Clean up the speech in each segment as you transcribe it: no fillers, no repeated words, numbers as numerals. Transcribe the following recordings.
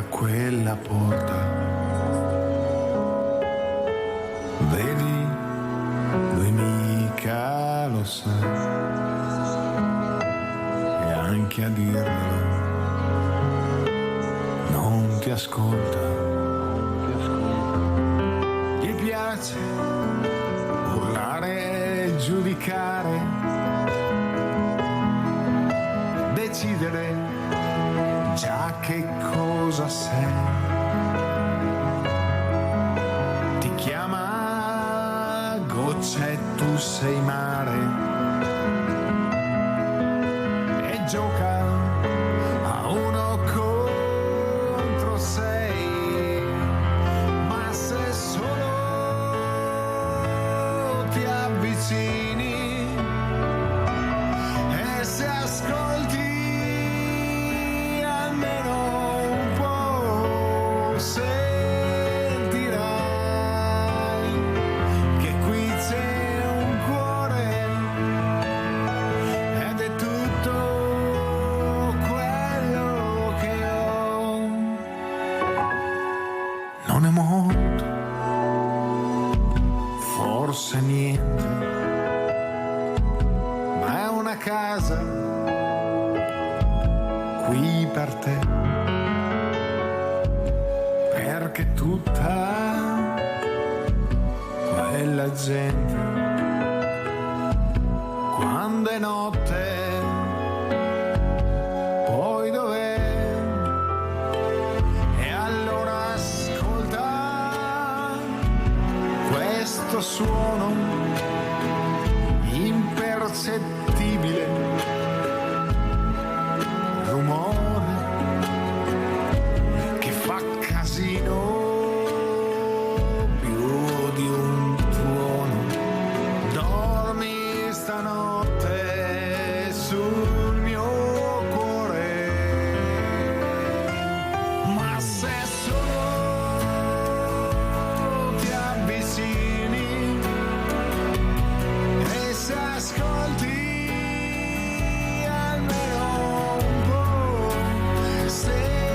quella porta. Vedi, lui mica lo sa, e anche a dirlo non ti ascolta. Gli piace urlare e giudicare, decidere già che cosa sei. Ti chiama goccia e tu sei mare, e gioca a 1 contro 6. Ma se solo ti avvicini e se ascolti sentirai che qui c'è un cuore ed è tutto quello che ho. Non è molto, forse niente, ma è una casa qui per te. Perché tutta quella gente, quando è notte, poi dov'è? E allora ascolta questo suono impercettibile, rumore che fa casino più di un tuono. Dormi stanotte sul mio cuore, ma se solo ti avvicini e se ascolti almeno un po', sentirai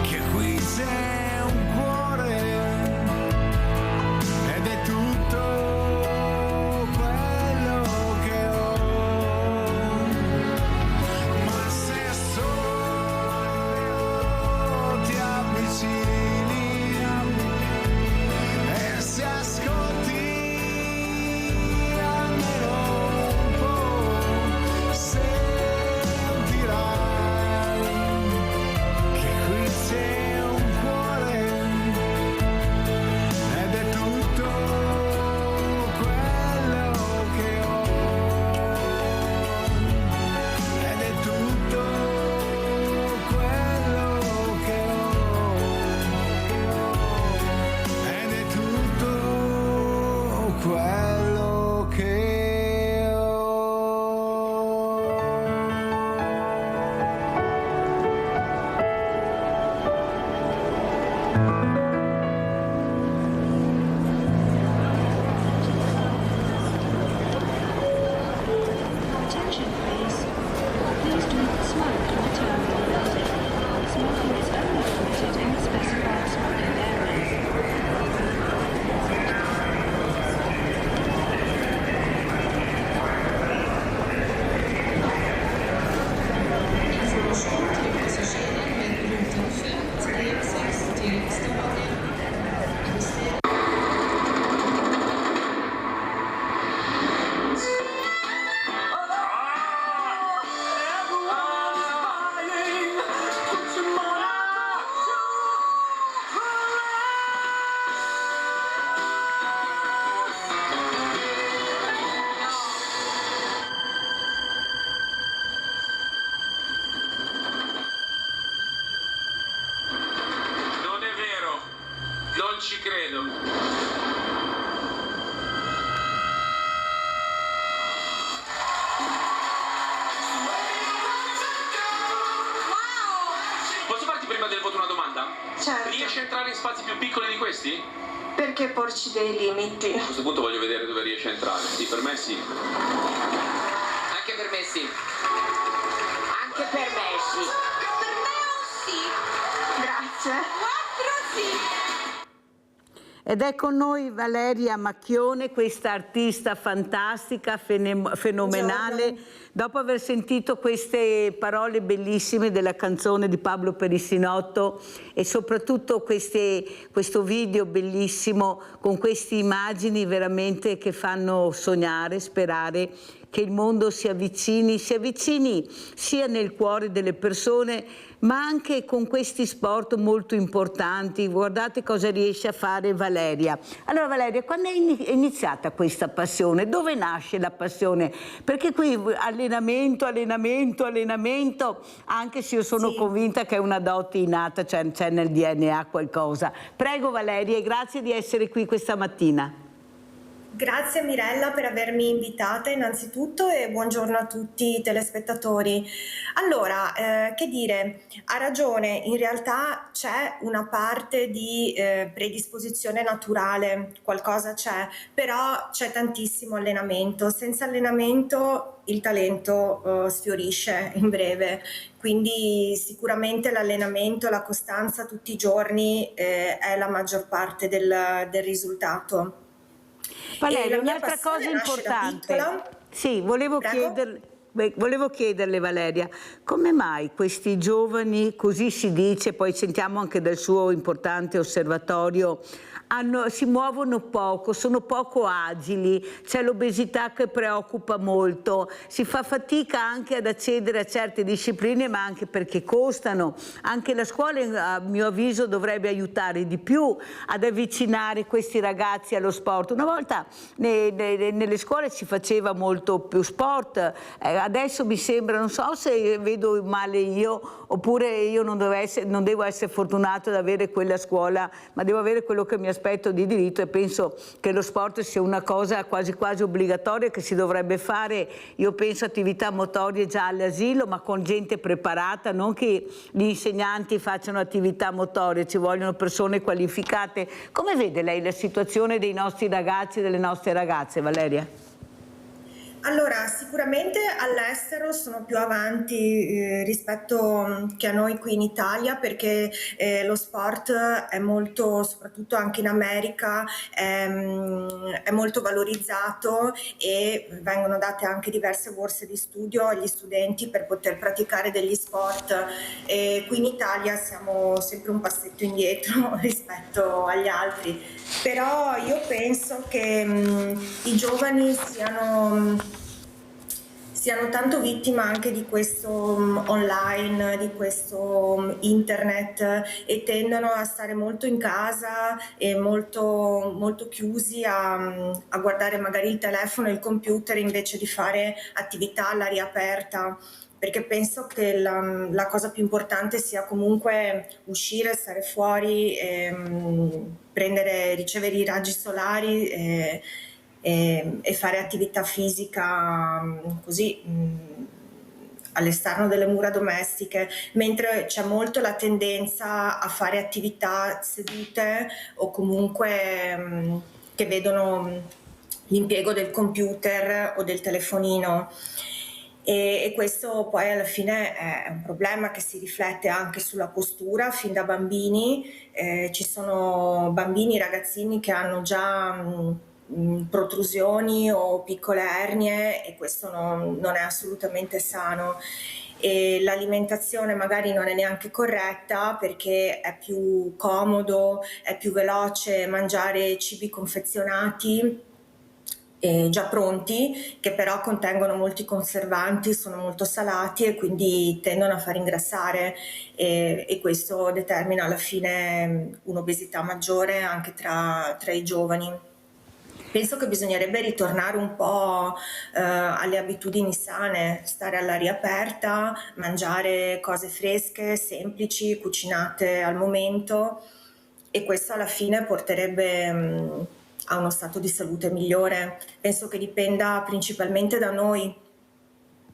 che qui c'è un cuore ed è tutto quello che ho. Ma se solo ti avvicini e se ascolti almeno un po', sentirai che qui c'è un cuore ed è tutto quello che ho. Ed è tutto quello che ho. Ed è tutto quello che ho. Attention please. Please do not smoke in the terminal building. Smoking is only permitted in the specified smoking areas. Passagerare benvenuti al steg 6 till Estonia. Non è vero, non ci credo. Posso farti prima del voto una domanda? Certo. Riesci a entrare in spazi più piccoli di questi? Perché porci dei limiti? A questo punto voglio vedere dove riesci a entrare. Sì, per me sì. Anche per me sì. Anche per me sì. Per me è un sì. Grazie. 4 sì. Ed è con noi Valeria Macchione, questa artista fantastica, fenomenale. Dopo aver sentito queste parole bellissime della canzone di Pablo Perissinotto e soprattutto questo video bellissimo con queste immagini veramente che fanno sognare, sperare che il mondo si avvicini sia nel cuore delle persone, ma anche con questi sport molto importanti. Guardate cosa riesce a fare Valeria. Allora Valeria, quando è iniziata questa passione? Dove nasce la passione? Perché qui allenamento, anche se io sono convinta che è una dote innata, c'è nel DNA qualcosa. Prego Valeria e grazie di essere qui questa mattina. Grazie Mirella per avermi invitata innanzitutto e buongiorno a tutti i telespettatori. Allora, che dire, ha ragione, in realtà c'è una parte di predisposizione naturale, qualcosa c'è, però c'è tantissimo allenamento. Senza allenamento il talento sfiorisce in breve, quindi sicuramente l'allenamento, la costanza tutti i giorni è la maggior parte del risultato. Valeria, un'altra cosa importante. Sì, volevo chiederle Valeria, come mai questi giovani, così si dice, poi sentiamo anche dal suo importante osservatorio, si muovono poco, sono poco agili, c'è l'obesità che preoccupa molto, si fa fatica anche ad accedere a certe discipline, ma anche perché costano. Anche la scuola, a mio avviso, dovrebbe aiutare di più ad avvicinare questi ragazzi allo sport. Una volta nelle scuole si faceva molto più sport, adesso mi sembra, non so se vedo male io, oppure io non devo essere fortunato ad avere quella scuola, ma devo avere quello che mi aspetto di diritto, e penso che lo sport sia una cosa quasi quasi obbligatoria che si dovrebbe fare. Io penso attività motorie già all'asilo, ma con gente preparata, non che gli insegnanti facciano attività motorie, ci vogliono persone qualificate. Come vede lei la situazione dei nostri ragazzi e delle nostre ragazze, Valeria? Allora, sicuramente all'estero sono più avanti rispetto che a noi qui in Italia, perché lo sport è molto, soprattutto anche in America, è molto valorizzato e vengono date anche diverse borse di studio agli studenti per poter praticare degli sport. E qui in Italia siamo sempre un passetto indietro rispetto agli altri, però io penso che i giovani siano tanto vittima anche di questo online, di questo internet, e tendono a stare molto in casa e molto, molto chiusi a guardare magari il telefono e il computer invece di fare attività all'aria aperta, perché penso che la cosa più importante sia comunque uscire, stare fuori, ricevere i raggi solari e fare attività fisica così all'esterno delle mura domestiche, mentre c'è molto la tendenza a fare attività sedute o comunque che vedono l'impiego del computer o del telefonino. E questo poi alla fine è un problema che si riflette anche sulla postura fin da bambini. Ci sono bambini, ragazzini che hanno già protrusioni o piccole ernie, e questo non è assolutamente sano. E l'alimentazione magari non è neanche corretta, perché è più comodo, è più veloce mangiare cibi confezionati già pronti, che però contengono molti conservanti, sono molto salati e quindi tendono a far ingrassare, e questo determina alla fine un'obesità maggiore anche tra i giovani. Penso che bisognerebbe ritornare un po' alle abitudini sane, stare all'aria aperta, mangiare cose fresche, semplici, cucinate al momento, e questo alla fine porterebbe a uno stato di salute migliore. Penso che dipenda principalmente da noi.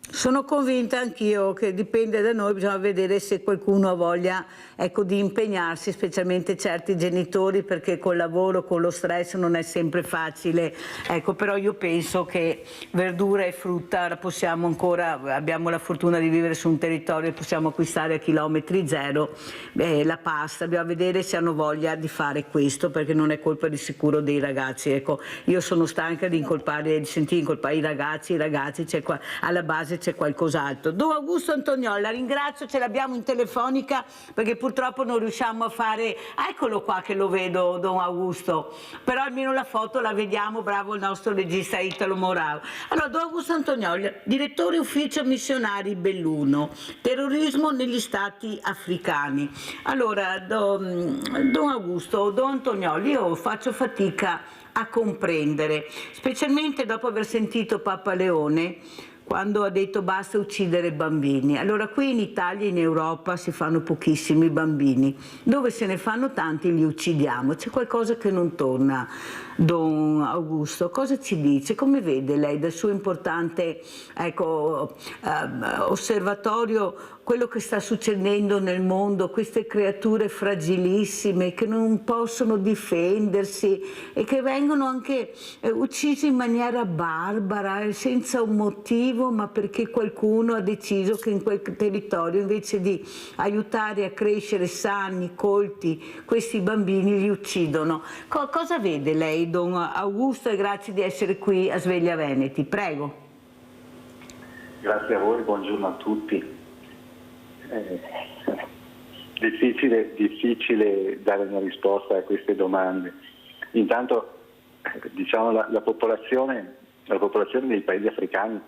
Sono convinta anch'io che dipende da noi, bisogna vedere se qualcuno ha voglia, ecco, di impegnarsi, specialmente certi genitori, perché col lavoro, con lo stress non è sempre facile, ecco, però io penso che verdura e frutta possiamo ancora, abbiamo la fortuna di vivere su un territorio e possiamo acquistare a chilometri zero, la pasta, dobbiamo vedere se hanno voglia di fare questo, perché non è colpa di sicuro dei ragazzi, ecco, io sono stanca di sentire incolpare i ragazzi, alla base c'è qualcos'altro. Don Augusto Antonioli, la ringrazio, ce l'abbiamo in telefonica perché purtroppo non riusciamo a fare, eccolo qua che lo vedo Don Augusto, però almeno la foto la vediamo, bravo il nostro regista Italo Morao. Allora, Don Augusto Antonioli, direttore ufficio missionari Belluno, terrorismo negli stati africani. Allora, Don Augusto, Don Antonioli, io faccio fatica a comprendere, specialmente dopo aver sentito Papa Leone quando ha detto basta uccidere bambini. Allora qui in Italia e in Europa si fanno pochissimi bambini, dove se ne fanno tanti li uccidiamo, c'è qualcosa che non torna. Don Augusto, cosa ci dice? Come vede lei dal suo importante, ecco, osservatorio quello che sta succedendo nel mondo, queste creature fragilissime che non possono difendersi e che vengono anche uccise in maniera barbara, senza un motivo, ma perché qualcuno ha deciso che in quel territorio invece di aiutare a crescere sani, colti, questi bambini li uccidono. Cosa vede lei, Don Augusto, e grazie di essere qui a Sveglia Veneti. Prego. Grazie a voi, buongiorno a tutti. Difficile dare una risposta a queste domande. Intanto, diciamo, la popolazione dei paesi africani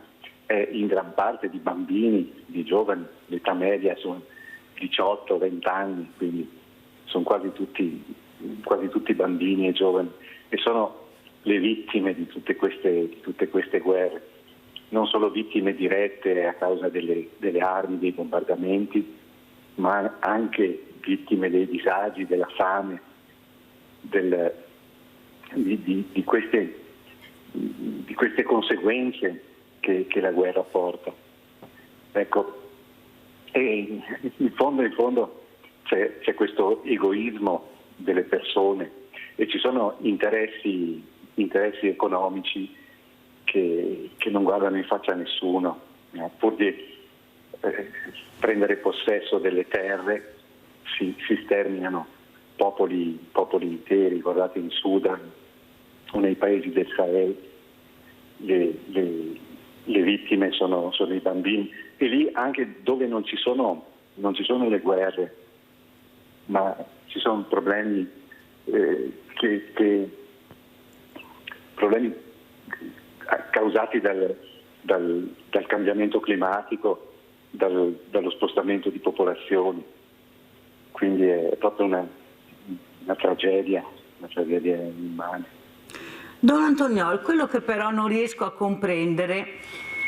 è in gran parte di bambini, di giovani, l'età media sono 18-20 anni, quindi sono quasi tutti bambini e giovani, e sono le vittime di tutte queste guerre. Non solo vittime dirette a causa delle armi, dei bombardamenti, ma anche vittime dei disagi, della fame, di queste conseguenze che la guerra porta. Ecco, e in fondo c'è questo egoismo delle persone e ci sono interessi economici che non guardano in faccia a nessuno, pur di prendere possesso delle terre si sterminano popoli interi. Guardate in Sudan o nei paesi del Sahel le vittime sono i bambini, e lì anche dove non ci sono le guerre, ma ci sono problemi problemi causati dal cambiamento climatico, dallo spostamento di popolazioni, quindi è proprio una tragedia immane. Don Antonioli, quello che però non riesco a comprendere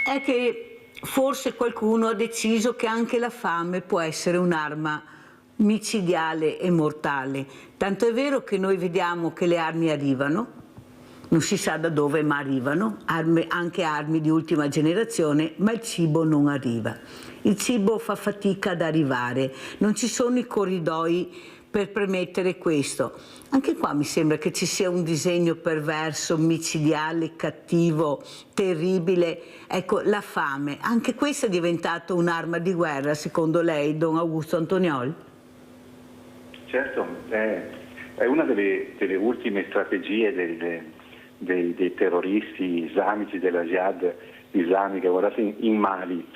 è che forse qualcuno ha deciso che anche la fame può essere un'arma micidiale e mortale. Tanto è vero che noi vediamo che le armi arrivano, non si sa da dove, ma arrivano, anche armi di ultima generazione, ma il cibo non arriva. Il cibo fa fatica ad arrivare, non ci sono i corridoi per permettere questo. Anche qua mi sembra che ci sia un disegno perverso, micidiale, cattivo, terribile. Ecco, la fame, anche questa è diventata un'arma di guerra, secondo lei, Don Augusto Antonioli? Certo, è una delle ultime strategie dei terroristi islamici, della Jihad islamica. Guardate, in Mali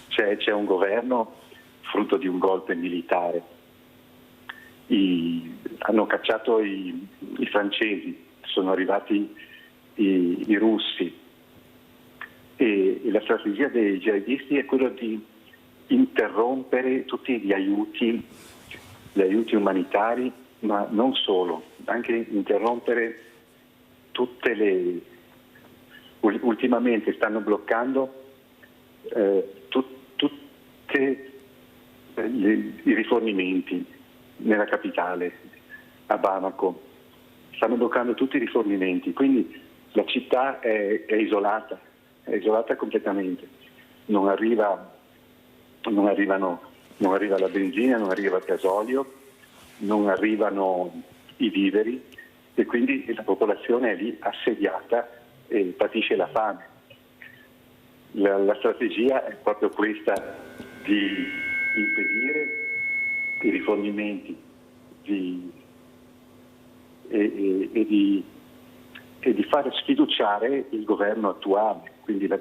c'è un governo frutto di un golpe militare. Hanno cacciato i francesi, sono arrivati i russi, e la strategia dei jihadisti è quella di interrompere tutti gli aiuti umanitari, ma non solo, anche interrompere ultimamente stanno bloccando tutti i rifornimenti nella capitale, a Bamako. Stanno bloccando tutti i rifornimenti, quindi La città è isolata completamente, non arriva la benzina, non arriva il gasolio, non arrivano i viveri e quindi la popolazione è lì assediata e patisce la fame. La strategia è proprio questa di impedire i rifornimenti e di far sfiduciare il governo attuale, quindi la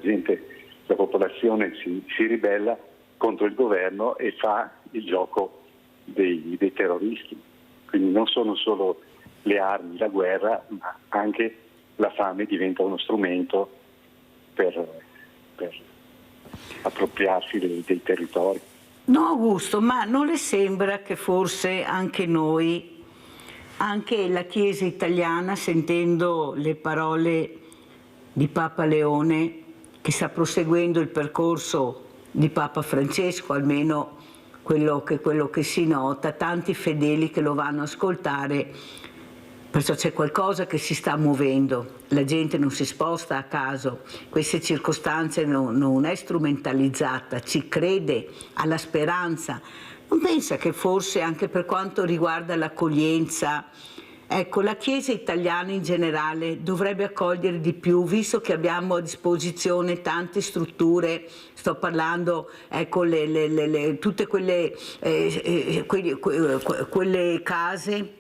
popolazione si ribella contro il governo e fa il gioco dei terroristi. Quindi non sono solo le armi, la guerra, ma anche la fame diventa uno strumento per appropriarsi dei territori. No, Augusto, ma non le sembra che forse anche noi, anche la Chiesa italiana, sentendo le parole di Papa Leone, che sta proseguendo il percorso di Papa Francesco, almeno quello che si nota, tanti fedeli che lo vanno a ascoltare, perciò c'è qualcosa che si sta muovendo, la gente non si sposta a caso, queste circostanze non è strumentalizzata, ci crede, alla speranza. Non pensa che forse anche per quanto riguarda l'accoglienza, ecco, la Chiesa italiana in generale dovrebbe accogliere di più, visto che abbiamo a disposizione tante strutture, sto parlando, ecco, tutte quelle case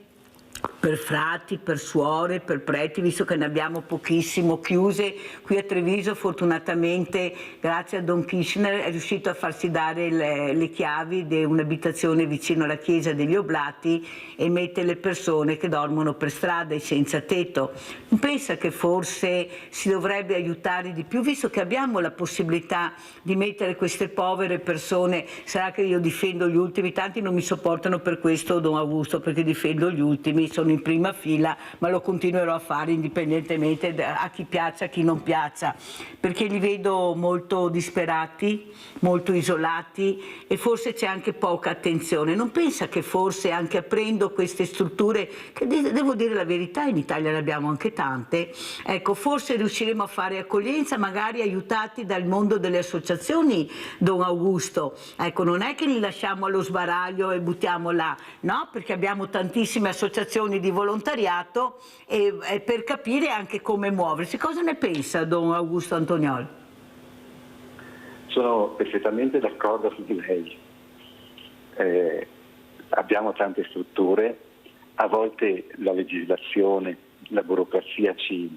per frati, per suore, per preti, visto che ne abbiamo pochissimo chiuse. Qui a Treviso fortunatamente, grazie a Don Kirchner, è riuscito a farsi dare le chiavi di un'abitazione vicino alla chiesa degli Oblati e mette le persone che dormono per strada e senza tetto. Non pensa che forse si dovrebbe aiutare di più, visto che abbiamo la possibilità di mettere queste povere persone? Sarà che io difendo gli ultimi, tanti non mi sopportano per questo, Don Augusto, perché difendo gli ultimi, sono in prima fila, ma lo continuerò a fare indipendentemente a chi piaccia, a chi non piaccia, perché li vedo molto disperati, molto isolati e forse c'è anche poca attenzione. Non pensa che forse anche aprendo queste strutture, che devo dire la verità, in Italia ne abbiamo anche tante, ecco, forse riusciremo a fare accoglienza, magari aiutati dal mondo delle associazioni, Don Augusto. Ecco, non è che li lasciamo allo sbaraglio e buttiamo là, no, perché abbiamo tantissime associazioni di volontariato e per capire anche come muoversi. Cosa ne pensa Don Augusto Antonioli? Sono perfettamente d'accordo con lei. Abbiamo tante strutture, a volte la legislazione, la burocrazia ci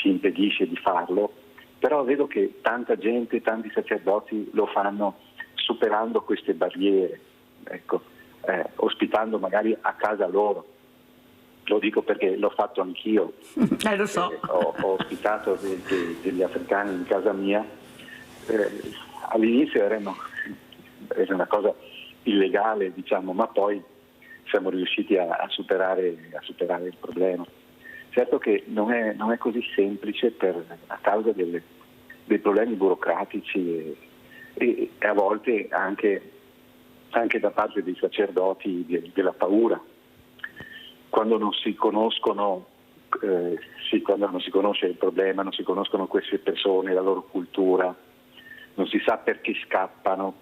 impedisce di farlo, però vedo che tanta gente, tanti sacerdoti lo fanno superando queste barriere, ecco. Ospitando magari a casa loro. Lo dico perché l'ho fatto anch'io. Lo so. Ho ospitato degli africani in casa mia. All'inizio era una cosa illegale, diciamo, ma poi siamo riusciti a superare il problema. Certo che non è così semplice a causa dei problemi burocratici e a volte anche da parte dei sacerdoti della paura. Quando non si conoscono, quando non si conosce il problema, non si conoscono queste persone, la loro cultura, non si sa perché scappano,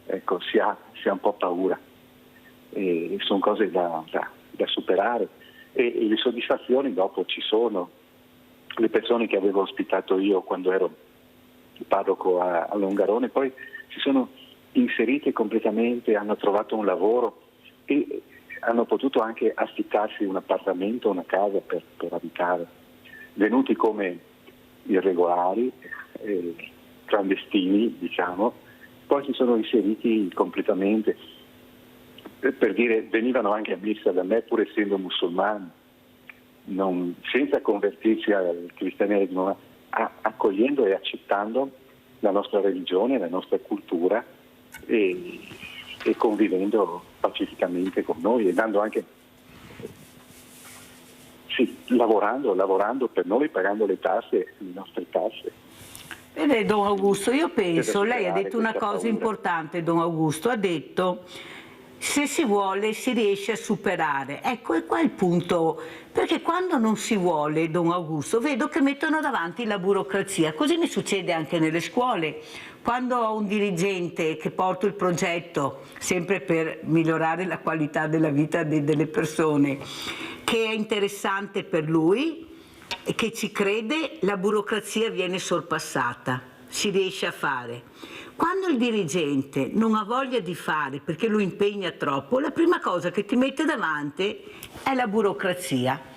ecco, si ha un po' paura. E sono cose da superare. E le soddisfazioni dopo ci sono. Le persone che avevo ospitato io quando ero parroco a Longarone poi si sono inseriti completamente, hanno trovato un lavoro e hanno potuto anche affittarsi un appartamento, una casa per abitare, venuti come irregolari, clandestini, diciamo, poi si sono inseriti completamente, per dire, venivano anche a messa da me pur essendo musulmani, senza convertirsi al cristianesimo, ma accogliendo e accettando la nostra religione, la nostra cultura e convivendo pacificamente con noi e dando anche lavorando per noi, pagando le nostre tasse. Vede, Don Augusto, io penso, lei ha detto una cosa importante, Don Augusto, ha detto se si vuole si riesce a superare. Ecco, e qua è il punto, perché quando non si vuole, Don Augusto, vedo che mettono davanti la burocrazia. Così mi succede anche nelle scuole. Quando ho un dirigente che porta il progetto, sempre per migliorare la qualità della vita delle persone, che è interessante per lui e che ci crede, la burocrazia viene sorpassata, si riesce a fare. Quando il dirigente non ha voglia di fare perché lo impegna troppo, la prima cosa che ti mette davanti è la burocrazia.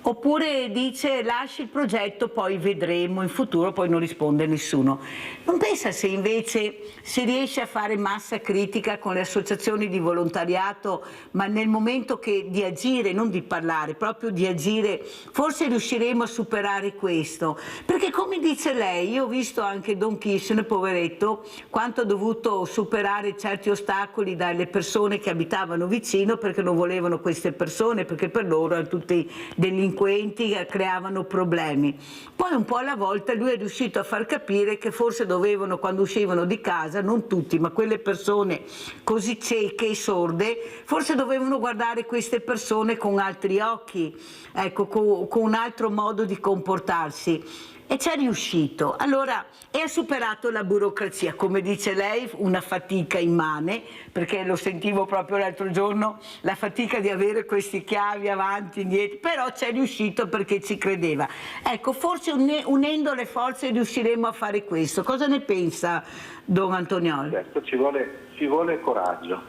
Oppure dice lasci il progetto, poi vedremo in futuro, poi non risponde nessuno. Non pensa se invece si riesce a fare massa critica con le associazioni di volontariato, ma nel momento di agire, non di parlare, proprio di agire, forse riusciremo a superare questo. Perché come dice lei, io ho visto anche Don Kirshner, poveretto, quanto ha dovuto superare certi ostacoli dalle persone che abitavano vicino perché non volevano queste persone, perché per loro erano tutti delinquenti che creavano problemi. Poi un po' alla volta lui è riuscito a far capire che forse dovevano, quando uscivano di casa, non tutti, ma quelle persone così cieche e sorde, forse dovevano guardare queste persone con altri occhi, ecco, con un altro modo di comportarsi. E ci è riuscito, allora, e ha superato la burocrazia, come dice lei, una fatica immane, perché lo sentivo proprio l'altro giorno, la fatica di avere questi chiavi avanti e indietro, però ci è riuscito perché ci credeva. Ecco, forse unendo le forze riusciremo a fare questo. Cosa ne pensa Don Antonioli? Certo, ci vuole coraggio,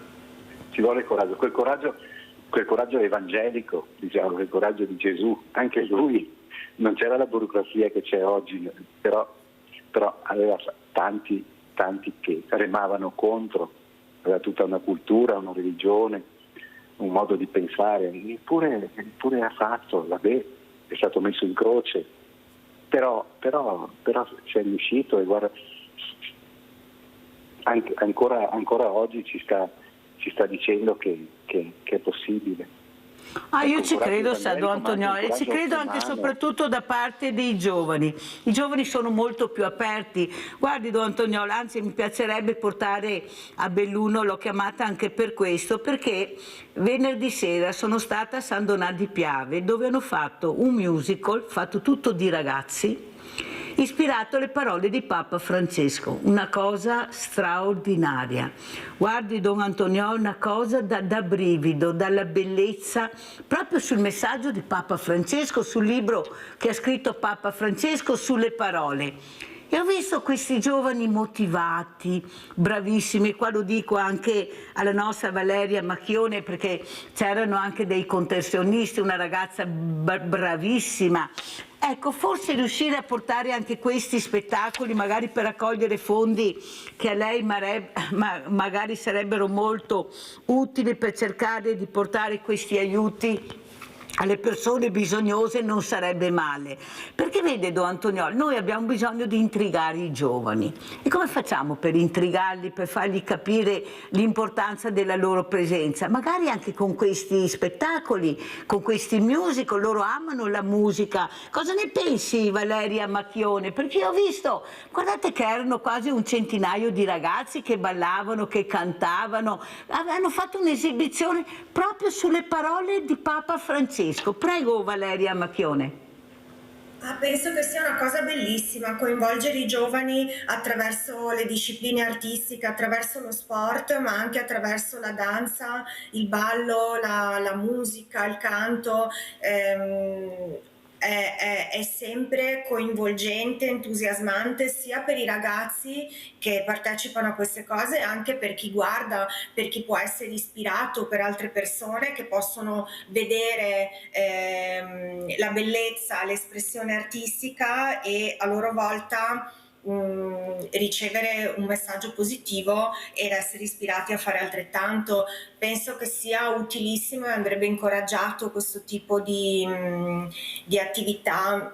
quel coraggio evangelico, diciamo, quel coraggio di Gesù, anche lui. Non c'era la burocrazia che c'è oggi, però aveva tanti che remavano contro, aveva tutta una cultura, una religione, un modo di pensare, eppure ha fatto, vabbè, è stato messo in croce, però ci è riuscito e guarda, ancora oggi ci sta dicendo che è possibile. Io ci credo, sa Don Antonioli, e ci credo anche e soprattutto da parte dei giovani. I giovani sono molto più aperti. Guardi Don Antonioli, anzi mi piacerebbe portare a Belluno, l'ho chiamata anche per questo, perché venerdì sera sono stata a San Donà di Piave, dove hanno fatto un musical, fatto tutto di ragazzi, ispirato alle parole di Papa Francesco, una cosa straordinaria. Guardi Don Antonioli, una cosa da brivido, dalla bellezza, proprio sul messaggio di Papa Francesco, sul libro che ha scritto Papa Francesco, sulle parole. E ho visto questi giovani motivati, bravissimi, qua lo dico anche alla nostra Valeria Macchione, perché c'erano anche dei contorsionisti, una ragazza bravissima. Ecco, forse riuscire a portare anche questi spettacoli, magari per raccogliere fondi che a lei magari sarebbero molto utili per cercare di portare questi aiuti alle persone bisognose, non sarebbe male. Perché vede Don Antonioli, noi abbiamo bisogno di intrigare i giovani. E come facciamo per intrigarli, per fargli capire l'importanza della loro presenza? Magari anche con questi spettacoli, con questi musical, loro amano la musica. Cosa ne pensi Valeria Macchione? Perché io ho visto, guardate che erano quasi un centinaio di ragazzi che ballavano, che cantavano, hanno fatto un'esibizione proprio sulle parole di Papa Francesco. Prego Valeria Macchione. Penso che sia una cosa bellissima coinvolgere i giovani attraverso le discipline artistiche, attraverso lo sport, ma anche attraverso la danza, il ballo, la musica, il canto. È sempre coinvolgente, entusiasmante sia per i ragazzi che partecipano a queste cose, anche per chi guarda, per chi può essere ispirato, per altre persone che possono vedere la bellezza, l'espressione artistica e a loro volta ricevere un messaggio positivo ed essere ispirati a fare altrettanto. Penso che sia utilissimo e andrebbe incoraggiato questo tipo di attività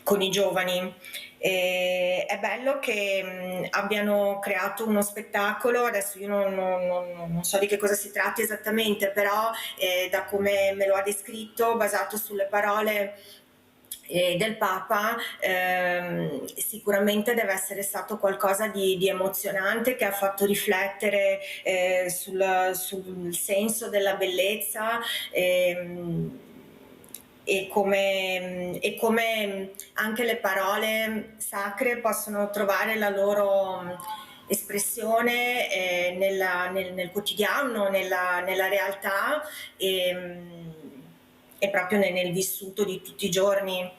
con i giovani. È bello che abbiano creato uno spettacolo, adesso io non so di che cosa si tratti esattamente, però da come me lo ha descritto, basato sulle parole del Papa, sicuramente deve essere stato qualcosa di emozionante, che ha fatto riflettere sul senso della bellezza, e come anche le parole sacre possono trovare la loro espressione nel quotidiano, nella realtà, e proprio nel vissuto di tutti i giorni.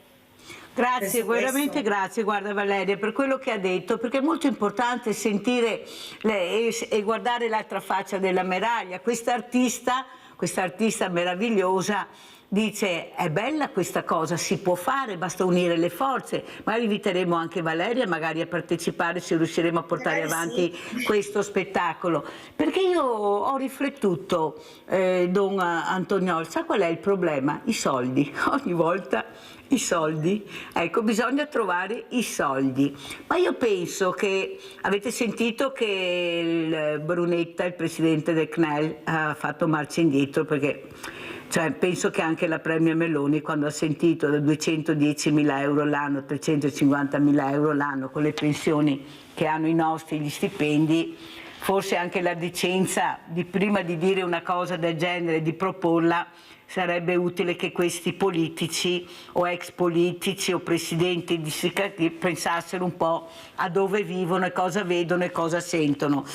Grazie, veramente grazie, guarda Valeria, per quello che ha detto, perché è molto importante sentire e guardare l'altra faccia della medaglia. Questa artista meravigliosa dice: è bella questa cosa, si può fare, basta unire le forze. Magari inviteremo anche Valeria magari a partecipare, se riusciremo a portare avanti questo spettacolo, perché io ho riflettuto, Don Antoniol, sa qual è il problema? I soldi. Ogni volta i soldi, ecco, bisogna trovare i soldi. Ma io penso che avete sentito che Brunetta, il presidente del CNEL, ha fatto marcia indietro, perché penso che anche la Premier Meloni, quando ha sentito da 210.000 euro l'anno, 350.000 euro l'anno, con le pensioni che hanno i nostri, gli stipendi, forse anche la decenza di, prima di dire una cosa del genere, di proporla, sarebbe utile che questi politici o ex politici o presidenti di pensassero un po' a dove vivono e cosa vedono e cosa sentono.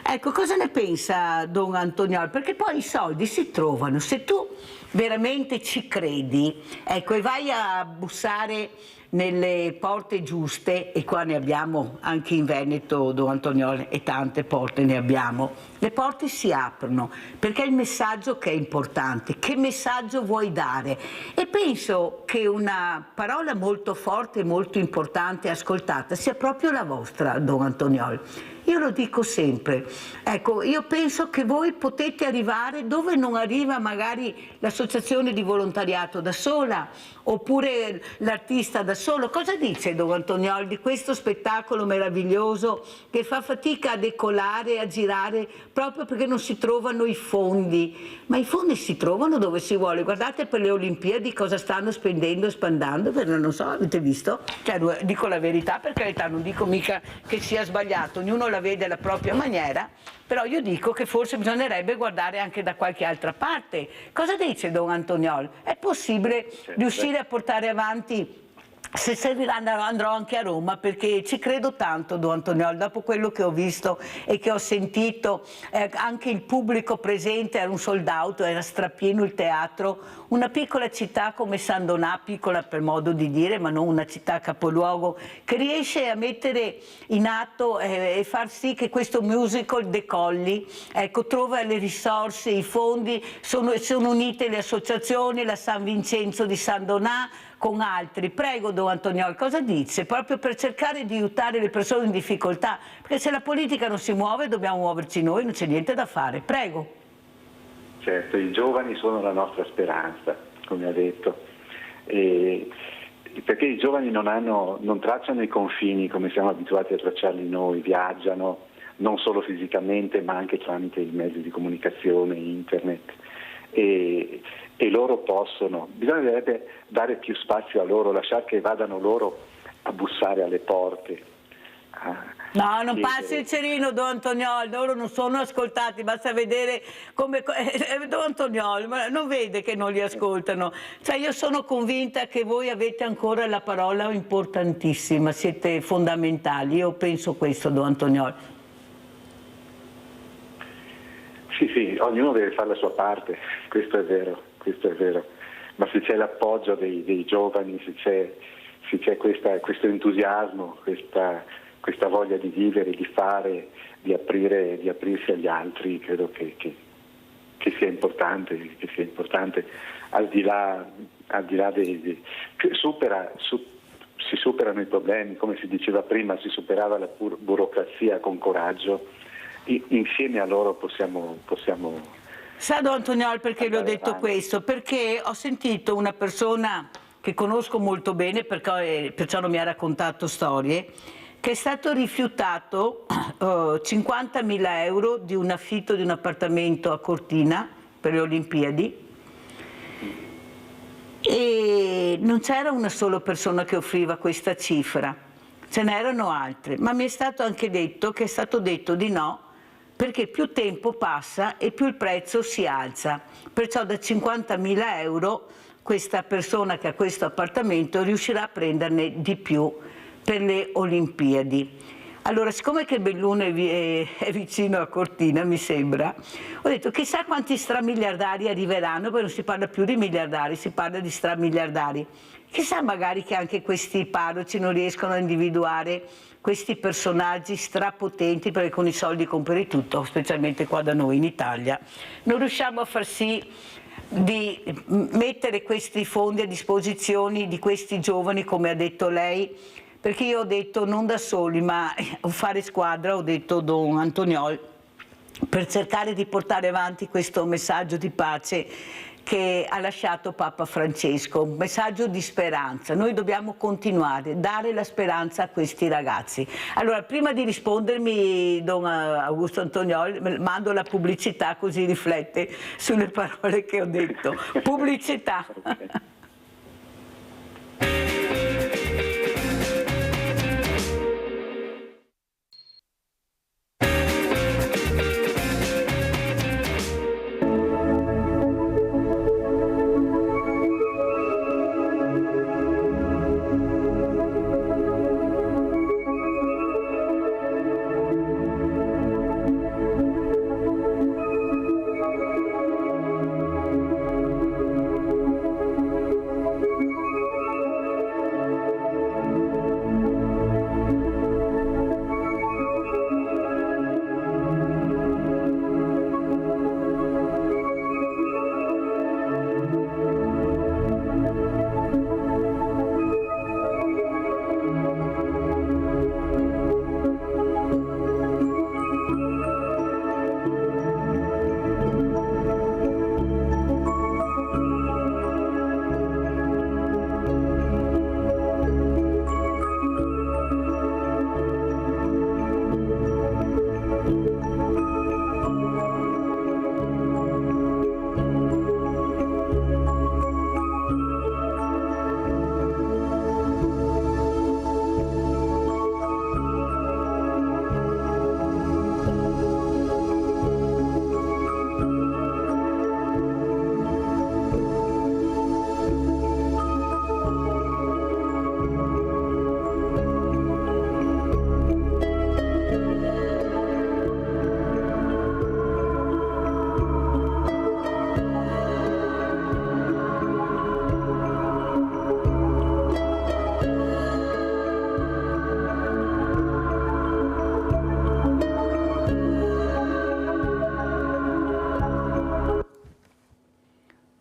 Ecco, cosa ne pensa Don Antoniol? Perché poi i soldi si trovano, se tu veramente ci credi, ecco, e vai a bussare nelle porte giuste, e qua ne abbiamo anche in Veneto, Don Antoniol, e tante porte ne abbiamo, le porte si aprono, perché è il messaggio che è importante. Che messaggio vuoi dare? E penso che una parola molto forte e molto importante ascoltata sia proprio la vostra, Don Antoniol. Io lo dico sempre, ecco, io penso che voi potete arrivare dove non arriva magari l'associazione di volontariato da sola, oppure l'artista da solo. Cosa dice Don Antoniol di questo spettacolo meraviglioso che fa fatica a decolare, a girare, proprio perché non si trovano i fondi? Ma i fondi si trovano dove si vuole. Guardate per le Olimpiadi cosa stanno spendendo e spandando, non so, avete visto? Cioè, dico la verità, per carità, non dico mica che sia sbagliato, ognuno la vede alla propria maniera, però io dico che forse bisognerebbe guardare anche da qualche altra parte. Cosa dice Don Antoniol? È possibile riuscire a portare avanti? Se servirà andrò anche a Roma, perché ci credo tanto, Don Antoniol, dopo quello che ho visto e che ho sentito, anche il pubblico presente era un sold out, era strapieno il teatro, una piccola città come San Donà, piccola per modo di dire, ma non una città capoluogo, che riesce a mettere in atto e far sì che questo musical decolli, ecco, trova le risorse, i fondi, sono unite le associazioni, la San Vincenzo di San Donà, con altri. Prego Don Antoniol, cosa dice? Proprio per cercare di aiutare le persone in difficoltà, perché se la politica non si muove dobbiamo muoverci noi, non c'è niente da fare. Prego. Certo, i giovani sono la nostra speranza, come ha detto, perché i giovani non tracciano i confini come siamo abituati a tracciarli noi, viaggiano non solo fisicamente ma anche tramite i mezzi di comunicazione, internet, e loro possono, bisognerebbe dare più spazio a loro, lasciare che vadano loro a bussare alle porte. No, non passi il cerino, Don Antoniol, loro non sono ascoltati, basta vedere come... Don Antoniol, ma non vede che non li ascoltano? Cioè, io sono convinta che voi avete ancora la parola importantissima, siete fondamentali, io penso questo, Don Antoniol. Sì, ognuno deve fare la sua parte, questo è vero, ma se c'è l'appoggio dei giovani, se c'è questo entusiasmo, questa voglia di vivere, di fare, di aprirsi agli altri, credo che sia importante, al di là si superano i problemi, come si diceva prima, si superava la burocrazia con coraggio. Insieme a loro possiamo... Sa Don Antoniol perché le ho detto questo? Perché ho sentito una persona che conosco molto bene, perciò non mi ha raccontato storie, che è stato rifiutato 50.000 euro di un affitto di un appartamento a Cortina per le Olimpiadi, E non c'era una sola persona che offriva questa cifra, ce n'erano altre, ma mi è stato anche detto che è stato detto di no, perché più tempo passa e più il prezzo si alza, perciò da 50.000 euro questa persona che ha questo appartamento riuscirà a prenderne di più per le Olimpiadi. Allora, siccome che Belluno è vicino a Cortina, mi sembra, ho detto chissà quanti stramiliardari arriveranno, perché non si parla più di miliardari, si parla di stramiliardari. Chissà magari che anche questi parroci non riescono a individuare questi personaggi strapotenti, perché con i soldi compri tutto, specialmente qua da noi in Italia. Non riusciamo a far sì di mettere questi fondi a disposizione di questi giovani, come ha detto lei, perché io ho detto non da soli, ma fare squadra, ho detto Don Antoniol, per cercare di portare avanti questo messaggio di pace che ha lasciato Papa Francesco, un messaggio di speranza. Noi dobbiamo continuare, dare la speranza a questi ragazzi. Allora, prima di rispondermi, Don Augusto Antoniol, mando la pubblicità così riflette sulle parole che ho detto. Pubblicità.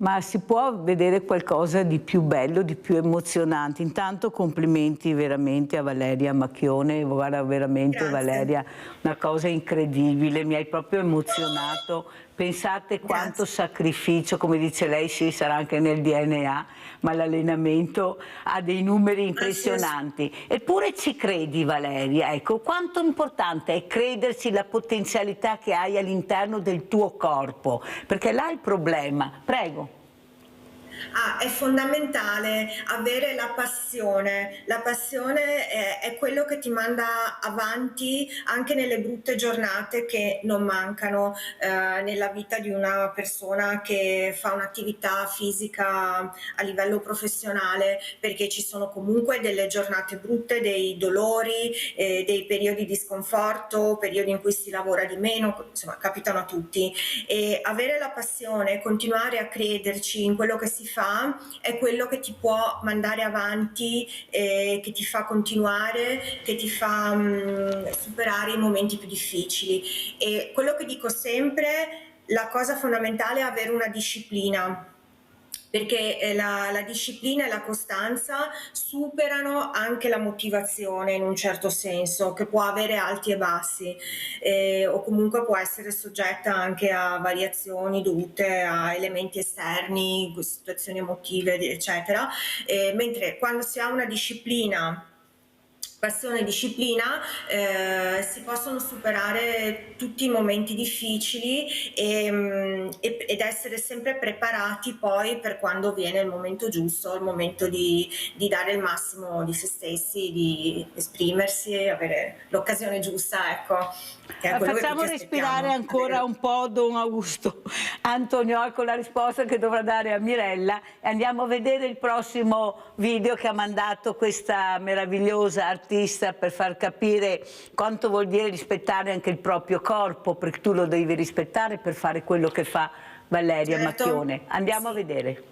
Ma si può vedere qualcosa di più bello, di più emozionante. Intanto complimenti veramente a Valeria Macchione, guarda veramente. Grazie. Valeria, una cosa incredibile, mi hai proprio emozionato. Pensate quanto sacrificio, come dice lei, sì, sarà anche nel DNA, ma l'allenamento ha dei numeri impressionanti. Eppure ci credi, Valeria, ecco, quanto importante è credersi la potenzialità che hai all'interno del tuo corpo, perché là è il problema. Prego. È fondamentale avere la passione. La passione è quello che ti manda avanti anche nelle brutte giornate che non mancano nella vita di una persona che fa un'attività fisica a livello professionale, perché ci sono comunque delle giornate brutte, dei dolori, dei periodi di sconforto, periodi in cui si lavora di meno, insomma capitano a tutti, e avere la passione, continuare a crederci in quello che si fa è quello che ti può mandare avanti, che ti fa continuare, che ti fa superare i momenti più difficili. E quello che dico sempre, la cosa fondamentale è avere una disciplina, perché la disciplina e la costanza superano anche la motivazione in un certo senso, che può avere alti e bassi, o comunque può essere soggetta anche a variazioni dovute a elementi esterni, situazioni emotive, eccetera, mentre quando si ha una disciplina passione e disciplina si possono superare tutti i momenti difficili ed essere sempre preparati poi per quando viene il momento giusto, il momento di dare il massimo di se stessi, di esprimersi e avere l'occasione giusta, ecco. Che è quello che Facciamo tutti respirare aspettiamo. ancora un po' Don Augusto Antonioli con la risposta che dovrà dare a Mirella, e andiamo a vedere il prossimo video che ha mandato questa meravigliosa artista per far capire quanto vuol dire rispettare anche il proprio corpo, perché tu lo devi rispettare per fare quello che fa Valeria Macchione. Andiamo a vedere.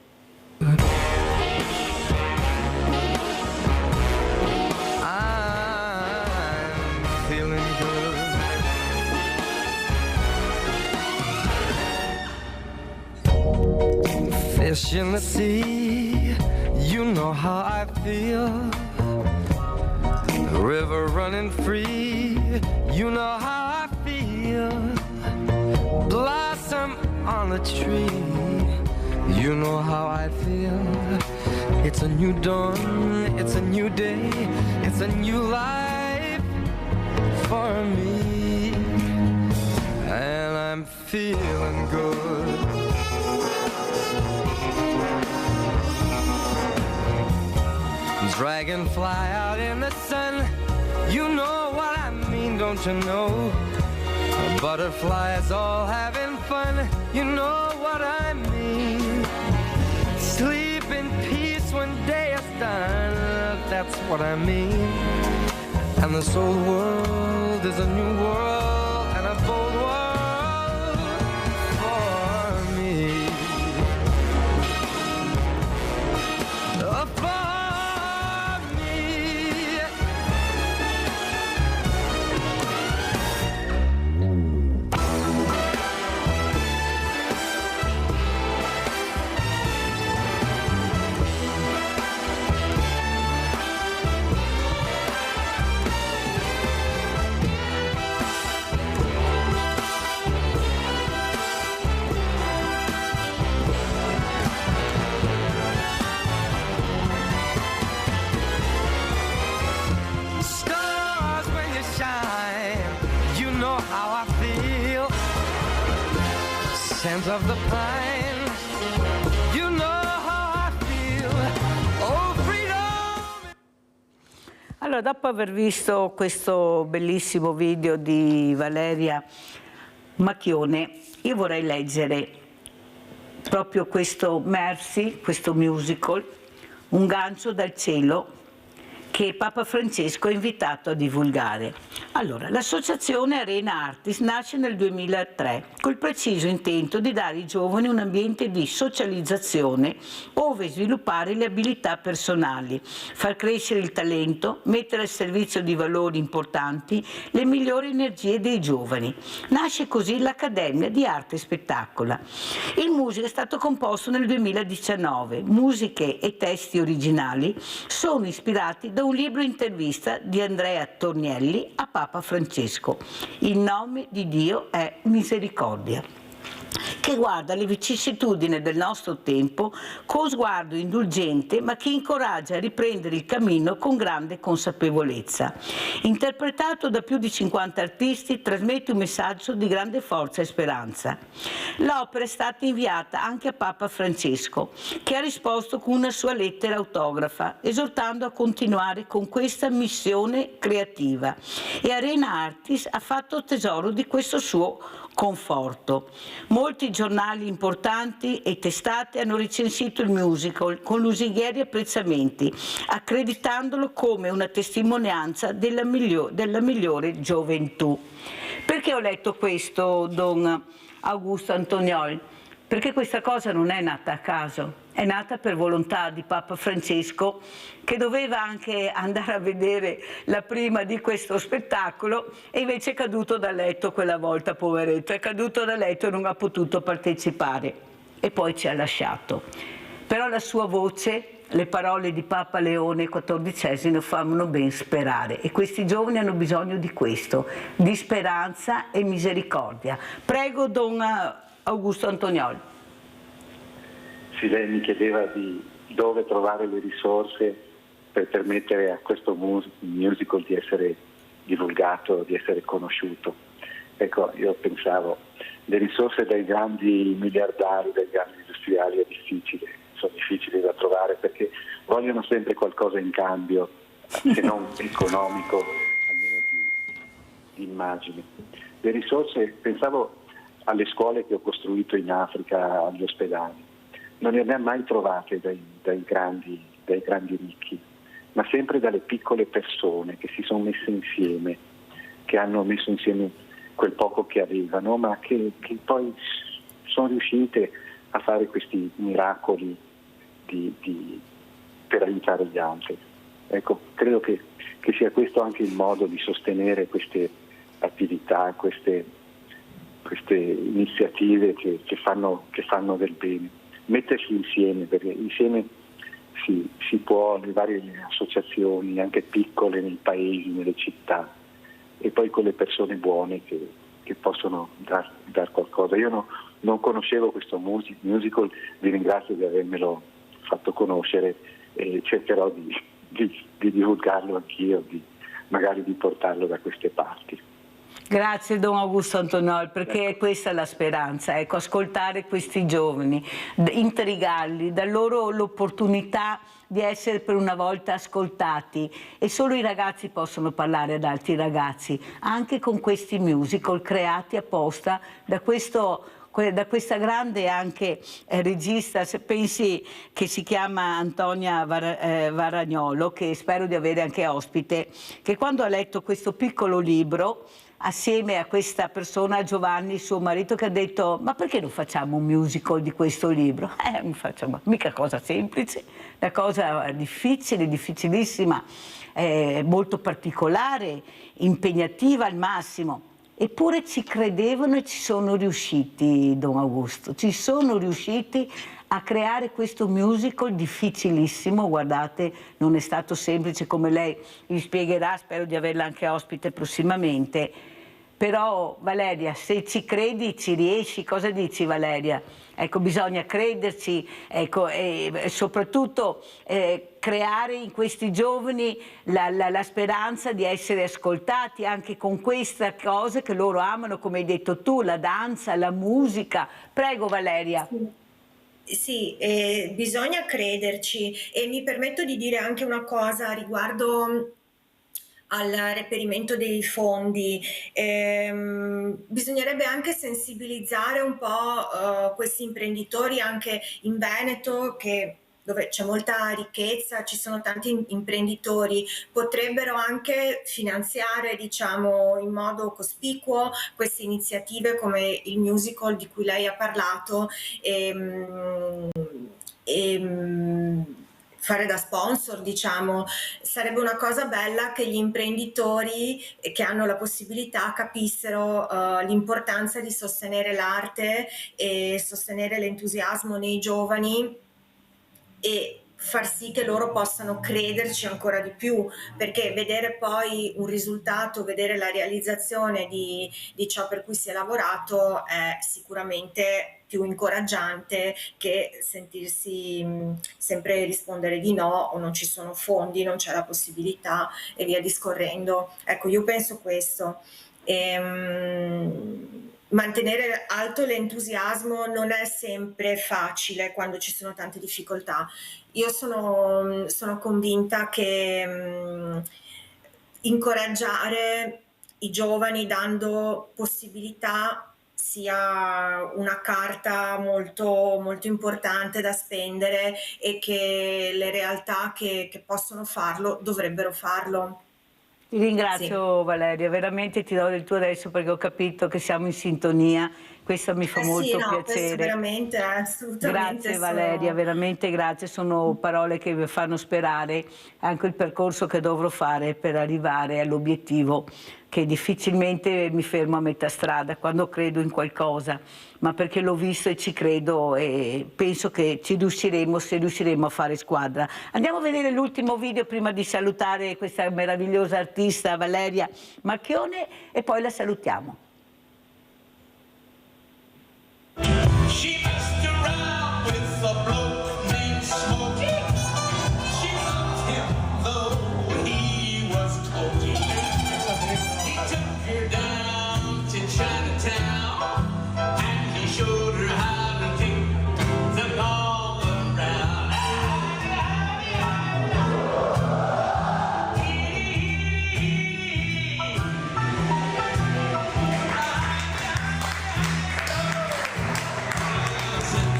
Fish in the sea, you know how I feel. The river running free, you know how I feel. Blossom on the tree, you know how I feel. It's a new dawn, it's a new day, it's a new life for me. And I'm feeling good. Dragonfly out in the sun, you know what I mean, don't you know? Butterflies all having fun, you know what I mean. Sleep in peace when day is done, that's what I mean. And this whole world is a new world and a bold world for me. Scent of the pine, you know how I feel. Oh, freedom. Allora, dopo aver visto questo bellissimo video di Valeria Macchione, io vorrei leggere proprio questo Mercy, questo musical, Un gancio dal cielo, che Papa Francesco ha invitato a divulgare. Allora, l'associazione Arena Artis nasce nel 2003 col preciso intento di dare ai giovani un ambiente di socializzazione ove sviluppare le abilità personali, far crescere il talento, mettere al servizio di valori importanti le migliori energie dei giovani. Nasce così l'Accademia di Arte e Spettacola. Il musical è stato composto nel 2019. Musiche e testi originali sono ispirati da un libro intervista di Andrea Tornielli a Papa Francesco. Il nome di Dio è Misericordia, che guarda le vicissitudini del nostro tempo con sguardo indulgente, ma che incoraggia a riprendere il cammino con grande consapevolezza. Interpretato da più di 50 artisti, trasmette un messaggio di grande forza e speranza. L'opera è stata inviata anche a Papa Francesco, che ha risposto con una sua lettera autografa, esortando a continuare con questa missione creativa, e Arena Artis ha fatto tesoro di questo suo conforto. Molti giornali importanti e testate hanno recensito il musical con lusinghieri apprezzamenti, accreditandolo come una testimonianza della migliore gioventù. Perché ho letto questo, Don Augusto Antonioli? Perché questa cosa non è nata a caso, è nata per volontà di Papa Francesco, che doveva anche andare a vedere la prima di questo spettacolo e invece è caduto da letto quella volta, poveretto, è caduto da letto e non ha potuto partecipare e poi ci ha lasciato. Però la sua voce, le parole di Papa Leone XIV fanno ben sperare, e questi giovani hanno bisogno di questo, di speranza e misericordia. Prego, Don Augusto Antonioli. Sì, lei mi chiedeva di dove trovare le risorse per permettere a questo musical di essere divulgato, di essere conosciuto. Ecco, io pensavo, le risorse dai grandi miliardari, dai grandi industriali sono difficili da trovare, perché vogliono sempre qualcosa in cambio, se non economico, almeno di immagine. Le risorse, pensavo alle scuole che ho costruito in Africa, agli ospedali, non le abbiamo mai trovate dai grandi ricchi, ma sempre dalle piccole persone che si sono messe insieme, che hanno messo insieme quel poco che avevano, ma che poi sono riuscite a fare questi miracoli per aiutare gli altri. Ecco, credo che sia questo anche il modo di sostenere queste attività, queste iniziative che fanno del bene. Mettersi insieme, perché insieme si può, le varie associazioni, anche piccole nei paesi, nelle città, e poi con le persone buone che possono dar qualcosa. Io non conoscevo questo musical, vi ringrazio di avermelo fatto conoscere e cercherò di divulgarlo anch'io, magari di portarlo da queste parti. Grazie Don Augusto Antonioli, perché questa è la speranza, ecco, ascoltare questi giovani, intrigarli, dar loro l'opportunità di essere per una volta ascoltati, e solo i ragazzi possono parlare ad altri ragazzi, anche con questi musical creati apposta da questa grande anche regista, se pensi, che si chiama Antonia Varagnolo, che spero di avere anche ospite, che quando ha letto questo piccolo libro assieme a questa persona, Giovanni, suo marito, che ha detto: ma perché non facciamo un musical di questo libro? Non facciamo mica cosa semplice, una cosa difficile, difficilissima, molto particolare, impegnativa al massimo. Eppure ci credevano e ci sono riusciti, Don Augusto, ci sono riusciti a creare questo musical difficilissimo. Guardate, non è stato semplice, come lei vi spiegherà, spero di averla anche ospite prossimamente. Però Valeria, se ci credi ci riesci, cosa dici Valeria? Ecco, bisogna crederci, ecco, e soprattutto creare in questi giovani la speranza di essere ascoltati anche con queste cose che loro amano, come hai detto tu, la danza, la musica. Prego Valeria. Sì, bisogna crederci, e mi permetto di dire anche una cosa riguardo al reperimento dei fondi. Bisognerebbe anche sensibilizzare un po' questi imprenditori anche in Veneto, dove c'è molta ricchezza, ci sono tanti imprenditori, potrebbero anche finanziare, diciamo, in modo cospicuo queste iniziative come il musical di cui lei ha parlato, fare da sponsor, diciamo. Sarebbe una cosa bella che gli imprenditori che hanno la possibilità capissero l'importanza di sostenere l'arte e sostenere l'entusiasmo nei giovani, e far sì che loro possano crederci ancora di più, perché vedere poi un risultato, vedere la realizzazione di ciò per cui si è lavorato è sicuramente più incoraggiante che sentirsi sempre rispondere di no, o non ci sono fondi, non c'è la possibilità e via discorrendo. Ecco, io penso questo. Mantenere alto l'entusiasmo non è sempre facile quando ci sono tante difficoltà. Io sono convinta che incoraggiare i giovani dando possibilità sia una carta molto, molto importante da spendere, e che le realtà che possono farlo dovrebbero farlo. Ti ringrazio, sì. Valeria, veramente ti do del tuo adesso, perché ho capito che siamo in sintonia. Questo mi fa molto piacere. Veramente, assolutamente. Grazie Valeria, veramente grazie. Sono parole che mi fanno sperare anche il percorso che dovrò fare per arrivare all'obiettivo, che difficilmente mi fermo a metà strada quando credo in qualcosa, ma perché l'ho visto e ci credo, e penso che ci riusciremo, se riusciremo a fare squadra. Andiamo a vedere l'ultimo video prima di salutare questa meravigliosa artista Valeria Macchione, e poi la salutiamo. She messed around with a bloke named Smokey. She loved him the her down to Chinatown, and he showed her how to do the all around.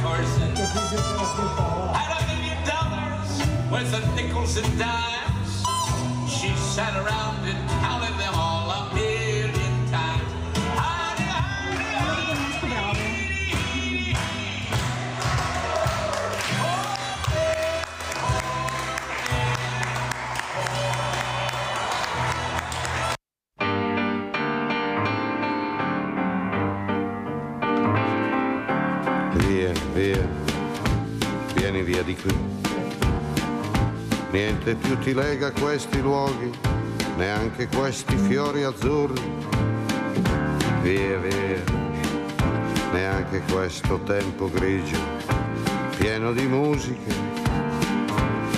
Carson had $1 million worth of nickels and dimes. She sat around and counted them all 1,000,000 times. Via, via, vieni via di qui. Niente più ti lega a questi luoghi, neanche questi fiori azzurri. Via, via, neanche questo tempo grigio, pieno di musiche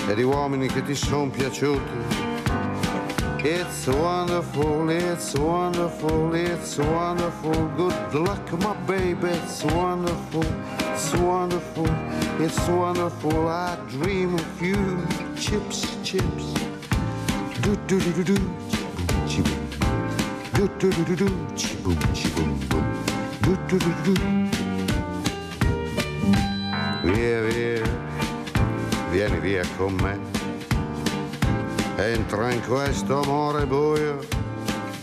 e di uomini che ti son piaciuti. It's wonderful, it's wonderful, it's wonderful. Good luck, my baby, it's wonderful, it's wonderful, it's wonderful. I dream of you, chips, chips. Do do do do do, chi boom, do do do do do, chi boom, boom, do do do do do. Via, via, vieni via con me. Entra in questo amore buio,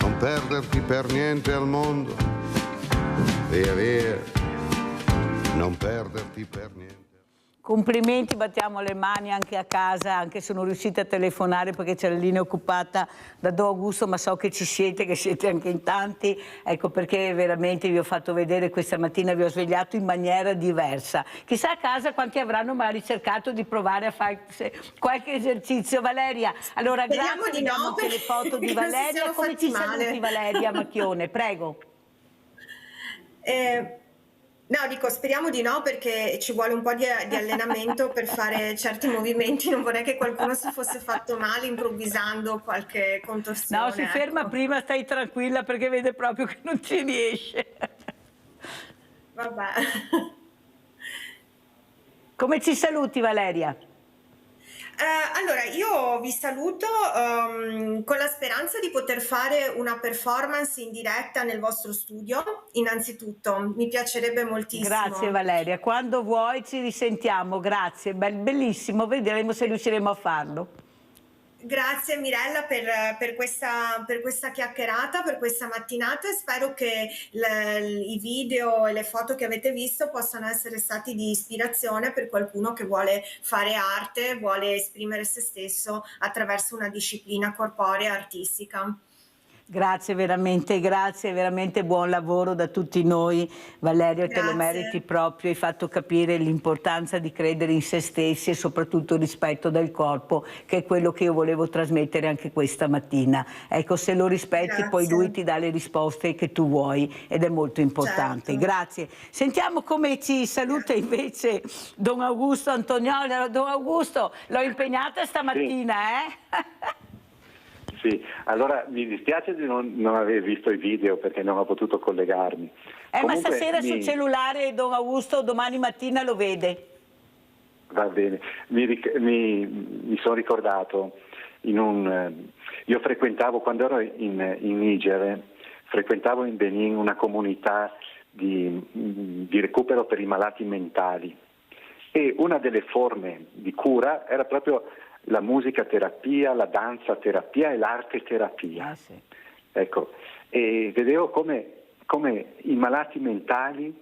non perderti per niente al mondo. Via, via, non perderti per niente. Complimenti, battiamo le mani anche a casa, anche se non riuscite a telefonare perché c'è la linea occupata da Don Augusto, ma so che ci siete, che siete anche in tanti, ecco perché veramente vi ho fatto vedere questa mattina, vi ho svegliato in maniera diversa. Chissà a casa quanti avranno magari cercato di provare a fare qualche esercizio. Valeria, allora grazie, vediamo anche le foto di Valeria. Come ci saluti Valeria Macchione, prego. No, dico, speriamo di no perché ci vuole un po' di allenamento per fare certi movimenti, non vorrei che qualcuno si fosse fatto male improvvisando qualche contorsione. No, si ferma prima, stai tranquilla perché vede proprio che non ci riesce. Vabbè. Come ci saluti Valeria? Allora, io vi saluto con la speranza di poter fare una performance in diretta nel vostro studio. Innanzitutto, mi piacerebbe moltissimo. Grazie Valeria, quando vuoi ci risentiamo, grazie, bellissimo, vedremo se riusciremo a farlo. Grazie Mirella per questa chiacchierata, per questa mattinata e spero che i video e le foto che avete visto possano essere stati di ispirazione per qualcuno che vuole fare arte, vuole esprimere se stesso attraverso una disciplina corporea artistica. Grazie veramente buon lavoro da tutti noi. Valerio, te lo meriti proprio, hai fatto capire l'importanza di credere in se stessi e soprattutto il rispetto del corpo, che è quello che io volevo trasmettere anche questa mattina. Ecco, se lo rispetti poi lui ti dà le risposte che tu vuoi ed è molto importante. Certo. Grazie. Sentiamo come ci saluta invece Don Augusto Antonioli. Don Augusto, l'ho impegnata stamattina, sì. Sì, allora mi dispiace di non aver visto i video perché non ho potuto collegarmi. Ma stasera sul cellulare Don Augusto domani mattina lo vede. Va bene, mi sono ricordato, io frequentavo, quando ero in Niger, frequentavo in Benin una comunità di recupero per i malati mentali e una delle forme di cura era proprio la musica terapia, la danza terapia e l'arte terapia. Sì. Ecco, e vedevo come i malati mentali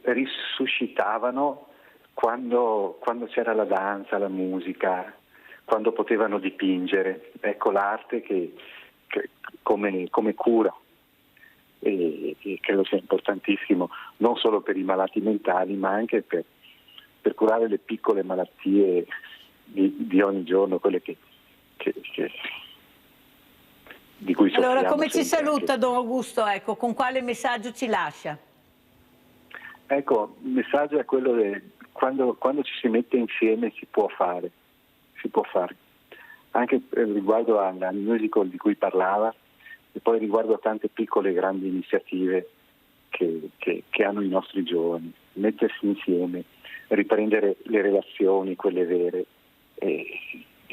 risuscitavano quando c'era la danza, la musica, quando potevano dipingere. Ecco l'arte che come cura e credo sia importantissimo non solo per i malati mentali ma anche per curare le piccole malattie di ogni giorno, quelle di cui soffriamo. Allora, come ci saluta Don Augusto? Ecco, con quale messaggio ci lascia? Ecco, il messaggio è quello quando ci si mette insieme si può fare. Anche riguardo al musical di cui parlava, e poi riguardo a tante piccole e grandi iniziative che hanno i nostri giovani, mettersi insieme, riprendere le relazioni, quelle vere, e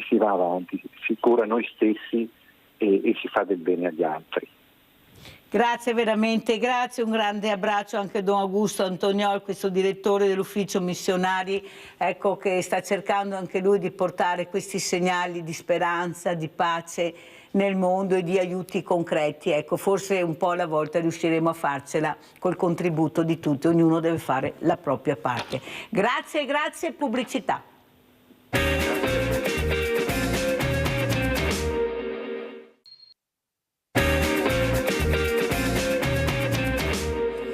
si va avanti, si cura noi stessi e si fa del bene agli altri. Grazie veramente, grazie, un grande abbraccio anche a Don Augusto Antoniol, questo direttore dell'ufficio missionari, ecco, che sta cercando anche lui di portare questi segnali di speranza, di pace nel mondo e di aiuti concreti. Ecco, forse un po' alla volta riusciremo a farcela col contributo di tutti, ognuno deve fare la propria parte. Grazie, grazie, pubblicità.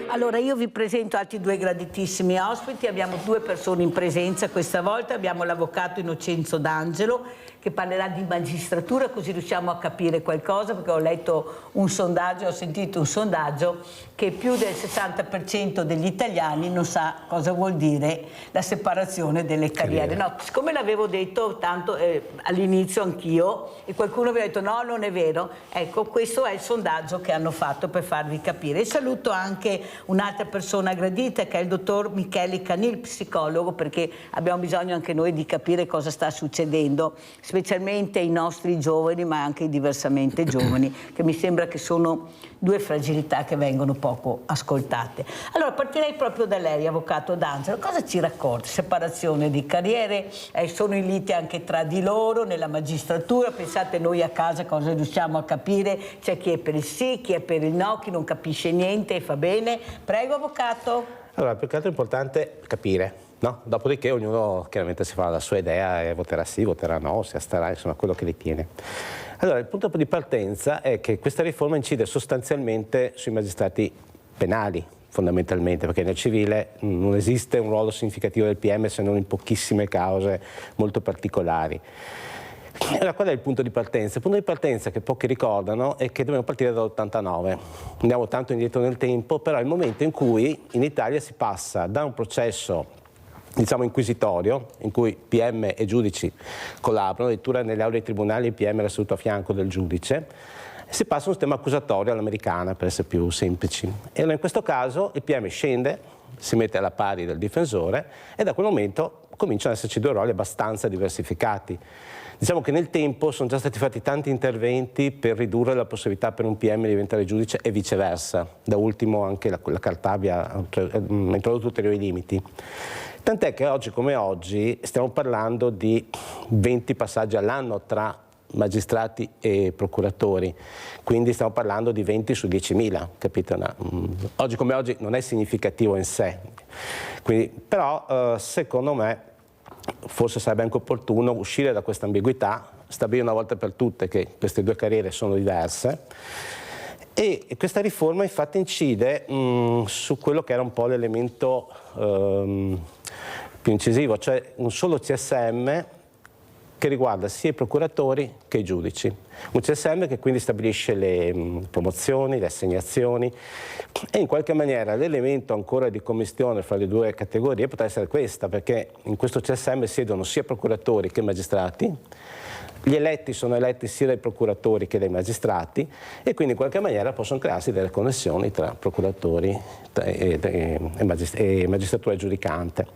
Allora io vi presento altri due graditissimi ospiti, abbiamo due persone in presenza questa volta, abbiamo l'avvocato Innocenzo D'Angelo che parlerà di magistratura, così riusciamo a capire qualcosa, perché ho letto un sondaggio, ho sentito un sondaggio che più del 60% degli italiani non sa cosa vuol dire la separazione delle carriere. No, siccome l'avevo detto tanto all'inizio anch'io e qualcuno mi ha detto no, non è vero, ecco questo è il sondaggio che hanno fatto per farvi capire. E saluto anche un'altra persona gradita che è il dottor Michele Canil, psicologo, perché abbiamo bisogno anche noi di capire cosa sta succedendo, specialmente i nostri giovani, ma anche i diversamente giovani, che mi sembra che sono due fragilità che vengono poco ascoltate. Allora partirei proprio da lei, avvocato D'Angelo. Cosa ci racconta? Separazione di carriere, sono in lite anche tra di loro nella magistratura, pensate noi a casa cosa riusciamo a capire, c'è chi è per il sì, chi è per il no, chi non capisce niente e fa bene. Prego, avvocato. Allora, più che altro è importante capire. No? Dopodiché ognuno chiaramente si fa la sua idea e voterà sì, voterà no, si asterrà, insomma quello che ritiene. Allora il punto di partenza è che questa riforma incide sostanzialmente sui magistrati penali, fondamentalmente, perché nel civile non esiste un ruolo significativo del PM se non in pochissime cause molto particolari. Allora, qual è il punto di partenza? Il punto di partenza che pochi ricordano è che dobbiamo partire dall'89. Andiamo tanto indietro nel tempo, però è il momento in cui in Italia si passa da un processo diciamo inquisitorio, in cui PM e giudici collaborano, addirittura nelle aule dei tribunali il PM era seduto a fianco del giudice, e si passa a un sistema accusatorio all'americana, per essere più semplici. E allora in questo caso il PM scende, si mette alla pari del difensore e da quel momento cominciano ad esserci due ruoli abbastanza diversificati. Diciamo che nel tempo sono già stati fatti tanti interventi per ridurre la possibilità per un PM di diventare giudice e viceversa. Da ultimo anche la Cartabia ha introdotto ulteriori limiti. Tant'è che oggi come oggi stiamo parlando di 20 passaggi all'anno tra magistrati e procuratori, quindi stiamo parlando di 20 su 10.000, capito? Oggi come oggi non è significativo in sé, quindi, però secondo me forse sarebbe anche opportuno uscire da questa ambiguità, stabilire una volta per tutte che queste due carriere sono diverse. E questa riforma infatti incide su quello che era un po' l'elemento più incisivo, cioè un solo CSM che riguarda sia i procuratori che i giudici. Un CSM che quindi stabilisce le promozioni, le assegnazioni e in qualche maniera l'elemento ancora di commistione fra le due categorie potrà essere questa, perché in questo CSM siedono sia procuratori che magistrati. Gli eletti sono eletti sia dai procuratori che dai magistrati e quindi in qualche maniera possono crearsi delle connessioni tra procuratori e magistratura giudicante.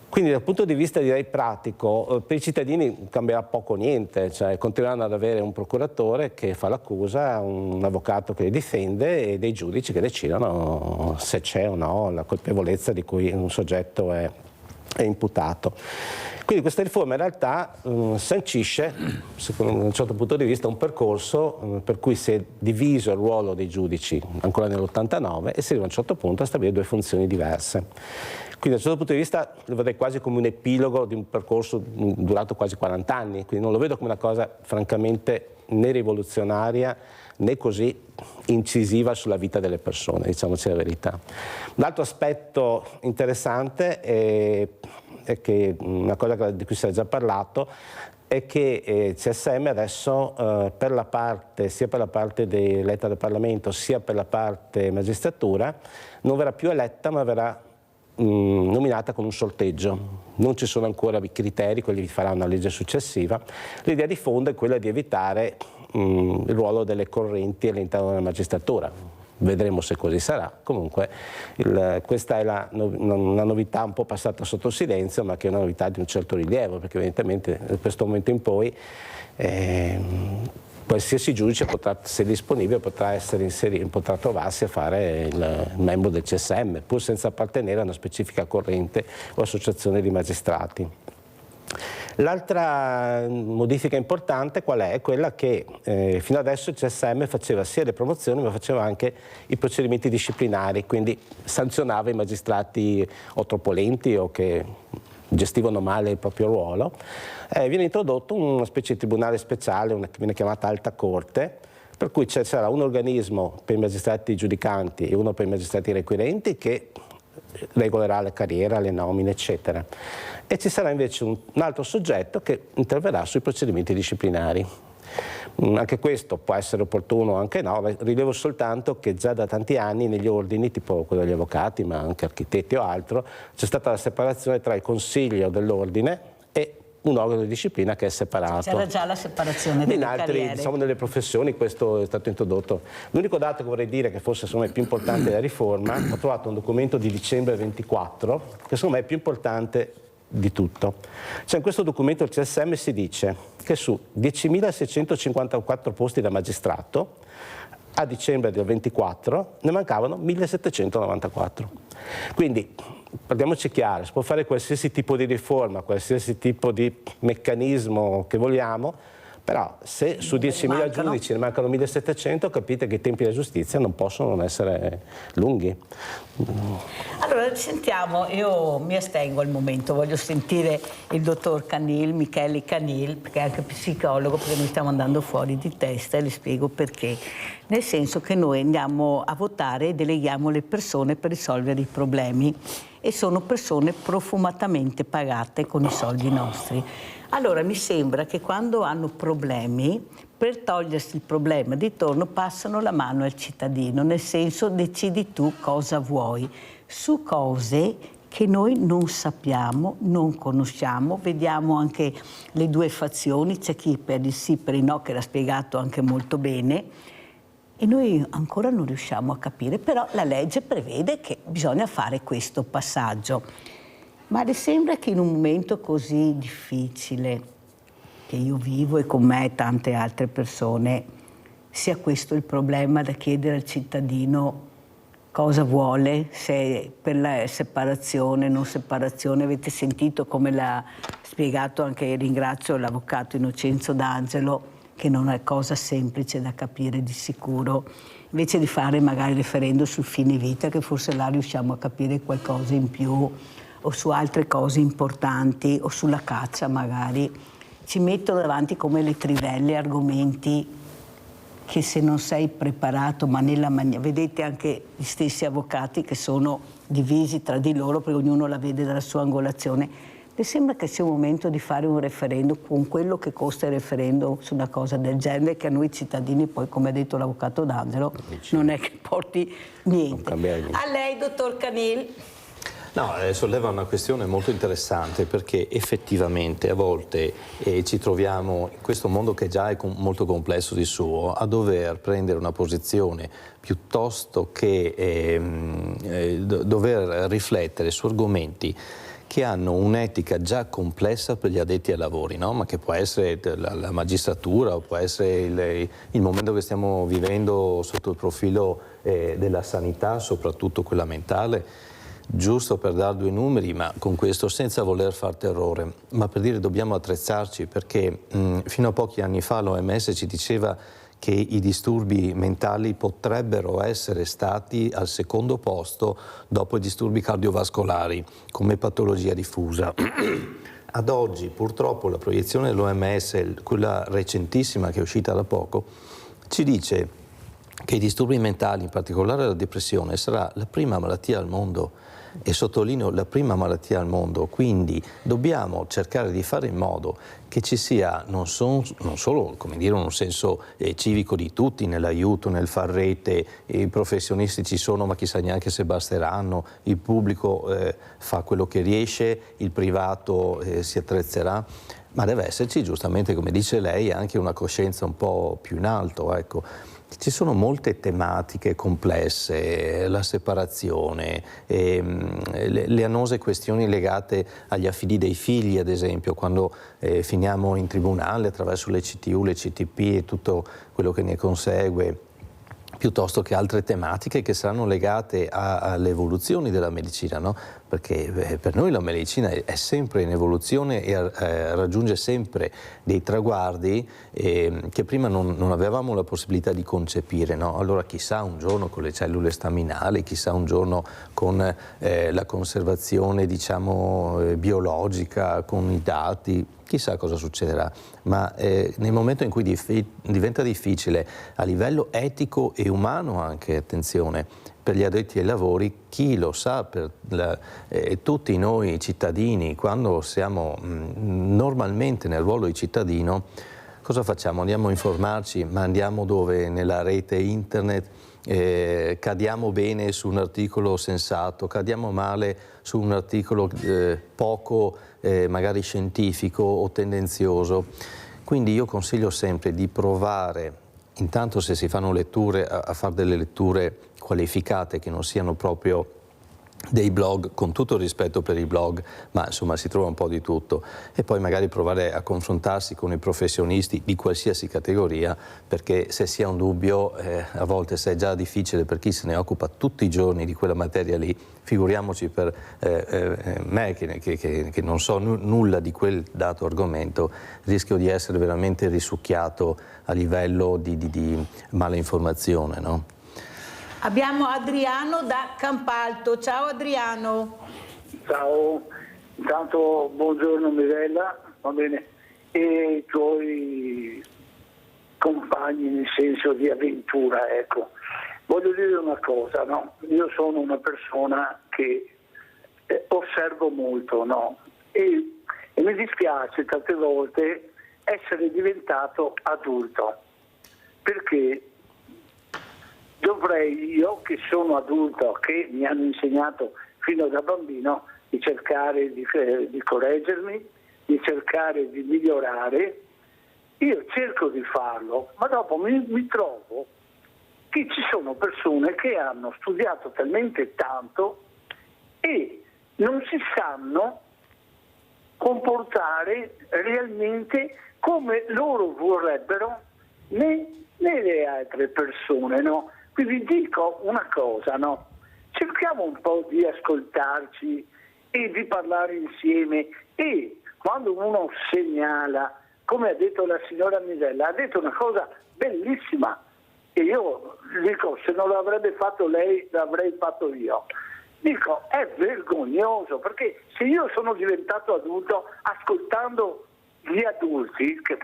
Quindi dal punto di vista direi pratico, per i cittadini cambierà poco o niente, cioè continueranno ad avere un procuratore che fa l'accusa, un avvocato che li difende e dei giudici che decidono se c'è o no la colpevolezza di cui un soggetto è imputato. Quindi questa riforma in realtà sancisce, secondo un certo punto di vista, un percorso per cui si è diviso il ruolo dei giudici ancora nell'89 e si arriva a un certo punto a stabilire due funzioni diverse. Quindi da un certo punto di vista lo vedrei quasi come un epilogo di un percorso durato quasi 40 anni, quindi non lo vedo come una cosa francamente né rivoluzionaria né così incisiva sulla vita delle persone, diciamoci la verità. Un altro aspetto interessante è che una cosa di cui si è già parlato è che CSM adesso per la parte, sia per la parte eletta del Parlamento sia per la parte magistratura non verrà più eletta ma verrà nominata con un sorteggio. Non ci sono ancora i criteri, quelli li farà una legge successiva. L'idea di fondo è quella di evitare il ruolo delle correnti all'interno della magistratura. Vedremo se così sarà. Comunque questa è una novità un po' passata sotto silenzio, ma che è una novità di un certo rilievo, perché evidentemente da questo momento in poi qualsiasi giudice se disponibile potrà trovarsi a fare il membro del CSM, pur senza appartenere a una specifica corrente o associazione di magistrati. L'altra modifica importante qual è? Quella che fino adesso il CSM faceva sia le promozioni ma faceva anche i procedimenti disciplinari, quindi sanzionava i magistrati o troppo lenti o che gestivano male il proprio ruolo. Viene introdotto una specie di tribunale speciale, che viene chiamata Alta Corte, per cui sarà un organismo per i magistrati giudicanti e uno per i magistrati requirenti che regolerà la carriera, le nomine, eccetera. E ci sarà invece un altro soggetto che interverrà sui procedimenti disciplinari. Anche questo può essere opportuno o anche no, rilevo soltanto che già da tanti anni negli ordini, tipo quello degli avvocati, ma anche architetti o altro, c'è stata la separazione tra il consiglio dell'ordine e un organo di disciplina che è separato. C'era già la separazione delle carriere. Diciamo, nelle professioni questo è stato introdotto. L'unico dato che vorrei dire, che forse secondo me è più importante della riforma, ho trovato un documento di dicembre 24, che secondo me è più importante di tutto. Cioè, in questo documento il CSM si dice che su 10.654 posti da magistrato a dicembre del 24 ne mancavano 1.794. Quindi parliamoci chiaro, si può fare qualsiasi tipo di riforma, qualsiasi tipo di meccanismo che vogliamo, però se su 10.000 giudici ne mancano 1.700, capite che i tempi della giustizia non possono non essere lunghi. Allora sentiamo, io mi astengo al momento, voglio sentire il dottor Canil, Michele Canil, perché è anche psicologo, perché noi stiamo andando fuori di testa e le spiego perché. Nel senso che noi andiamo a votare e deleghiamo le persone per risolvere i problemi e sono persone profumatamente pagate con i soldi nostri. Allora mi sembra che quando hanno problemi, per togliersi il problema di torno passano la mano al cittadino, nel senso decidi tu cosa vuoi, su cose che noi non sappiamo, non conosciamo, vediamo anche le due fazioni, c'è chi per il sì, per il no, che l'ha spiegato anche molto bene, e noi ancora non riusciamo a capire, però la legge prevede che bisogna fare questo passaggio. Ma le sembra che in un momento così difficile che io vivo e con me tante altre persone sia questo il problema da chiedere al cittadino cosa vuole, se per la separazione, non separazione? Avete sentito come l'ha spiegato anche, ringrazio l'avvocato Innocenzo D'Angelo, che non è cosa semplice da capire di sicuro, invece di fare magari referendum sul fine vita, che forse là riusciamo a capire qualcosa in più, o su altre cose importanti, o sulla caccia magari, ci mettono davanti come le trivelle argomenti che se non sei preparato, ma nella maniera, vedete anche gli stessi avvocati che sono divisi tra di loro, perché ognuno la vede dalla sua angolazione. Mi sembra che sia un momento di fare un referendum con quello che costa il referendum su una cosa del genere, che a noi cittadini poi, come ha detto l'avvocato D'Angelo, non è che porti niente. A lei, dottor Canil. No, solleva una questione molto interessante, perché effettivamente a volte ci troviamo in questo mondo che già è molto complesso di suo a dover prendere una posizione piuttosto che dover riflettere su argomenti che hanno un'etica già complessa per gli addetti ai lavori, no? Ma che può essere la magistratura o può essere il momento che stiamo vivendo sotto il profilo della sanità, soprattutto quella mentale. Giusto per dare due numeri, ma con questo senza voler far terrore, ma per dire dobbiamo attrezzarci, perché fino a pochi anni fa l'OMS ci diceva che i disturbi mentali potrebbero essere stati al secondo posto dopo i disturbi cardiovascolari come patologia diffusa. Ad oggi purtroppo la proiezione dell'OMS, quella recentissima che è uscita da poco, ci dice che i disturbi mentali, in particolare la depressione, sarà la prima malattia al mondo, e sottolineo la prima malattia al mondo, quindi dobbiamo cercare di fare in modo che ci sia non solo, come dire, un senso civico di tutti nell'aiuto, nel far rete, i professionisti ci sono ma chissà neanche se basteranno, il pubblico fa quello che riesce, il privato si attrezzerà, ma deve esserci, giustamente come dice lei, anche una coscienza un po' più in alto, ecco. Ci sono molte tematiche complesse, la separazione, le annose questioni legate agli affidi dei figli, ad esempio, quando finiamo in tribunale attraverso le CTU, le CTP e tutto quello che ne consegue, piuttosto che altre tematiche che saranno legate alle evoluzioni della medicina, no? Perché per noi la medicina è sempre in evoluzione e raggiunge sempre dei traguardi che prima non avevamo la possibilità di concepire, no? Allora chissà un giorno con le cellule staminali, chissà un giorno con la conservazione, diciamo, biologica, con i dati, chissà cosa succederà, ma nel momento in cui diventa difficile a livello etico e umano anche, attenzione, per gli addetti ai lavori, chi lo sa, per tutti noi cittadini, quando siamo normalmente nel ruolo di cittadino, cosa facciamo? Andiamo a informarci, ma andiamo dove? Nella rete internet? Cadiamo bene su un articolo sensato, cadiamo male su un articolo poco magari scientifico o tendenzioso. Quindi io consiglio sempre di provare, intanto se si fanno letture, a fare delle letture qualificate che non siano proprio dei blog, con tutto il rispetto per i blog, ma insomma si trova un po' di tutto, e poi magari provare a confrontarsi con i professionisti di qualsiasi categoria, perché se si ha un dubbio, a volte se è già difficile per chi se ne occupa tutti i giorni di quella materia lì, figuriamoci per me che non so nulla di quel dato argomento, rischio di essere veramente risucchiato a livello di mala informazione, no? Abbiamo Adriano da Campalto. Ciao Adriano. Ciao, intanto buongiorno Mirella, va bene, e i tuoi compagni nel senso di avventura, ecco. Voglio dire una cosa, no? Io sono una persona che osservo molto, no? E mi dispiace tante volte essere diventato adulto, perché dovrei, io che sono adulto, che mi hanno insegnato fino da bambino di cercare di correggermi, di cercare di migliorare, io cerco di farlo, ma dopo mi trovo che ci sono persone che hanno studiato talmente tanto e non si sanno comportare realmente come loro vorrebbero né le altre persone, no? Quindi dico una cosa, no? Cerchiamo un po' di ascoltarci e di parlare insieme, e quando uno segnala, come ha detto la signora Mirella, ha detto una cosa bellissima, e io dico, se non l'avrebbe fatto lei l'avrei fatto io. Dico, è vergognoso, perché se io sono diventato adulto ascoltando gli adulti, che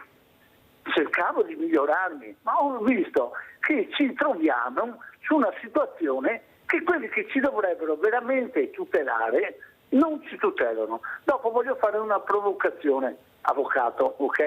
cercavo di migliorarmi, ma ho visto che ci troviamo su una situazione che quelli che ci dovrebbero veramente tutelare non ci tutelano. Dopo voglio fare una provocazione, avvocato, ok?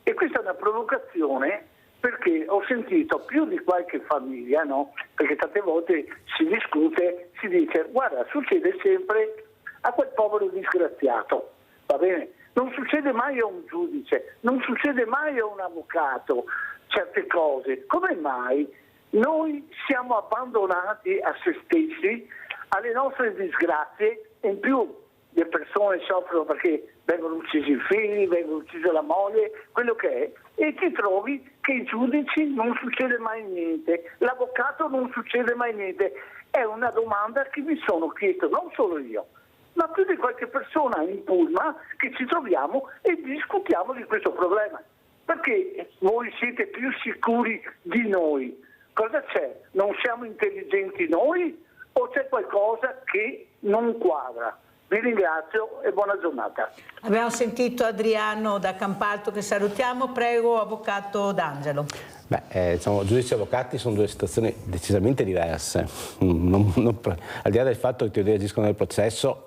E questa è una provocazione perché ho sentito più di qualche famiglia, no? Perché tante volte si discute, si dice, guarda, succede sempre a quel povero disgraziato, va bene? Non succede mai a un giudice, non succede mai a un avvocato certe cose. Come mai noi siamo abbandonati a se stessi, alle nostre disgrazie, e in più le persone soffrono perché vengono uccisi i figli, vengono uccisa la moglie, quello che è, e ti trovi che i giudici non succede mai niente, l'avvocato non succede mai niente. È una domanda che mi sono chiesto, non solo io, ma più di qualche persona in pullman che ci troviamo e discutiamo di questo problema. Perché voi siete più sicuri di noi? Cosa c'è? Non siamo intelligenti noi o c'è qualcosa che non quadra? Vi ringrazio e buona giornata. Abbiamo sentito Adriano da Campalto, che salutiamo. Prego, avvocato D'Angelo. Beh, diciamo, giudici e avvocati sono due situazioni decisamente diverse. Al di là del fatto che teoria agiscono nel processo,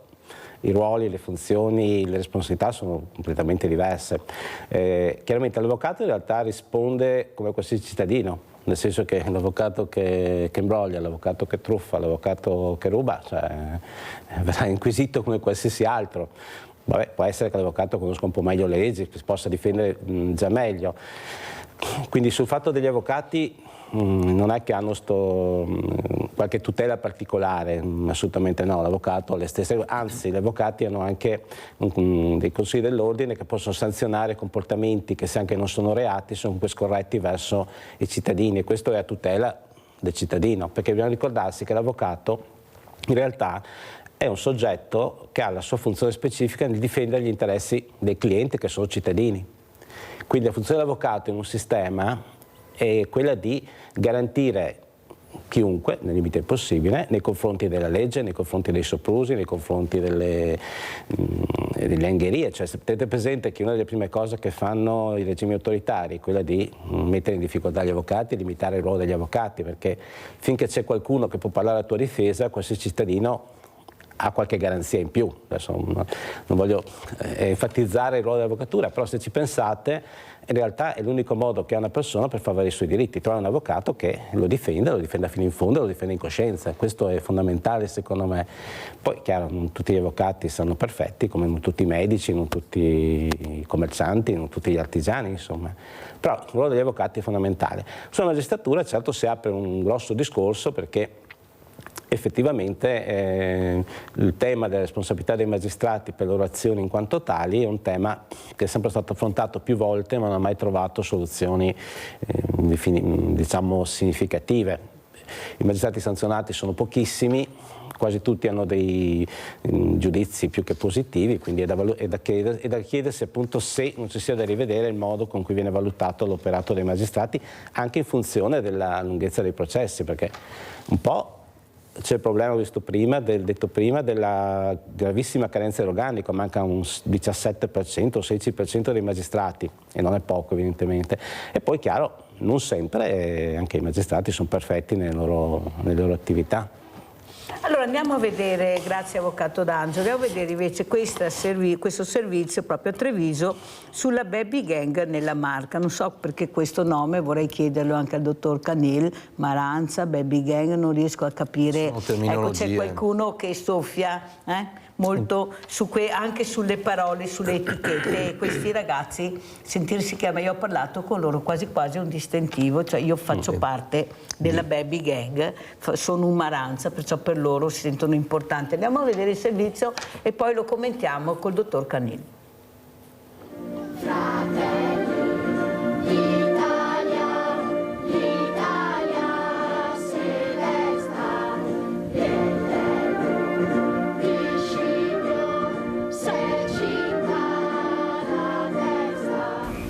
i ruoli, le funzioni, le responsabilità sono completamente diverse. Chiaramente l'avvocato in realtà risponde come qualsiasi cittadino, nel senso che l'avvocato che imbroglia, l'avvocato che truffa, l'avvocato che ruba, cioè, verrà inquisito come qualsiasi altro. Vabbè, può essere che l'avvocato conosca un po' meglio le leggi, si possa difendere già meglio. Quindi sul fatto degli avvocati non è che hanno qualche tutela particolare, assolutamente no, l'avvocato ha le stesse, anzi gli avvocati hanno anche dei consigli dell'ordine che possono sanzionare comportamenti che se anche non sono reati sono comunque scorretti verso i cittadini, e questo è a tutela del cittadino, perché bisogna ricordarsi che l'avvocato in realtà è un soggetto che ha la sua funzione specifica nel difendere gli interessi dei clienti che sono cittadini. Quindi la funzione dell'avvocato in un sistema è quella di garantire chiunque, nel limite possibile, nei confronti della legge, nei confronti dei soprusi, nei confronti delle angherie. Cioè, se tenete presente che una delle prime cose che fanno i regimi autoritari è quella di mettere in difficoltà gli avvocati e limitare il ruolo degli avvocati, perché finché c'è qualcuno che può parlare a tua difesa, qualsiasi cittadino ha qualche garanzia in più. Adesso non voglio enfatizzare il ruolo dell'avvocatura, però se ci pensate in realtà è l'unico modo che ha una persona per far valere i suoi diritti, trovare un avvocato che lo difenda fino in fondo, lo difenda in coscienza. Questo è fondamentale secondo me. Poi chiaro, non tutti gli avvocati sono perfetti, come non tutti i medici, non tutti i commercianti, non tutti gli artigiani, insomma. Però il ruolo degli avvocati è fondamentale. Sulla magistratura certo si apre un grosso discorso, perché effettivamente il tema della responsabilità dei magistrati per le loro azioni in quanto tali è un tema che è sempre stato affrontato più volte ma non ha mai trovato soluzioni diciamo significative. I magistrati sanzionati sono pochissimi, quasi tutti hanno dei giudizi più che positivi, quindi è da chiedersi appunto se non ci sia da rivedere il modo con cui viene valutato l'operato dei magistrati, anche in funzione della lunghezza dei processi, perché un po' c'è il problema detto prima della gravissima carenza dell'organico, manca un 17% o 16% dei magistrati, e non è poco evidentemente. E poi chiaro, non sempre anche i magistrati sono perfetti nelle loro attività. Allora andiamo a vedere, grazie Avvocato D'Angelo, andiamo a vedere invece questo servizio proprio a Treviso sulla Baby Gang nella Marca. Non so perché questo nome, vorrei chiederlo anche al dottor Canil, Maranza, Baby Gang, non riesco a capire. Ecco, c'è qualcuno che soffia molto anche sulle parole, sulle etichette, e questi ragazzi, sentirsi che io ho parlato con loro quasi quasi un distintivo, cioè io faccio parte della Baby Gang, sono un Maranza, perciò per loro si sentono importanti. Andiamo a vedere il servizio e poi lo commentiamo col dottor Canil.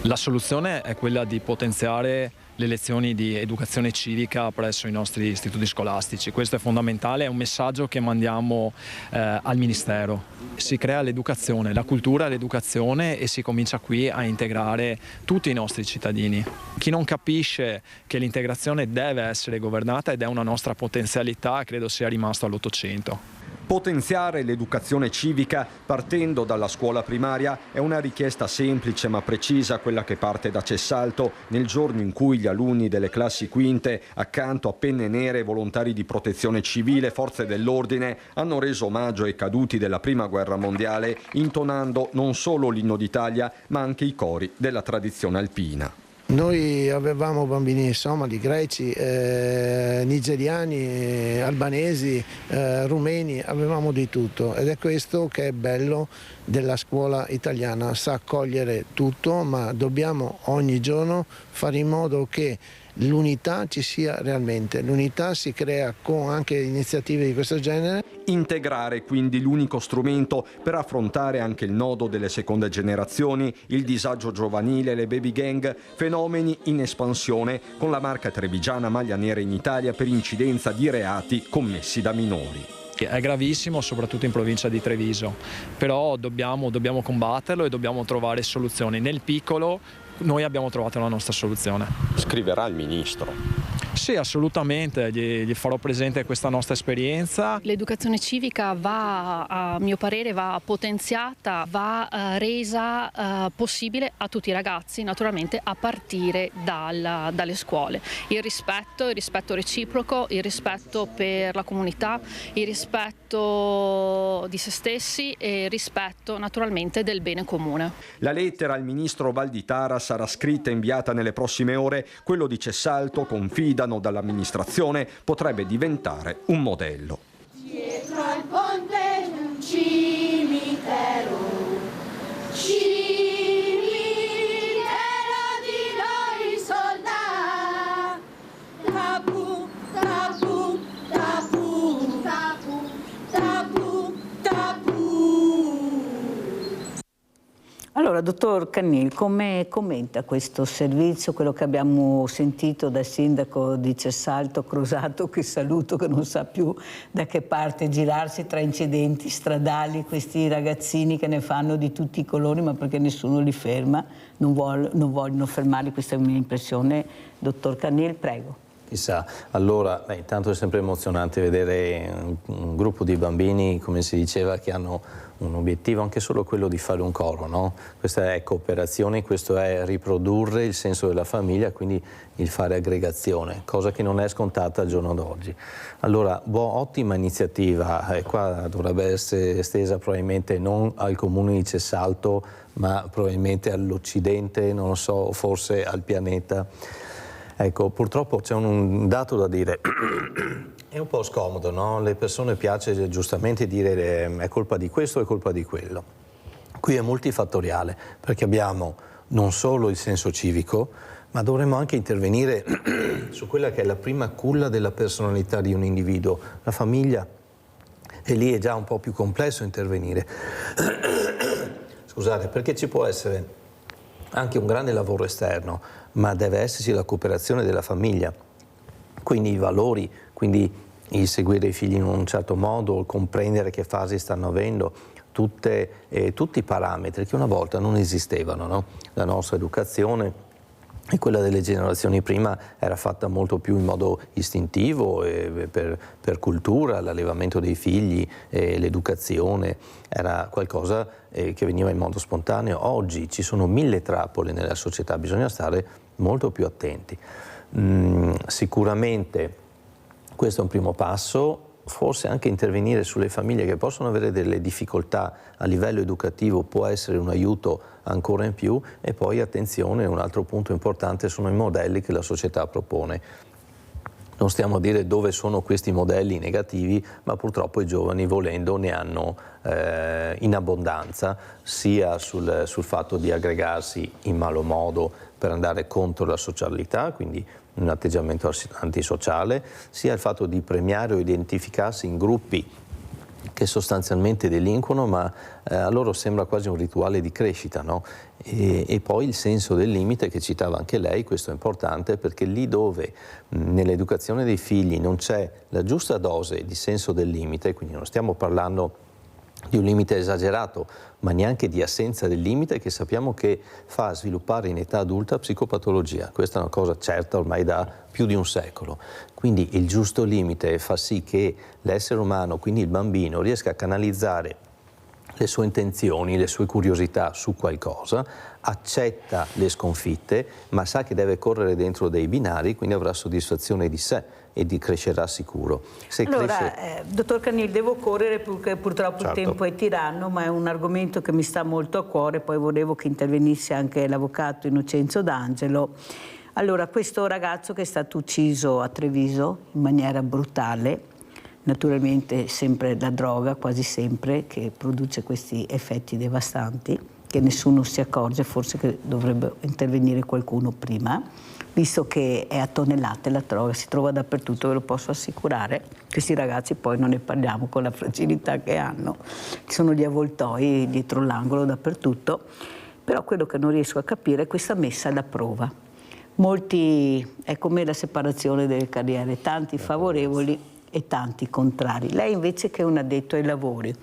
La soluzione è quella di potenziare le lezioni di educazione civica presso i nostri istituti scolastici. Questo è fondamentale, è un messaggio che mandiamo al Ministero. Si crea l'educazione, la cultura, l'educazione, e si comincia qui a integrare tutti i nostri cittadini. Chi non capisce che l'integrazione deve essere governata ed è una nostra potenzialità, credo sia rimasto all'Ottocento. Potenziare l'educazione civica partendo dalla scuola primaria è una richiesta semplice ma precisa, quella che parte da Cessalto nel giorno in cui gli alunni delle classi quinte, accanto a penne nere, volontari di protezione civile, forze dell'ordine, hanno reso omaggio ai caduti della Prima Guerra Mondiale intonando non solo l'inno d'Italia ma anche i cori della tradizione alpina. Noi avevamo bambini somali, greci, nigeriani, albanesi, rumeni, avevamo di tutto, ed è questo che è bello della scuola italiana, sa accogliere tutto, ma dobbiamo ogni giorno fare in modo che l'unità ci sia realmente. L'unità si crea con anche iniziative di questo genere. Integrare quindi l'unico strumento per affrontare anche il nodo delle seconde generazioni, il disagio giovanile, le baby gang, fenomeni in espansione, con la Marca trevigiana maglia nera in Italia per incidenza di reati commessi da minori. È gravissimo, soprattutto in provincia di Treviso, però dobbiamo combatterlo e dobbiamo trovare soluzioni. Nel piccolo noi abbiamo trovato la nostra soluzione. Scriverà al Ministro? Sì, assolutamente, gli farò presente questa nostra esperienza. L'educazione civica va, a mio parere, va potenziata, va resa possibile a tutti i ragazzi, naturalmente a partire dalle scuole. Il rispetto reciproco, il rispetto per la comunità, il rispetto di se stessi e il rispetto naturalmente del bene comune. La lettera al ministro Valditara sarà scritta e inviata nelle prossime ore. Quello di Cessalto, confidano dall'amministrazione, potrebbe diventare un modello. Dietro al ponte un cimitero, cimitero di noi soldati. Tabu, tabu, tabu, tabu, tabu, tabu. Allora, dottor Cannil, come commenta questo servizio, quello che abbiamo sentito dal sindaco di Cessalto, Crosato, che saluto, che non sa più da che parte girarsi tra incidenti stradali, questi ragazzini che ne fanno di tutti i colori, ma perché nessuno li ferma, non vogliono fermarli, questa è la mia impressione. Dottor Cannil, prego. Chissà, allora, intanto è sempre emozionante vedere un gruppo di bambini, come si diceva, che hanno un obiettivo, anche solo quello di fare un coro, no? Questa è cooperazione, questo è riprodurre il senso della famiglia, quindi il fare aggregazione, cosa che non è scontata al giorno d'oggi. Allora, ottima iniziativa, qua dovrebbe essere estesa probabilmente non al comune di Cessalto, ma probabilmente all'Occidente, non lo so, forse al pianeta. Ecco, purtroppo c'è un dato da dire, è un po' scomodo, no? Le persone piace giustamente dire è colpa di questo, è colpa di quello. Qui è multifattoriale, perché abbiamo non solo il senso civico, ma dovremmo anche intervenire su quella che è la prima culla della personalità di un individuo, la famiglia, e lì è già un po' più complesso intervenire. Scusate, perché ci può essere anche un grande lavoro esterno, ma deve esserci la cooperazione della famiglia, quindi i valori, quindi il seguire i figli in un certo modo, il comprendere che fasi stanno avendo, tutti i parametri che una volta non esistevano, no? La nostra educazione e quella delle generazioni prima era fatta molto più in modo istintivo, per cultura, l'allevamento dei figli, l'educazione, era qualcosa che veniva in modo spontaneo. Oggi ci sono 1000 trappole nella società, bisogna stare molto più attenti. Sicuramente questo è un primo passo, forse anche intervenire sulle famiglie che possono avere delle difficoltà a livello educativo può essere un aiuto ancora in più, e poi attenzione, un altro punto importante sono i modelli che la società propone. Non stiamo a dire dove sono questi modelli negativi, ma purtroppo i giovani, volendo, ne hanno in abbondanza, sia sul fatto di aggregarsi in malo modo per andare contro la socialità, quindi un atteggiamento antisociale, sia il fatto di premiare o identificarsi in gruppi che sostanzialmente delinquono, ma a loro sembra quasi un rituale di crescita, no? E poi il senso del limite che citava anche lei, questo è importante, perché lì dove nell'educazione dei figli non c'è la giusta dose di senso del limite, quindi non stiamo parlando di un limite esagerato, ma neanche di assenza del limite, che sappiamo che fa sviluppare in età adulta psicopatologia. Questa è una cosa certa ormai da più di un secolo. Quindi il giusto limite fa sì che l'essere umano, quindi il bambino, riesca a canalizzare le sue intenzioni, le sue curiosità su qualcosa, accetta le sconfitte, ma sa che deve correre dentro dei binari, quindi avrà soddisfazione di sé e crescerà sicuro. Dottor Cannil, devo correre perché purtroppo certo. Il tempo è tiranno, ma è un argomento che mi sta molto a cuore, poi volevo che intervenisse anche l'avvocato Innocenzo D'Angelo. Allora, questo ragazzo che è stato ucciso a Treviso in maniera brutale, naturalmente sempre la droga, quasi sempre, che produce questi effetti devastanti, che nessuno si accorge, forse che dovrebbe intervenire qualcuno prima, visto che è a tonnellate la droga, si trova dappertutto, ve lo posso assicurare. Questi ragazzi poi non ne parliamo con la fragilità che hanno, ci sono gli avvoltoi dietro l'angolo dappertutto, però quello che non riesco a capire è questa messa alla prova. Molti, è come la separazione delle carriere, tanti favorevoli e tanti contrari. Lei invece che è un addetto ai lavori,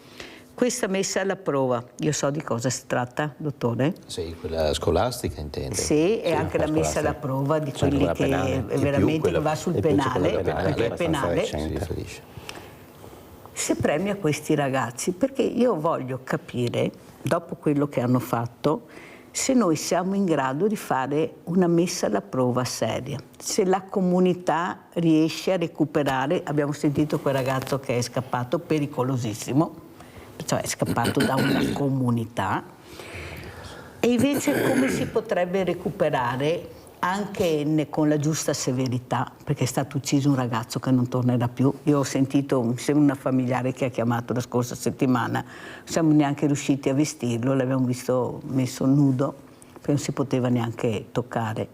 questa messa alla prova, io so di cosa si tratta, dottore? Sì, quella scolastica intende. Sì, e anche la messa alla prova di quelli che veramente va sul penale, perché è penale. Si premia questi ragazzi, perché io voglio capire, dopo quello che hanno fatto, se noi siamo in grado di fare una messa alla prova seria, se la comunità riesce a recuperare. Abbiamo sentito quel ragazzo che è scappato, pericolosissimo, cioè è scappato da una comunità, e invece come si potrebbe recuperare anche con la giusta severità, perché è stato ucciso un ragazzo che non tornerà più. Io ho sentito, mi sembra una familiare che ha chiamato la scorsa settimana, non siamo neanche riusciti a vestirlo, l'abbiamo visto messo nudo, perché non si poteva neanche toccare.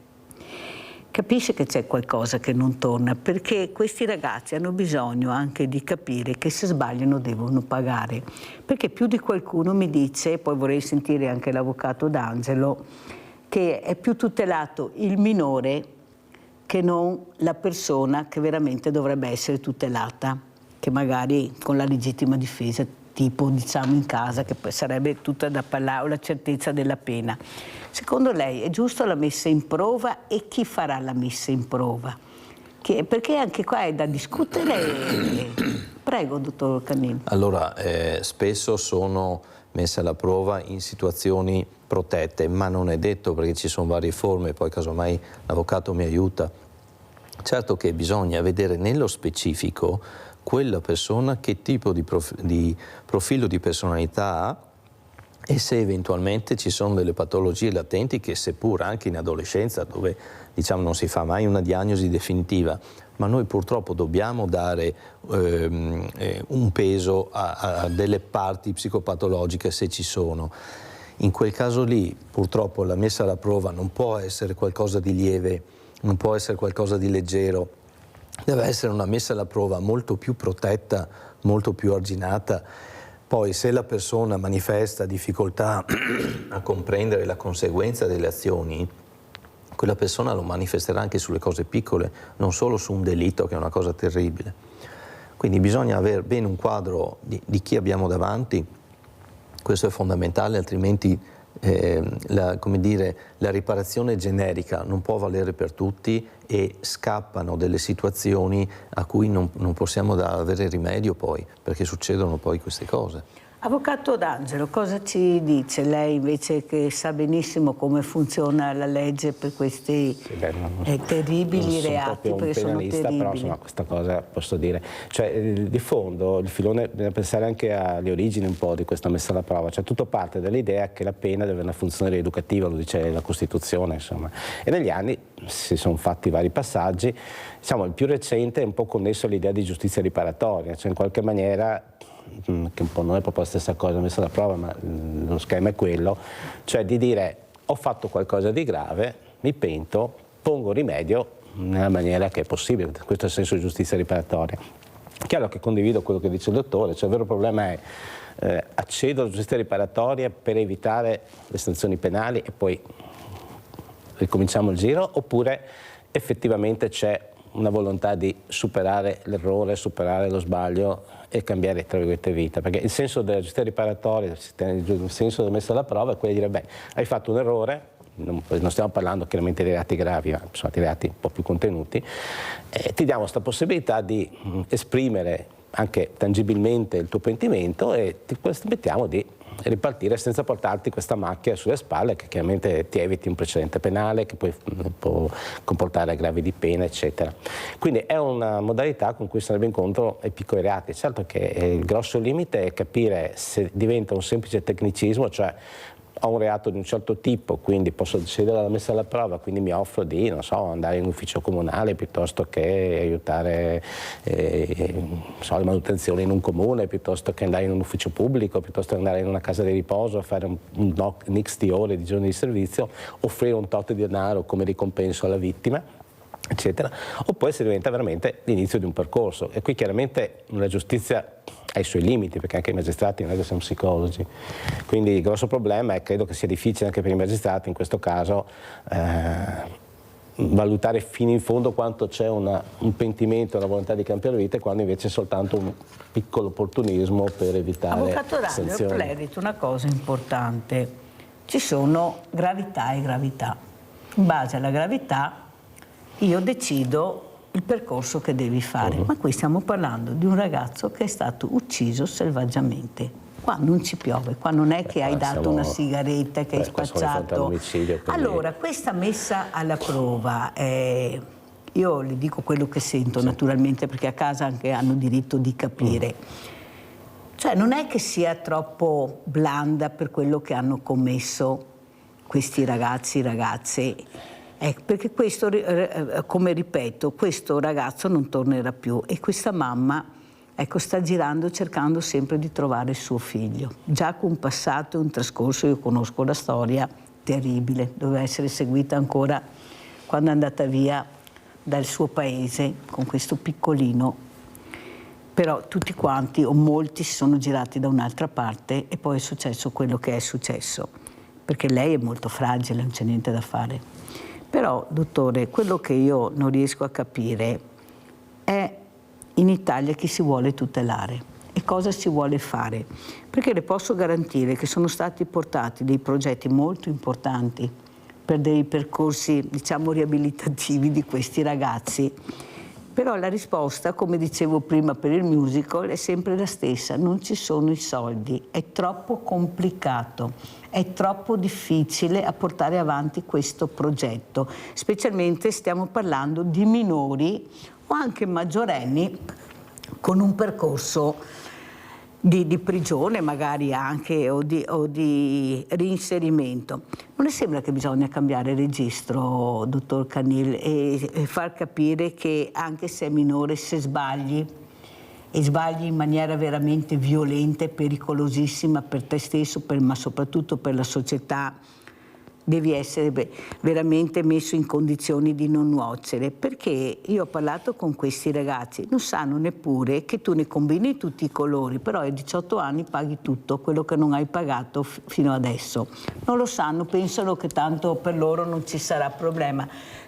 Capisce che c'è qualcosa che non torna, perché questi ragazzi hanno bisogno anche di capire che se sbagliano devono pagare, perché più di qualcuno mi dice, poi vorrei sentire anche l'avvocato D'Angelo, che è più tutelato il minore che non la persona che veramente dovrebbe essere tutelata, che magari con la legittima difesa, tipo diciamo in casa, che poi sarebbe tutta da parlare, o la certezza della pena. Secondo lei è giusto la messa in prova, e chi farà la messa in prova? Perché anche qua è da discutere. Prego, dottor Cannini. Allora, spesso sono messe alla prova in situazioni protette, ma non è detto, perché ci sono varie forme, poi casomai l'avvocato mi aiuta. Certo che bisogna vedere nello specifico quella persona che tipo di profilo di personalità ha, e se eventualmente ci sono delle patologie latenti che, seppur anche in adolescenza, dove diciamo non si fa mai una diagnosi definitiva, ma noi purtroppo dobbiamo dare un peso a delle parti psicopatologiche se ci sono. In quel caso lì purtroppo la messa alla prova non può essere qualcosa di lieve, non può essere qualcosa di leggero, deve essere una messa alla prova molto più protetta, molto più arginata. Poi se la persona manifesta difficoltà a comprendere la conseguenza delle azioni, quella persona lo manifesterà anche sulle cose piccole, non solo su un delitto, che è una cosa terribile. Quindi bisogna avere bene un quadro di chi abbiamo davanti, questo è fondamentale, altrimenti la riparazione generica non può valere per tutti e scappano delle situazioni a cui non possiamo avere rimedio poi, perché succedono poi queste cose. Avvocato D'Angelo, cosa ci dice lei invece, che sa benissimo come funziona la legge per questi terribili reati? Non sono un penalista, però insomma questa cosa posso dire. Cioè, di fondo il filone, bisogna pensare anche alle origini un po' di questa messa alla prova, cioè tutto parte dall'idea che la pena deve avere una funzione rieducativa, lo dice la Costituzione, insomma. E negli anni si sono fatti vari passaggi, diciamo il più recente è un po' connesso all'idea di giustizia riparatoria, cioè in qualche maniera, che un po' non è proprio la stessa cosa messa alla prova, ma lo schema è quello, cioè di dire ho fatto qualcosa di grave, mi pento, pongo rimedio nella maniera che è possibile, questo è il senso di giustizia riparatoria. Chiaro che condivido quello che dice il dottore, cioè il vero problema è accedo alla giustizia riparatoria per evitare le sanzioni penali e poi ricominciamo il giro, oppure effettivamente c'è una volontà di superare l'errore, superare lo sbaglio e cambiare tra virgolette vita, perché il senso della giustizia riparatoria, il senso della messa alla prova è quello di dire beh, hai fatto un errore, non stiamo parlando chiaramente di reati gravi, ma sono di reati un po' più contenuti, ti diamo questa possibilità di esprimere anche tangibilmente il tuo pentimento e ti permettiamo di ripartire senza portarti questa macchia sulle spalle, che chiaramente ti eviti un precedente penale che poi può comportare aggravi di pena, eccetera. Quindi è una modalità con cui si andrebbe incontro ai piccoli reati. Certo che il grosso limite è capire se diventa un semplice tecnicismo, cioè ho un reato di un certo tipo, quindi posso decidere la messa alla prova, quindi mi offro di, non so, andare in un ufficio comunale piuttosto che aiutare le manutenzioni in un comune, piuttosto che andare in un ufficio pubblico, piuttosto che andare in una casa di riposo a fare un X di ore di giorni di servizio, offrire un tot di denaro come ricompenso alla vittima, eccetera, oppure se diventa veramente l'inizio di un percorso. E qui chiaramente la giustizia ha i suoi limiti, perché anche i magistrati non è che siamo psicologi, quindi il grosso problema è, credo che sia difficile anche per i magistrati in questo caso valutare fino in fondo quanto c'è un pentimento, una volontà di cambiare vita e quando invece è soltanto un piccolo opportunismo per evitare Avvocato Ragno, lei ha detto una cosa importante: ci sono gravità e gravità. In base alla gravità io decido il percorso che devi fare, ma qui stiamo parlando di un ragazzo che è stato ucciso selvaggiamente. Qua non ci piove, qua non è che hai dato una sigaretta, che hai spacciato. Allora, questa messa alla prova, io le dico quello che sento naturalmente, perché a casa anche hanno diritto di capire. Cioè non è che sia troppo blanda per quello che hanno commesso questi ragazzi, ragazze, perché questo, come ripeto, questo ragazzo non tornerà più e questa mamma sta girando cercando sempre di trovare suo figlio. Già con un passato e un trascorso, io conosco la storia, terribile, doveva essere seguita ancora quando è andata via dal suo paese con questo piccolino, però tutti quanti o molti si sono girati da un'altra parte e poi è successo quello che è successo, perché lei è molto fragile, non c'è niente da fare. Però, dottore, quello che io non riesco a capire è in Italia chi si vuole tutelare e cosa si vuole fare, perché le posso garantire che sono stati portati dei progetti molto importanti per dei percorsi, diciamo, riabilitativi di questi ragazzi, però la risposta, come dicevo prima per il musical, è sempre la stessa: non ci sono i soldi, è troppo complicato, è troppo difficile a portare avanti questo progetto, specialmente stiamo parlando di minori o anche maggiorenni con un percorso di prigione magari anche o di reinserimento. Non le sembra che bisogna cambiare registro, dottor Canil, e far capire che anche se è minore, se sbagli e sbagli in maniera veramente violenta e pericolosissima per te stesso, ma soprattutto per la società, devi essere veramente messo in condizioni di non nuocere, perché io ho parlato con questi ragazzi, non sanno neppure che tu ne combini tutti i colori, però ai 18 anni paghi tutto quello che non hai pagato fino adesso. Non lo sanno, pensano che tanto per loro non ci sarà problema.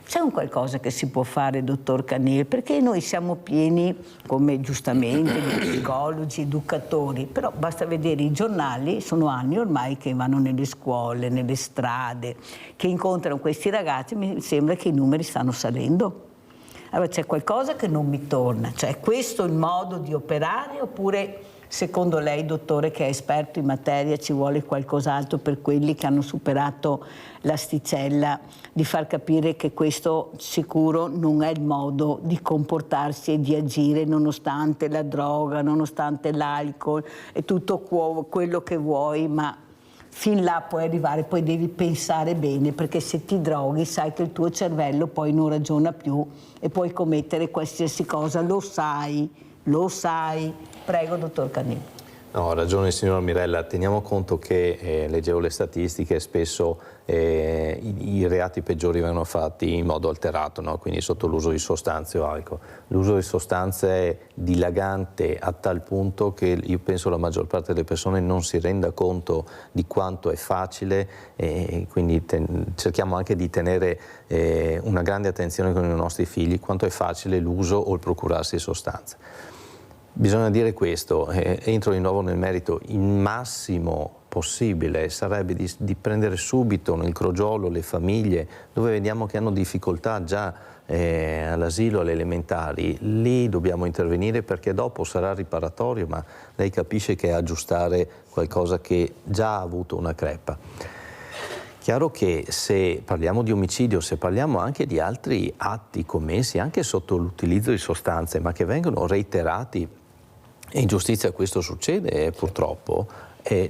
C'è un qualcosa che si può fare, dottor Canil, perché noi siamo pieni, come giustamente, di psicologi, educatori, però basta vedere i giornali, sono anni ormai che vanno nelle scuole, nelle strade, che incontrano questi ragazzi, mi sembra che i numeri stanno salendo. Allora c'è qualcosa che non mi torna, cioè è questo il modo di operare oppure secondo lei, dottore, che è esperto in materia, ci vuole qualcos'altro per quelli che hanno superato l'asticella di far capire che questo sicuro non è il modo di comportarsi e di agire nonostante la droga, nonostante l'alcol e tutto quello che vuoi, ma fin là puoi arrivare, poi devi pensare bene, perché se ti droghi sai che il tuo cervello poi non ragiona più e puoi commettere qualsiasi cosa, lo sai. Prego, dottor Canil. No, ha ragione signora Mirella, teniamo conto che, leggevo le statistiche, spesso i reati peggiori vengono fatti in modo alterato, no? Quindi sotto l'uso di sostanze o alcol. L'uso di sostanze è dilagante a tal punto che io penso la maggior parte delle persone non si renda conto di quanto è facile e quindi cerchiamo anche di tenere una grande attenzione con i nostri figli, quanto è facile l'uso o il procurarsi di sostanze. Bisogna dire questo, entro di nuovo nel merito, il massimo possibile sarebbe di prendere subito nel crogiolo le famiglie dove vediamo che hanno difficoltà già all'asilo, alle elementari, lì dobbiamo intervenire perché dopo sarà riparatorio, ma lei capisce che è aggiustare qualcosa che già ha avuto una crepa. Chiaro che se parliamo di omicidio, se parliamo anche di altri atti commessi anche sotto l'utilizzo di sostanze, ma che vengono reiterati, e in giustizia questo succede purtroppo,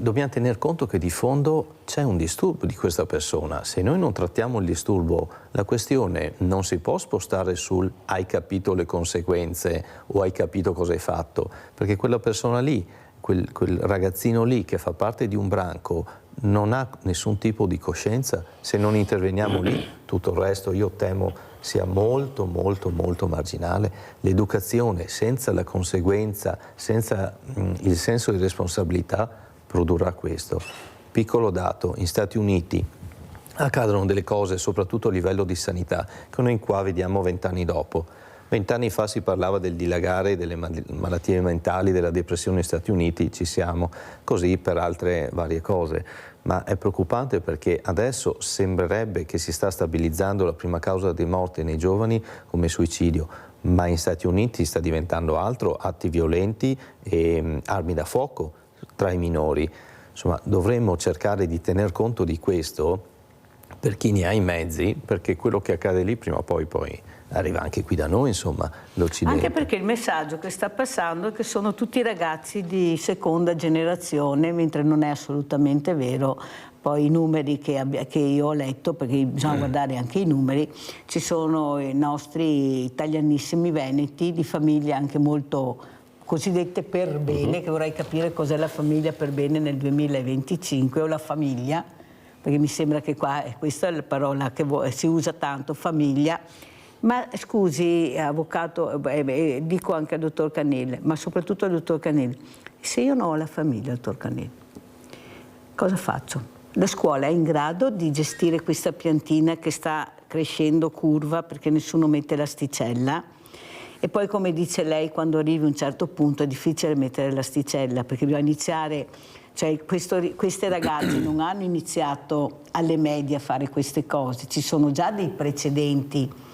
dobbiamo tener conto che di fondo c'è un disturbo di questa persona. Se noi non trattiamo il disturbo, la questione non si può spostare sul hai capito le conseguenze o hai capito cosa hai fatto, perché quella persona lì, quel ragazzino lì che fa parte di un branco non ha nessun tipo di coscienza. Se non interveniamo lì, tutto il resto io temo sia molto molto molto marginale. L'educazione senza la conseguenza, senza il senso di responsabilità produrrà questo. Piccolo dato, in Stati Uniti accadono delle cose, soprattutto a livello di sanità, che noi qua vediamo 20 anni dopo. 20 anni fa si parlava del dilagare delle malattie mentali, della depressione negli Stati Uniti, ci siamo, così per altre varie cose. Ma è preoccupante perché adesso sembrerebbe che si sta stabilizzando la prima causa di morte nei giovani come suicidio, ma in Stati Uniti sta diventando altro, atti violenti e armi da fuoco tra i minori. Insomma, dovremmo cercare di tener conto di questo per chi ne ha i mezzi, perché quello che accade lì prima o poi arriva anche qui da noi, insomma, l'Occidente. Anche perché il messaggio che sta passando è che sono tutti ragazzi di seconda generazione, mentre non è assolutamente vero. Poi i numeri che io ho letto, perché bisogna guardare anche i numeri, ci sono i nostri italianissimi veneti di famiglie anche molto cosiddette per bene, che vorrei capire cos'è la famiglia per bene nel 2025, o la famiglia, perché mi sembra che qua, questa è la parola che si usa tanto, famiglia. Ma scusi, avvocato, dico anche al dottor Canile, ma soprattutto al dottor Canile, se io non ho la famiglia, dottor Canile, cosa faccio? La scuola è in grado di gestire questa piantina che sta crescendo curva perché nessuno mette l'asticella? E poi, come dice lei, quando arrivi a un certo punto è difficile mettere l'asticella, perché bisogna iniziare, cioè queste ragazze non hanno iniziato alle medie a fare queste cose, ci sono già dei precedenti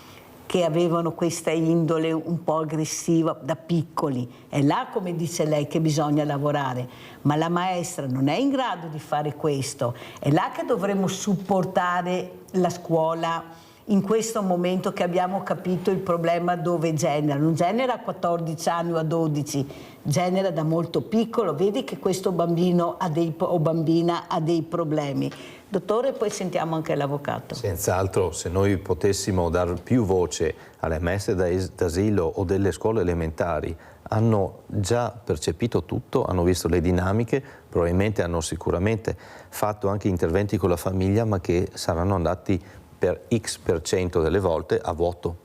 che avevano questa indole un po' aggressiva da piccoli. È là, come dice lei, che bisogna lavorare, ma la maestra non è in grado di fare questo. È là che dovremmo supportare la scuola in questo momento che abbiamo capito il problema dove genera. Non genera a 14 anni o a 12, genera da molto piccolo. Vedi che questo bambino o bambina ha dei problemi. Dottore, poi sentiamo anche l'avvocato. Senz'altro, se noi potessimo dar più voce alle maestre d'asilo o delle scuole elementari, hanno già percepito tutto, hanno visto le dinamiche, probabilmente hanno sicuramente fatto anche interventi con la famiglia, ma che saranno andati per X% delle volte a vuoto.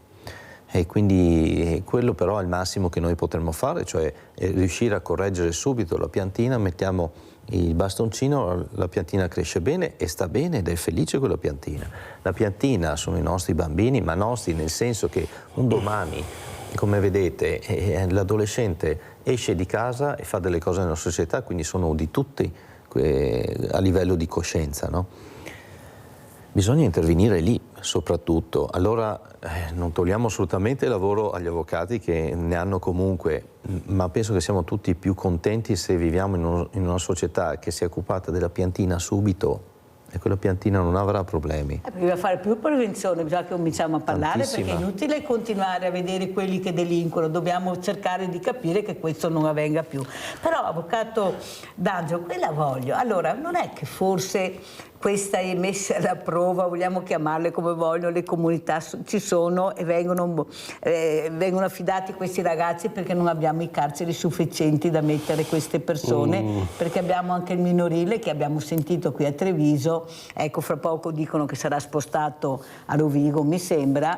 E quindi quello però è il massimo che noi potremmo fare, cioè riuscire a correggere subito la piantina, mettiamo il bastoncino, la piantina cresce bene e sta bene ed è felice quella piantina. La piantina sono i nostri bambini, ma nostri nel senso che un domani, come vedete, l'adolescente esce di casa e fa delle cose nella società, quindi sono di tutti a livello di coscienza, no? Bisogna intervenire lì soprattutto. Allora non togliamo assolutamente il lavoro agli avvocati che ne hanno comunque, ma penso che siamo tutti più contenti se viviamo in una società che si è occupata della piantina subito e quella piantina non avrà problemi. Bisogna fare più prevenzione, bisogna che cominciamo a parlare. Tantissima. Perché è inutile continuare a vedere quelli che delinquono, dobbiamo cercare di capire che questo non avvenga più. Però, avvocato D'Angelo, quella voglio. Allora, non è che forse questa è messa alla prova, vogliamo chiamarle come vogliono, le comunità ci sono e vengono affidati questi ragazzi perché non abbiamo i carceri sufficienti da mettere queste persone, perché abbiamo anche il minorile che abbiamo sentito qui a Treviso, ecco, fra poco dicono che sarà spostato a Rovigo, mi sembra,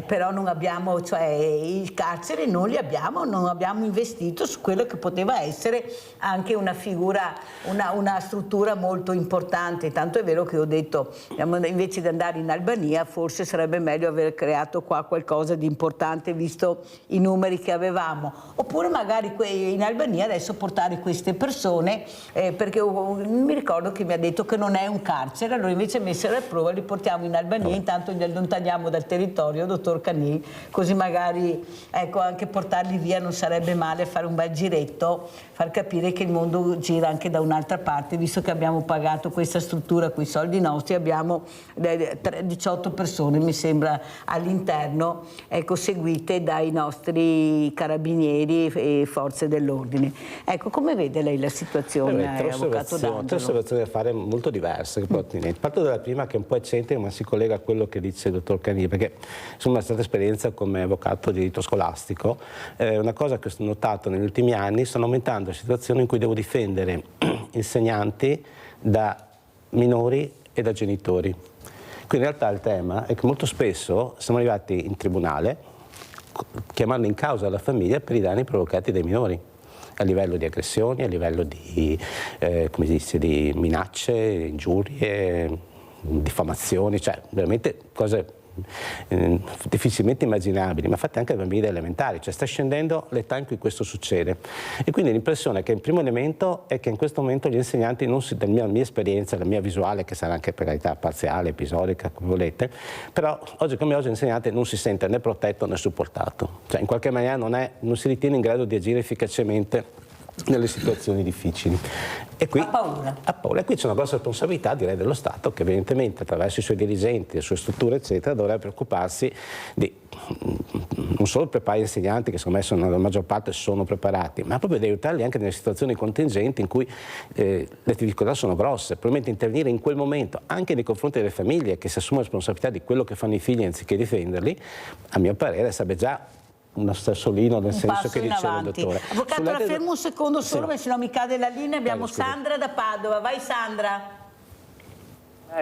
però non abbiamo, cioè i carceri non li abbiamo, non abbiamo investito su quello che poteva essere anche una figura, una struttura molto importante. Tanto è vero che ho detto, invece di andare in Albania, forse sarebbe meglio aver creato qua qualcosa di importante, visto i numeri che avevamo. Oppure magari in Albania adesso portare queste persone, perché mi ricordo che mi ha detto che non è un carcere, allora invece messere a prova li portiamo in Albania, intanto li allontaniamo dal territorio, dottor Canì, così magari ecco, anche portarli via non sarebbe male, fare un bel giretto, far capire che il mondo gira anche da un'altra parte, visto che abbiamo pagato questa struttura con i soldi nostri, abbiamo 18 persone mi sembra all'interno, ecco, seguite dai nostri carabinieri e forze dell'ordine. Ecco, come vede lei la situazione, avvocato D'Angelo? Tre osservazioni da fare molto diverse. Parto dalla prima, che è un po' eccentrica ma si collega a quello che dice il dottor Canì, perché insomma è stata esperienza come avvocato di diritto scolastico. Una cosa che ho notato negli ultimi anni, sono aumentando situazioni in cui devo difendere insegnanti da minori e da genitori. Quindi in realtà il tema è che molto spesso siamo arrivati in tribunale chiamando in causa la famiglia per i danni provocati dai minori, a livello di aggressioni, a livello di, come si dice, di minacce, ingiurie, diffamazioni, cioè veramente cose difficilmente immaginabili, ma fatte anche ai bambini elementari, cioè sta scendendo l'età in cui questo succede. E quindi l'impressione è che il primo elemento è che in questo momento gli insegnanti, la mia esperienza, la mia visuale, che sarà anche per carità parziale, episodica, come volete, però oggi come oggi l'insegnante non si sente né protetto né supportato, cioè in qualche maniera non si ritiene in grado di agire efficacemente nelle situazioni difficili. E qui, ha paura. E qui c'è una grossa responsabilità, direi, dello Stato, che evidentemente attraverso i suoi dirigenti, le sue strutture eccetera dovrebbe preoccuparsi di non solo preparare gli insegnanti, che secondo me la maggior parte sono preparati, ma proprio di aiutarli anche nelle situazioni contingenti in cui le difficoltà sono grosse, probabilmente intervenire in quel momento anche nei confronti delle famiglie che si assumono la responsabilità di quello che fanno i figli anziché difenderli, a mio parere sarebbe già uno sassolino, nel senso che diceva il dottore. Avvocato, la fermo un secondo solo, sì, perché sennò mi cade la linea. Abbiamo Sandra da Padova. Vai Sandra.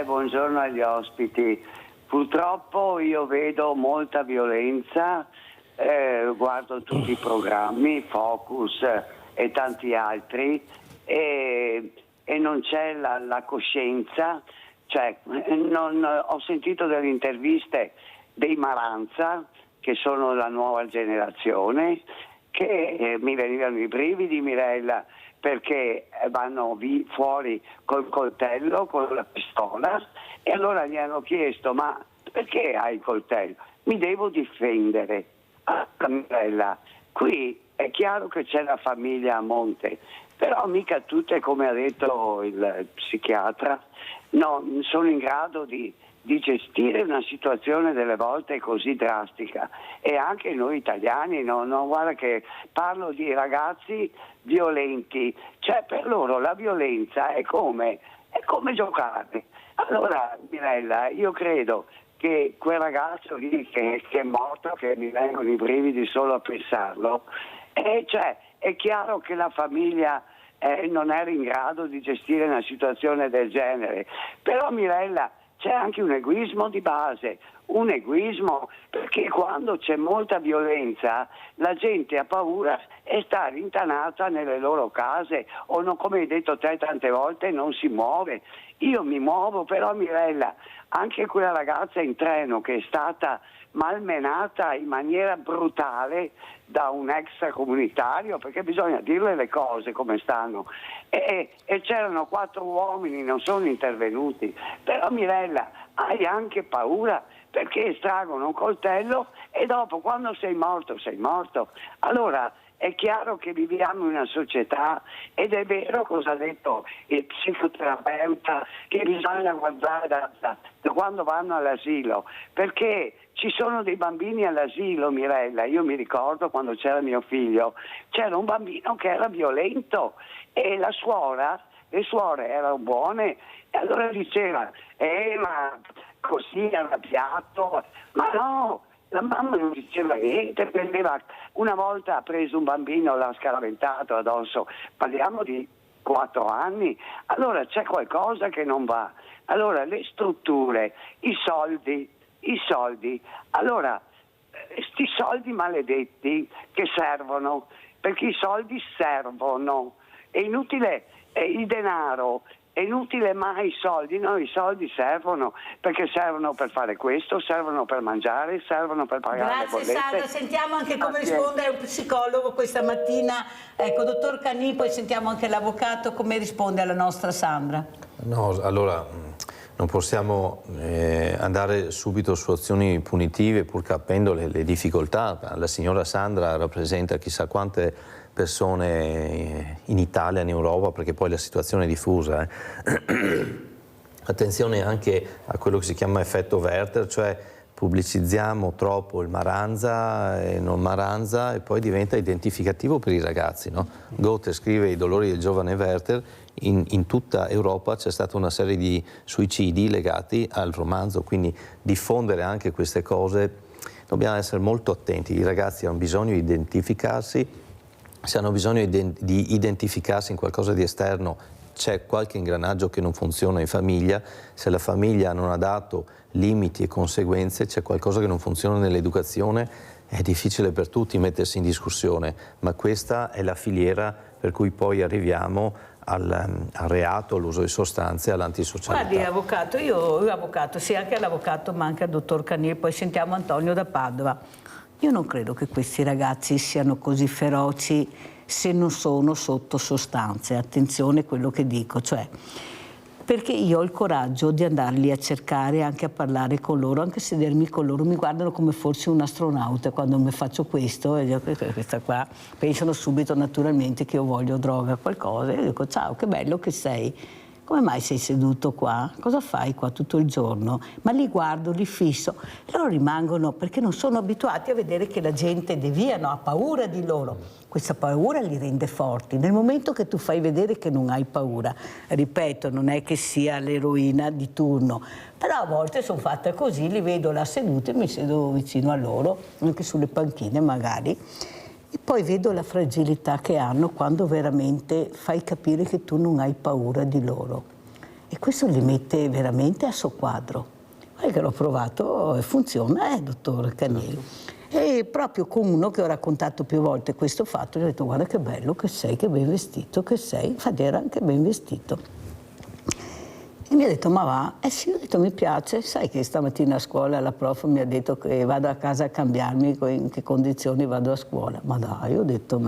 Buongiorno agli ospiti. Purtroppo io vedo molta violenza, guardo tutti i programmi, Focus e tanti altri, e non c'è la coscienza. Cioè, ho sentito delle interviste dei Maranza, che sono la nuova generazione, che mi venivano i brividi, Mirella, perché vanno fuori col coltello, con la pistola, e allora gli hanno chiesto: ma perché hai il coltello? Mi devo difendere. Mirella, qui è chiaro che c'è la famiglia a monte, però mica tutte, come ha detto il psichiatra, non sono in grado di gestire una situazione delle volte così drastica. E anche noi italiani, guarda che parlo di ragazzi violenti, cioè per loro la violenza è come giocare. Allora Mirella, io credo che quel ragazzo lì che è morto, che mi vengono i brividi solo a pensarlo, cioè è chiaro che la famiglia non era in grado di gestire una situazione del genere. Però Mirella, c'è anche un egoismo di base, un egoismo, perché quando c'è molta violenza la gente ha paura e sta rintanata nelle loro case, o non, come hai detto te tante volte, non si muove. Io mi muovo, però Mirella, anche quella ragazza in treno che è stata malmenata in maniera brutale da un extracomunitario, perché bisogna dirle le cose come stanno, e c'erano 4 uomini, non sono intervenuti. Però Mirella, hai anche paura, perché estraggono un coltello e dopo, quando sei morto, sei morto. Allora è chiaro che viviamo in una società, ed è vero cosa ha detto il psicoterapeuta, che bisogna guardare da quando vanno all'asilo, perché ci sono dei bambini all'asilo, Mirella. Io mi ricordo quando c'era mio figlio, c'era un bambino che era violento e le suore erano buone, e allora diceva ma così è arrabbiato, ma no, la mamma non diceva niente, una volta ha preso un bambino, l'ha scaraventato addosso, parliamo di 4 anni, allora c'è qualcosa che non va. Allora le strutture, i soldi, allora sti soldi maledetti che servono, perché i soldi servono, è inutile il denaro, è inutile mai i soldi. No, i soldi servono, perché servono per fare questo, servono per mangiare, servono per pagare le bollette. Grazie Sandra, sentiamo anche come risponde un psicologo questa mattina. Ecco, dottor Cani, poi sentiamo anche l'avvocato come risponde alla nostra Sandra. No, allora non possiamo andare subito su azioni punitive pur capendo le difficoltà. La signora Sandra rappresenta chissà quante persone in Italia, in Europa, perché poi la situazione è diffusa. Attenzione anche a quello che si chiama effetto Werther, cioè pubblicizziamo troppo il Maranza e non Maranza e poi diventa identificativo per i ragazzi, no? Goethe scrive I dolori del giovane Werther, in tutta Europa c'è stata una serie di suicidi legati al romanzo, quindi diffondere anche queste cose, dobbiamo essere molto attenti. I ragazzi hanno bisogno di identificarsi, se hanno bisogno di identificarsi in qualcosa di esterno, c'è qualche ingranaggio che non funziona in famiglia, se la famiglia non ha dato limiti e conseguenze, c'è qualcosa che non funziona nell'educazione, è difficile per tutti mettersi in discussione, ma questa è la filiera per cui poi arriviamo al reato, all'uso di sostanze, all'antisocialità. Guardi, avvocato, io avvocato, sì, anche all'avvocato, ma anche al dottor Canier, poi sentiamo Antonio da Padova. Io non credo che questi ragazzi siano così feroci se non sono sotto sostanze. Attenzione a quello che dico, cioè, perché io ho il coraggio di andarli a cercare, anche a parlare con loro, anche a sedermi con loro, mi guardano come fossi un astronauta quando mi faccio questo, e io, questa qua, pensano subito naturalmente che io voglio droga, qualcosa, e io dico ciao, che bello che sei, come mai sei seduto qua? Cosa fai qua tutto il giorno? Ma li guardo, li fisso, loro rimangono perché non sono abituati a vedere che la gente deviano, ha paura di loro. Questa paura li rende forti. Nel momento che tu fai vedere che non hai paura, ripeto, non è che sia l'eroina di turno, però a volte sono fatta così, li vedo là seduti e mi siedo vicino a loro, anche sulle panchine magari, e poi vedo la fragilità che hanno quando veramente fai capire che tu non hai paura di loro. E questo li mette veramente a soqquadro. Guarda che l'ho provato e funziona, dottor Canier. E proprio con uno che ho raccontato più volte questo fatto, gli ho detto guarda che bello che sei, che ben vestito che sei, infatti era anche ben vestito. E mi ha detto ma va? Eh sì, ho detto mi piace, sai che stamattina a scuola la prof mi ha detto che vado a casa a cambiarmi, in che condizioni vado a scuola. Ma dai, ho detto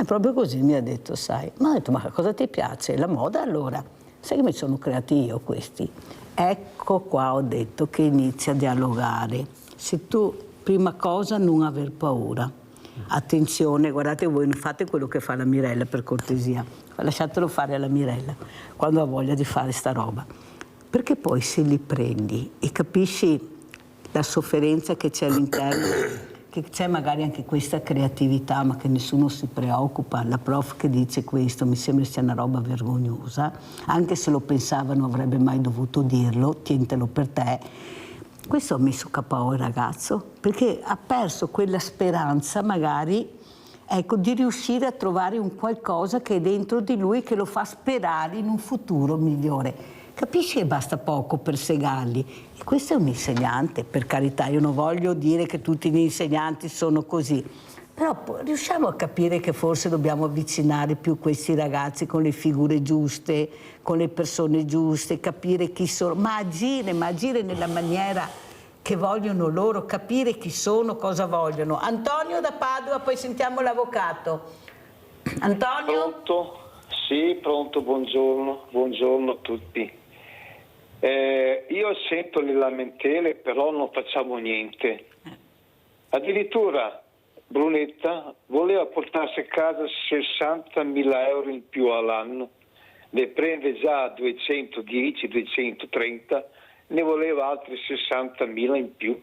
proprio così mi ha detto, sai. Ma ho detto ma cosa ti piace? La moda allora? Sai che mi sono creati io questi? Ecco qua ho detto che inizia a dialogare. Se tu prima cosa non aver paura. Attenzione, guardate voi, non fate quello che fa la Mirella per cortesia, lasciatelo fare alla Mirella quando ha voglia di fare sta roba. Perché poi se li prendi e capisci la sofferenza che c'è all'interno, che c'è magari anche questa creatività ma che nessuno si preoccupa, la prof che dice questo mi sembra sia una roba vergognosa, anche se lo pensava non avrebbe mai dovuto dirlo, tientelo per te. Questo ha messo KO il ragazzo, perché ha perso quella speranza magari, ecco, di riuscire a trovare un qualcosa che è dentro di lui che lo fa sperare in un futuro migliore. Capisci che basta poco per segarli? E questo è un insegnante, per carità, io non voglio dire che tutti gli insegnanti sono così, però riusciamo a capire che forse dobbiamo avvicinare più questi ragazzi con le figure giuste, con le persone giuste, capire chi sono, ma agire nella maniera che vogliono loro, capire chi sono, cosa vogliono. Antonio da Padova, poi sentiamo l'avvocato. Antonio? Pronto? Sì, pronto, buongiorno a tutti. Io sento le lamentele, però non facciamo niente. Addirittura Brunetta voleva portarsi a casa 60.000 euro in più all'anno, ne prende già 210, 230, ne voleva altri 60.000 in più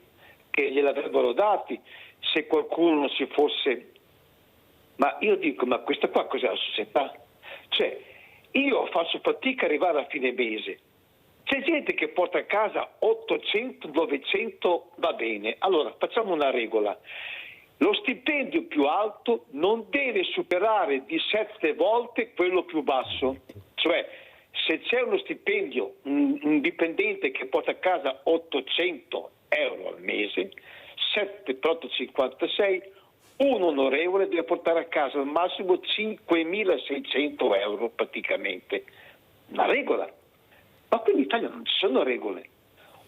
che gliel'avrebbero dati se qualcuno non si fosse... Ma io dico, ma questa qua cos'è la società? Cioè, io faccio fatica a arrivare a fine mese, c'è gente che porta a casa 800, 900, va bene, allora facciamo una regola. Lo stipendio più alto non deve superare di 7 volte quello più basso. Cioè, se c'è uno stipendio, un dipendente che porta a casa 800 euro al mese, 7 per 8,56, un onorevole deve portare a casa al massimo 5.600 euro praticamente. Una regola. Ma qui in Italia non ci sono regole.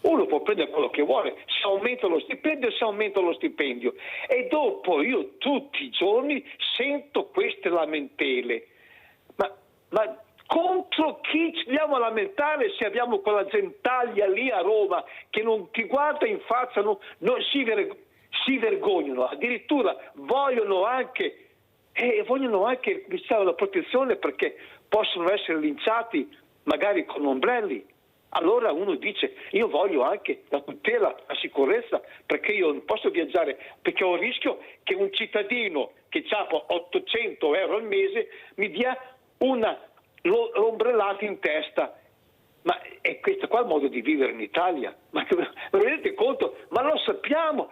Uno può prendere quello che vuole, se aumenta lo stipendio, e dopo io tutti i giorni sento queste lamentele. Ma contro chi ci andiamo a lamentare se abbiamo quella gentaglia lì a Roma che non ti guarda in faccia, si vergognano, addirittura vogliono anche la protezione perché possono essere linciati magari con ombrelli. Allora uno dice, io voglio anche la tutela, la sicurezza, perché io non posso viaggiare, perché ho il rischio che un cittadino che ha 800 euro al mese mi dia l'ombrellata in testa. Ma è questo qua il modo di vivere in Italia? Ma vi rendete conto? Ma lo sappiamo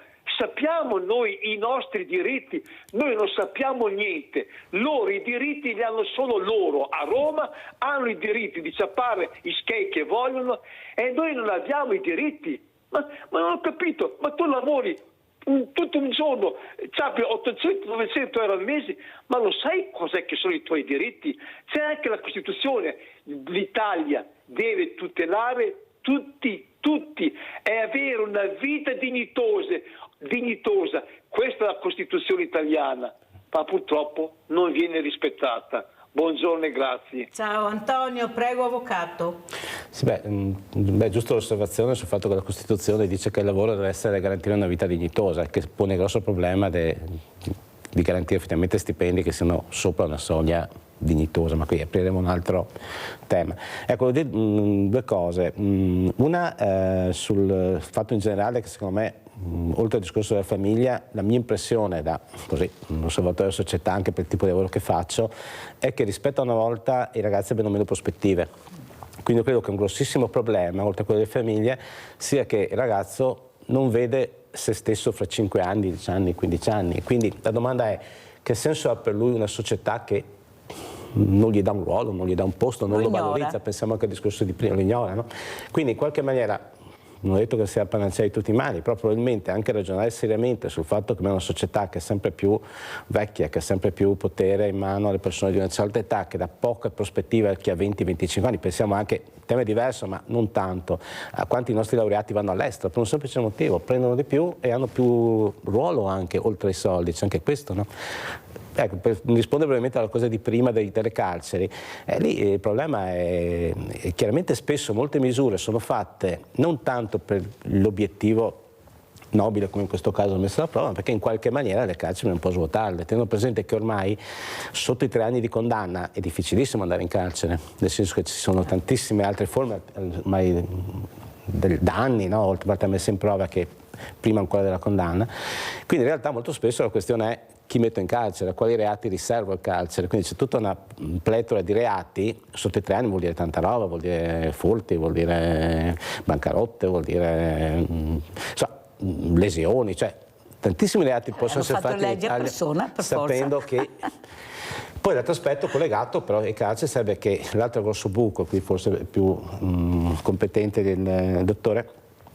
noi i nostri diritti, noi non sappiamo niente, loro i diritti li hanno solo loro, a Roma hanno i diritti di ciappare i skate che vogliono e noi non abbiamo i diritti, ma non ho capito, ma tu lavori tutto un giorno, c'ha 800-900 euro al mese, ma lo sai cos'è che sono i tuoi diritti? C'è anche la Costituzione, l'Italia deve tutelare tutti e avere una vita dignitosa, questa è la Costituzione italiana, ma purtroppo non viene rispettata. Buongiorno e grazie. Ciao Antonio, prego avvocato. Sì, giusto l'osservazione sul fatto che la Costituzione dice che il lavoro deve essere garantire una vita dignitosa, che pone il grosso problema di garantire effettivamente stipendi che siano sopra una soglia dignitosa, ma qui apriremo un altro tema. Ecco, due cose. Una sul fatto in generale che secondo me, oltre al discorso della famiglia, la mia impressione da un osservatore della società, anche per il tipo di lavoro che faccio, è che rispetto a una volta i ragazzi abbiano meno prospettive. Quindi io credo che un grossissimo problema, oltre a quello delle famiglie, sia che il ragazzo non vede se stesso fra 5 anni, 10 anni, 15 anni. Quindi la domanda è: che senso ha per lui una società che non gli dà un ruolo, non gli dà un posto, non lo valorizza? Pensiamo anche al discorso di prima, lo ignora, no? Quindi in qualche maniera, non ho detto che sia la panacea di tutti i mali, però probabilmente anche ragionare seriamente sul fatto che è una società che è sempre più vecchia, che ha sempre più potere in mano alle persone di una certa età, che dà poca prospettiva a chi ha 20-25 anni. Pensiamo anche, il tema è diverso ma non tanto, a quanti nostri laureati vanno all'estero per un semplice motivo: prendono di più e hanno più ruolo anche oltre ai soldi, c'è anche questo, no? Ecco, per rispondere brevemente alla cosa di prima delle carceri, lì il problema è chiaramente spesso molte misure sono fatte non tanto per l'obiettivo nobile come in questo caso messo alla prova, ma perché in qualche maniera le carceri non può svuotarle, tenendo presente che ormai sotto i 3 anni di condanna è difficilissimo andare in carcere, nel senso che ci sono tantissime altre forme ormai da anni, no? Oltre a messa in prova che prima ancora della condanna. Quindi in realtà molto spesso la questione è: chi metto in carcere, a quali reati riservo il carcere? Quindi c'è tutta una pletora di reati. Sotto i 3 anni vuol dire tanta roba, vuol dire furti, vuol dire bancarotte, vuol dire lesioni, cioè tantissimi reati possono essere fatti sapendo che... Poi l'altro aspetto collegato però ai carceri serve che l'altro grosso buco, qui forse è più competente del dottore,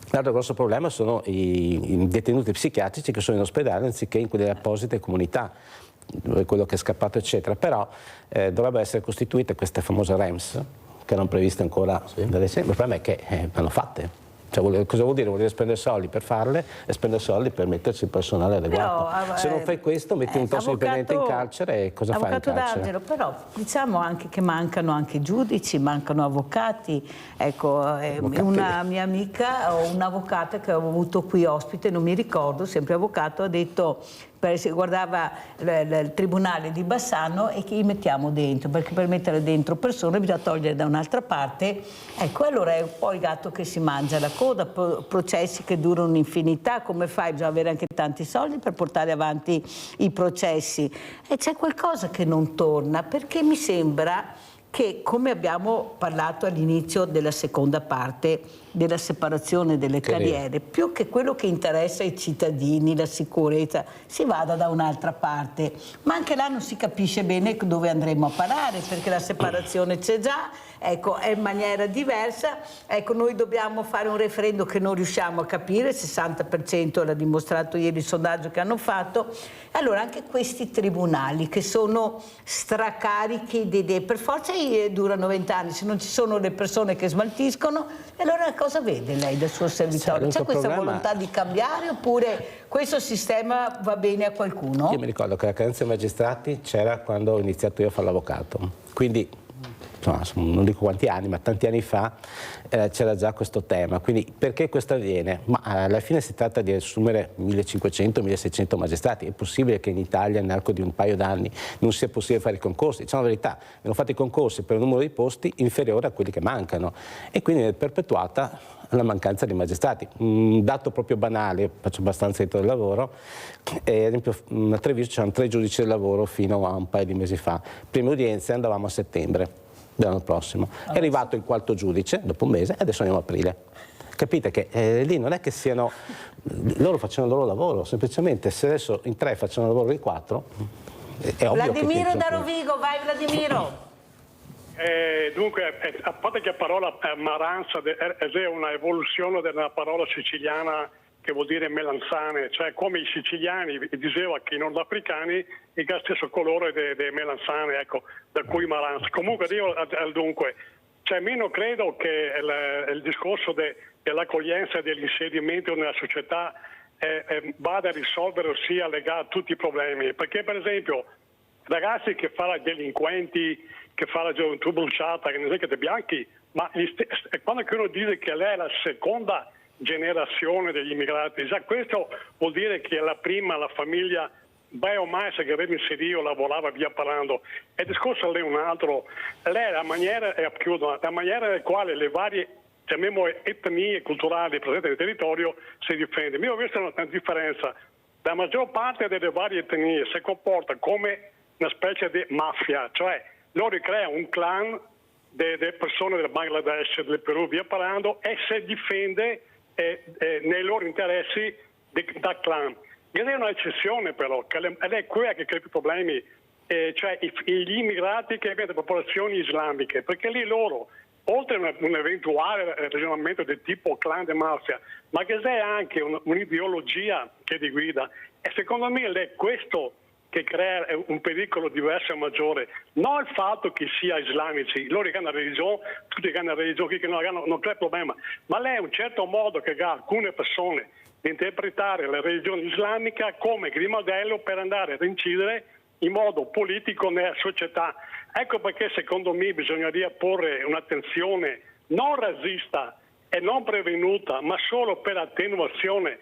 l'altro grosso problema sono i detenuti psichiatrici che sono in ospedale anziché in quelle apposite comunità, quello che è scappato eccetera. Però dovrebbero essere costituite queste famose REMS che erano previste ancora da decenni. Il problema è che vanno fatte. Cioè, cosa vuol dire? Vuol dire spendere soldi per farle e spendere soldi per metterci il personale adeguato. Però, se non fai questo metti un tossicodipendente in carcere e cosa fai in carcere? Avvocato D'Angelo, però diciamo anche che mancano anche giudici, mancano avvocati. Ecco, una mia amica, un'avvocata che ho avuto qui ospite, non mi ricordo, sempre avvocato, ha detto, guardava il tribunale di Bassano e che li mettiamo dentro, perché per mettere dentro persone bisogna togliere da un'altra parte. Ecco, allora è un po' il gatto che si mangia la coda, processi che durano un'infinità. Come fai? Bisogna avere anche tanti soldi per portare avanti i processi, e c'è qualcosa che non torna, perché mi sembra che, come abbiamo parlato all'inizio della seconda parte della separazione delle carriere, più che quello che interessa ai cittadini, la sicurezza, si vada da un'altra parte. Ma anche là non si capisce bene dove andremo a parare, perché la separazione c'è già, ecco, è in maniera diversa. Ecco, noi dobbiamo fare un referendum che non riusciamo a capire, il 60% l'ha dimostrato ieri il sondaggio che hanno fatto. Allora anche questi tribunali che sono stracarichi di idee, per forza durano 20 anni, se non ci sono le persone che smaltiscono, allora cosa vede lei del suo servitorio? C'è questa volontà di cambiare oppure questo sistema va bene a qualcuno? Io mi ricordo che la carenza dei magistrati c'era quando ho iniziato io a fare l'avvocato, quindi insomma, non dico quanti anni, ma tanti anni fa c'era già questo tema. Quindi perché questo avviene? Ma alla fine si tratta di assumere 1500-1600 magistrati. È possibile che in Italia nell'arco di un paio d'anni non sia possibile fare i concorsi? Diciamo la verità, abbiamo fatto i concorsi per un numero di posti inferiore a quelli che mancano e quindi è perpetuata la mancanza di magistrati. Un dato proprio banale, faccio abbastanza dentro del lavoro, ad esempio a Treviso c'erano 3 giudici del lavoro fino a un paio di mesi fa. Prime udienze andavamo a settembre dell'anno prossimo. È arrivato il 4° giudice dopo un mese e adesso andiamo a aprile. Capite che lì non è che siano, loro facciano il loro lavoro, semplicemente se adesso in 3 facciano il lavoro di 4 è ovvio. Vladimiro da Rovigo, vai Vladimiro. Dunque, a parte che la parola maranza è una evoluzione della parola siciliana che vuol dire melanzane, cioè come i siciliani diceva che i nordafricani è lo stesso colore delle melanzane, ecco, da cui malanza. Comunque io al dunque, cioè io non credo che il discorso dell'accoglienza e dell'inserimento nella società vada a risolvere, ossia legare tutti i problemi, perché per esempio ragazzi che fanno i delinquenti, che fanno la gioventù bruciata, che non è che dei bianchi, ma quando uno dice che lei è la seconda generazione degli immigrati, già questo vuol dire che la prima, la famiglia, beh o mai se aveva inserito, lavorava via parlando. E il discorso è un altro, lei la maniera nella quale le varie, chiamiamole, etnie culturali presenti nel territorio si difende. Io ho visto una differenza, la maggior parte delle varie etnie si comporta come una specie di mafia, cioè loro creano un clan delle persone del Bangladesh, del Perù, via parlando, e si difende nei loro interessi da clan. Ed è un'eccezione però, ed è quella che crea i problemi, cioè gli immigrati che vengono da popolazioni islamiche, perché lì loro, oltre a un eventuale ragionamento del tipo clan di mafia, ma che c'è anche un'ideologia che li guida, e secondo me è questo che crea un pericolo diverso e maggiore, non il fatto che sia islamici, loro che hanno una religione, tutti che hanno una religione, che non c'è problema, ma lei è un certo modo che ha alcune persone di interpretare la religione islamica come modello per andare ad incidere in modo politico nella società. Ecco perché secondo me bisognerebbe porre un'attenzione non razzista e non prevenuta, ma solo per attenuazione,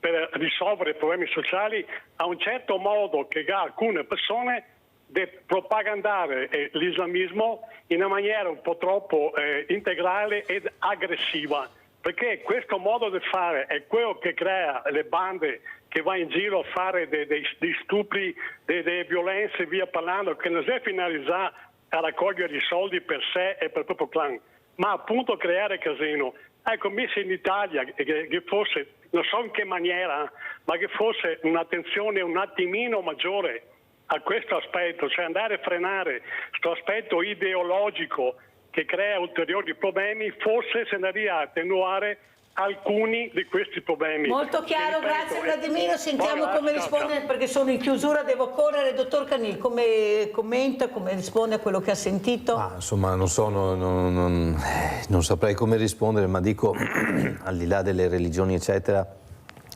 per risolvere problemi sociali, a un certo modo che ha alcune persone di propagandare l'islamismo in una maniera un po' troppo integrale ed aggressiva, perché questo modo di fare è quello che crea le bande che va in giro a fare dei stupri, delle violenze, via parlando, che non è finalizzata a raccogliere i soldi per sé e per il proprio clan, ma appunto creare casino. Ecco, se in Italia che fosse, non so in che maniera, ma che fosse un'attenzione un attimino maggiore a questo aspetto, cioè andare a frenare questo aspetto ideologico che crea ulteriori problemi, forse se andrebbe a attenuare alcuni di questi problemi. Molto chiaro, grazie Vladimiro, sentiamo come risponde, perché sono in chiusura, devo correre. Dottor Canil, come commenta, come risponde a quello che ha sentito? Insomma, non so, non saprei come rispondere, ma dico, al di là delle religioni eccetera,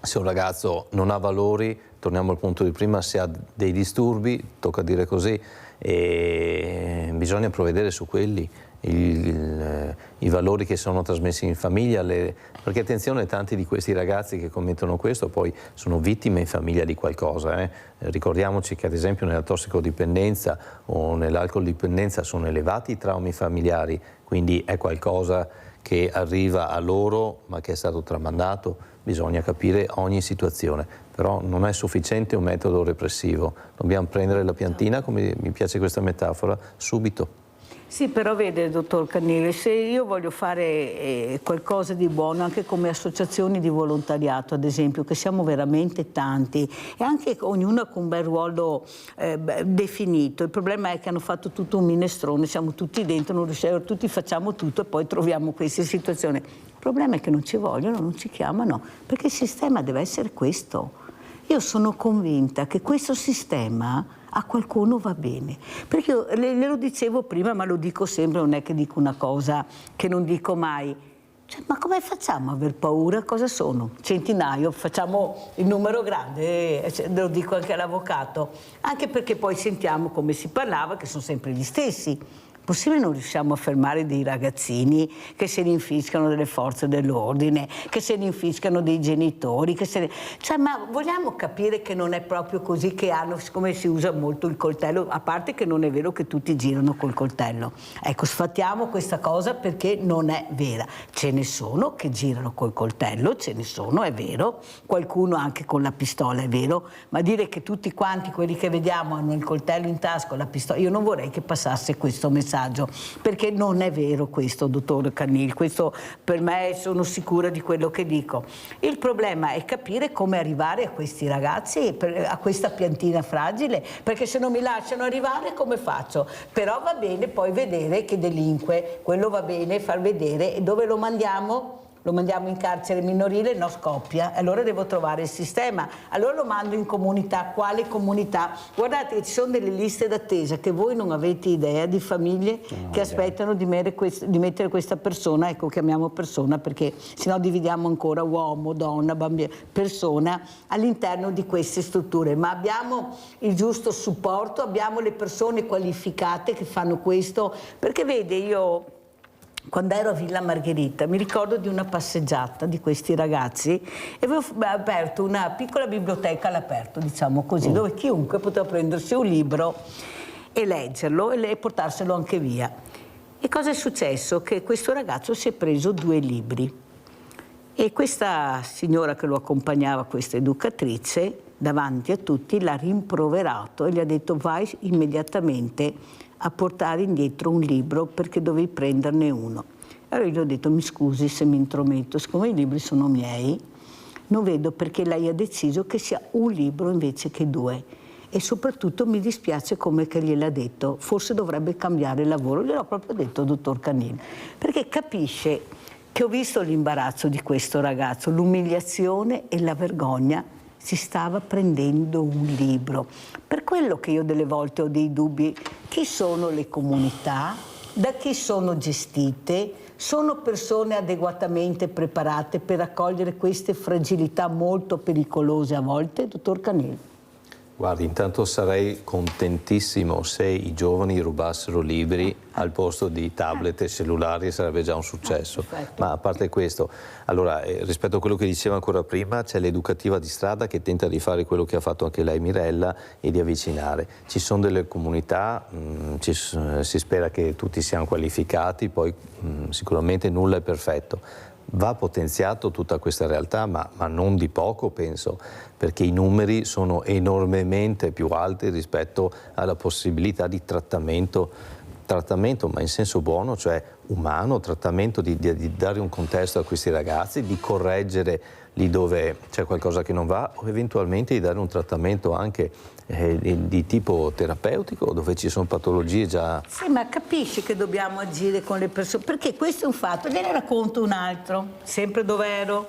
se un ragazzo non ha valori, torniamo al punto di prima, se ha dei disturbi, tocca dire così, e bisogna provvedere su quelli. I valori che sono trasmessi in famiglia, perché attenzione, tanti di questi ragazzi che commettono questo poi sono vittime in famiglia di qualcosa. Ricordiamoci che ad esempio nella tossicodipendenza o nell'alcoldipendenza sono elevati i traumi familiari, quindi è qualcosa che arriva a loro ma che è stato tramandato. Bisogna capire ogni situazione, però non è sufficiente un metodo repressivo, dobbiamo prendere la piantina, come mi piace questa metafora, subito. Sì, però vede, dottor Canile, se io voglio fare qualcosa di buono anche come associazioni di volontariato, ad esempio, che siamo veramente tanti e anche ognuno con un bel ruolo definito, il problema è che hanno fatto tutto un minestrone, siamo tutti dentro, non riusciamo, tutti facciamo tutto e poi troviamo queste situazioni. Il problema è che non ci vogliono, non ci chiamano, perché il sistema deve essere questo. Io sono convinta che questo sistema a qualcuno va bene, perché io le lo dicevo prima, ma lo dico sempre, non è che dico una cosa che non dico mai. Cioè, ma come facciamo a aver paura? Cosa sono? Centinaio? Facciamo il numero grande, lo dico anche all'avvocato, anche perché poi sentiamo come si parlava, che sono sempre gli stessi. Possibile non riusciamo a fermare dei ragazzini che se ne infiscano delle forze dell'ordine, che se ne infiscano dei genitori, cioè, ma vogliamo capire che non è proprio così, che hanno, siccome si usa molto il coltello, a parte che non è vero che tutti girano col coltello. Ecco, sfattiamo questa cosa perché non è vera. Ce ne sono che girano col coltello, ce ne sono, è vero, qualcuno anche con la pistola, è vero, ma dire che tutti quanti quelli che vediamo hanno il coltello in tasca, la pistola, io non vorrei che passasse questo messaggio, perché non è vero questo, dottor Canil, questo per me sono sicura di quello che dico. Il problema è capire come arrivare a questi ragazzi, a questa piantina fragile, perché se non mi lasciano arrivare come faccio? Però va bene poi vedere che delinque, quello va bene far vedere, e dove lo mandiamo? lo mandiamo in carcere minorile, no, scoppia, allora devo trovare il sistema, allora lo mando in comunità. Quale comunità? Guardate che ci sono delle liste d'attesa che voi non avete idea di famiglie che aspettano di mettere questa persona, ecco, chiamiamo persona perché sennò dividiamo ancora uomo, donna, bambino, persona all'interno di queste strutture, ma abbiamo il giusto supporto, abbiamo le persone qualificate che fanno questo, perché vede, io quando ero a Villa Margherita mi ricordo di una passeggiata di questi ragazzi e avevo aperto una piccola biblioteca all'aperto, diciamo così, dove chiunque poteva prendersi un libro e leggerlo e portarselo anche via. E cosa è successo? Che questo ragazzo si è preso 2 libri e questa signora che lo accompagnava, questa educatrice, davanti a tutti l'ha rimproverato e gli ha detto: vai immediatamente a portare indietro un libro perché dovevi prenderne uno. Allora io gli ho detto: mi scusi se mi intrometto, siccome i libri sono miei, non vedo perché lei ha deciso che sia un libro invece che 2. E soprattutto mi dispiace come che gliel'ha detto, forse dovrebbe cambiare lavoro. Gliel'ho proprio detto, dottor Canini, perché capisce che ho visto l'imbarazzo di questo ragazzo, l'umiliazione e la vergogna. Si stava prendendo un libro. Per quello che io delle volte ho dei dubbi: chi sono le comunità, da chi sono gestite, sono persone adeguatamente preparate per accogliere queste fragilità molto pericolose a volte, dottor Canini? Guardi, intanto sarei contentissimo se i giovani rubassero libri al posto di tablet e cellulari, sarebbe già un successo. Ma a parte questo, allora, rispetto a quello che diceva ancora prima, c'è l'educativa di strada che tenta di fare quello che ha fatto anche lei, Mirella, e di avvicinare. Ci sono delle comunità, si spera che tutti siano qualificati, poi sicuramente nulla è perfetto. Va potenziato tutta questa realtà, ma non di poco, penso, perché i numeri sono enormemente più alti rispetto alla possibilità di trattamento, ma in senso buono, cioè umano, trattamento di dare un contesto a questi ragazzi, di correggere lì dove c'è qualcosa che non va, o eventualmente di dare un trattamento anche di tipo terapeutico, dove ci sono patologie già... Sì, ma capisci che dobbiamo agire con le persone, perché questo è un fatto. Gliene racconto un altro, sempre dove ero.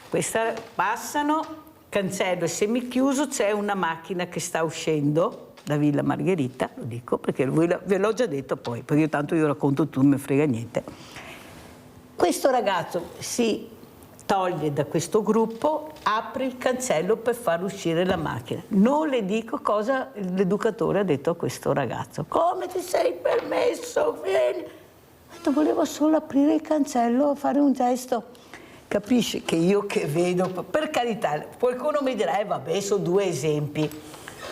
Questa passano, cancello è semichiuso, c'è una macchina che sta uscendo da Villa Margherita, lo dico perché ve l'ho già detto poi, perché tanto io racconto tu, non mi frega niente. Questo ragazzo si toglie da questo gruppo, apre il cancello per far uscire la macchina. Non le dico cosa l'educatore ha detto a questo ragazzo. Come ti sei permesso? Vieni. Volevo solo aprire il cancello, fare un gesto. Capisci che io che vedo, per carità, qualcuno mi dirà, vabbè, sono 2 esempi.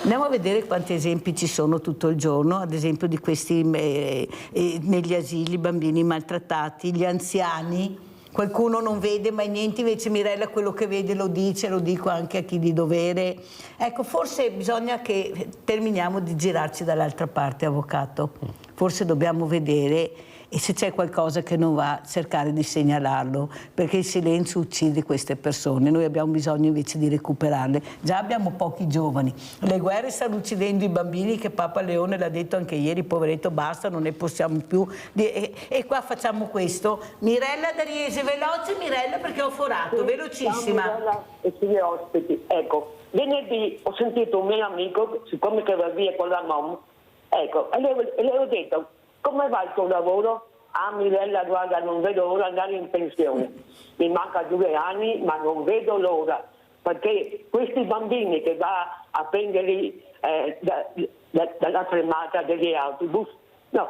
Andiamo a vedere quanti esempi ci sono tutto il giorno, ad esempio di questi negli asili, bambini maltrattati, gli anziani. Qualcuno non vede mai niente, invece Mirella quello che vede lo dice, lo dico anche a chi di dovere. Ecco, forse bisogna che terminiamo di girarci dall'altra parte, avvocato. Forse dobbiamo vedere, e se c'è qualcosa che non va, cercare di segnalarlo, perché il silenzio uccide queste persone. Noi abbiamo bisogno invece di recuperarle. Già abbiamo pochi giovani. Le guerre stanno uccidendo i bambini, che Papa Leone l'ha detto anche ieri, poveretto, basta, non ne possiamo più. E qua facciamo questo. Mirella D'Ariese, veloce Mirella, perché ho forato, velocissima. Ciao Mirella e tutti gli ospiti. Ecco, venerdì ho sentito un mio amico, siccome che va via con la mamma, ecco, e le ho detto: come va il tuo lavoro? Ah, Mirella, guarda, non vedo l'ora di andare in pensione. Mi manca 2 anni, ma non vedo l'ora. Perché questi bambini che va a prenderli dalla fermata degli autobus, no,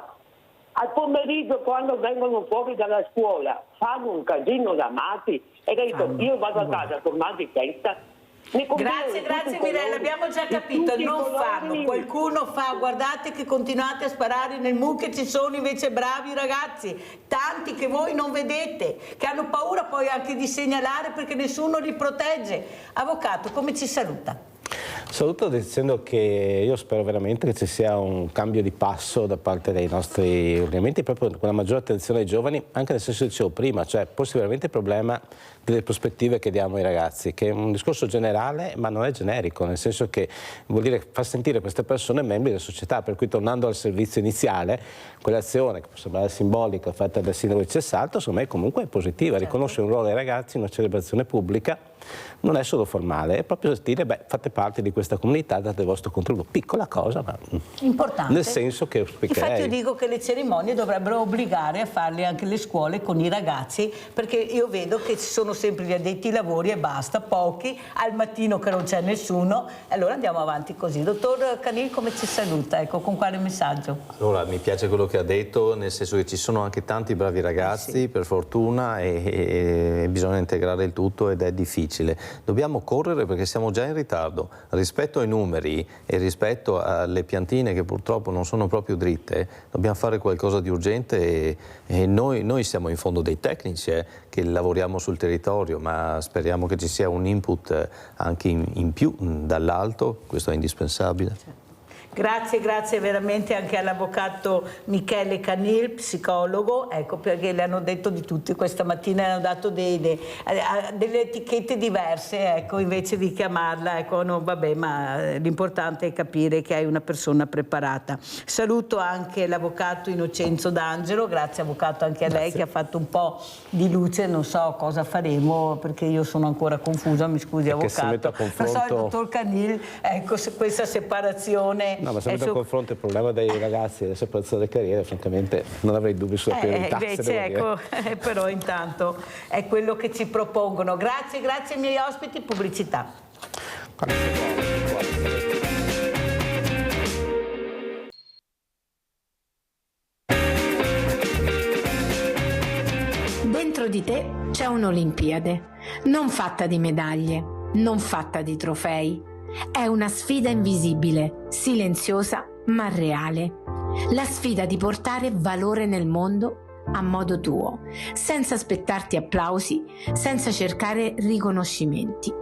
al pomeriggio quando vengono fuori dalla scuola fanno un casino da matti. E detto, io vado a casa con mal di testa. Grazie Mirella, abbiamo già capito, non fanno, qualcuno fa, guardate che continuate a sparare nel mucchio, ci sono invece bravi ragazzi, tanti che voi non vedete, che hanno paura poi anche di segnalare perché nessuno li protegge. Avvocato, come ci saluta? Saluto dicendo che io spero veramente che ci sia un cambio di passo da parte dei nostri ordinamenti, proprio con la maggiore attenzione ai giovani, anche nel senso che dicevo prima, cioè possibilmente il problema delle prospettive che diamo ai ragazzi, che è un discorso generale ma non è generico, nel senso che vuol dire far sentire queste persone membri della società, per cui tornando al servizio iniziale, quell'azione che può sembrare simbolica fatta dal sindaco di Cessalto, secondo me comunque è positiva, riconoscere un ruolo ai ragazzi in una celebrazione pubblica non è solo formale, è proprio dire, beh, fate parte di questa comunità, date il vostro contributo, piccola cosa ma importante, nel senso che auspicherei. Infatti io dico che le cerimonie dovrebbero obbligare a farle anche le scuole con i ragazzi, perché io vedo che ci sono sempre gli addetti ai lavori e basta, pochi, al mattino che non c'è nessuno, e allora andiamo avanti così. Dottor Canil, come ci saluta? Ecco, con quale messaggio? Allora, mi piace quello che ha detto, nel senso che ci sono anche tanti bravi ragazzi, per fortuna, e bisogna integrare il tutto ed è difficile. Dobbiamo correre perché siamo già in ritardo. Rispetto ai numeri e rispetto alle piantine che purtroppo non sono proprio dritte, dobbiamo fare qualcosa di urgente e noi siamo in fondo dei tecnici che lavoriamo sul territorio, ma speriamo che ci sia un input anche in più dall'alto, questo è indispensabile. Grazie, grazie veramente anche all'avvocato Michele Canil, psicologo, ecco, perché le hanno detto di tutti questa mattina, le hanno dato delle etichette diverse, ecco, invece di chiamarla, ecco, no, vabbè, ma l'importante è capire che hai una persona preparata. Saluto anche l'avvocato Innocenzo D'Angelo, grazie avvocato anche a lei che ha fatto un po' di luce, non so cosa faremo perché io sono ancora confusa, mi scusi avvocato, non so il dottor Canil, ecco, questa separazione. No, ma se mette a confronto il problema dei ragazzi e la separazione delle carriere, francamente non avrei dubbi sulla priorità. Invece, ecco, però intanto è quello che ci propongono. Grazie, grazie ai miei ospiti, pubblicità. Dentro di te c'è un'Olimpiade, non fatta di medaglie, non fatta di trofei. È una sfida invisibile, silenziosa ma reale. La sfida di portare valore nel mondo a modo tuo, senza aspettarti applausi, senza cercare riconoscimenti.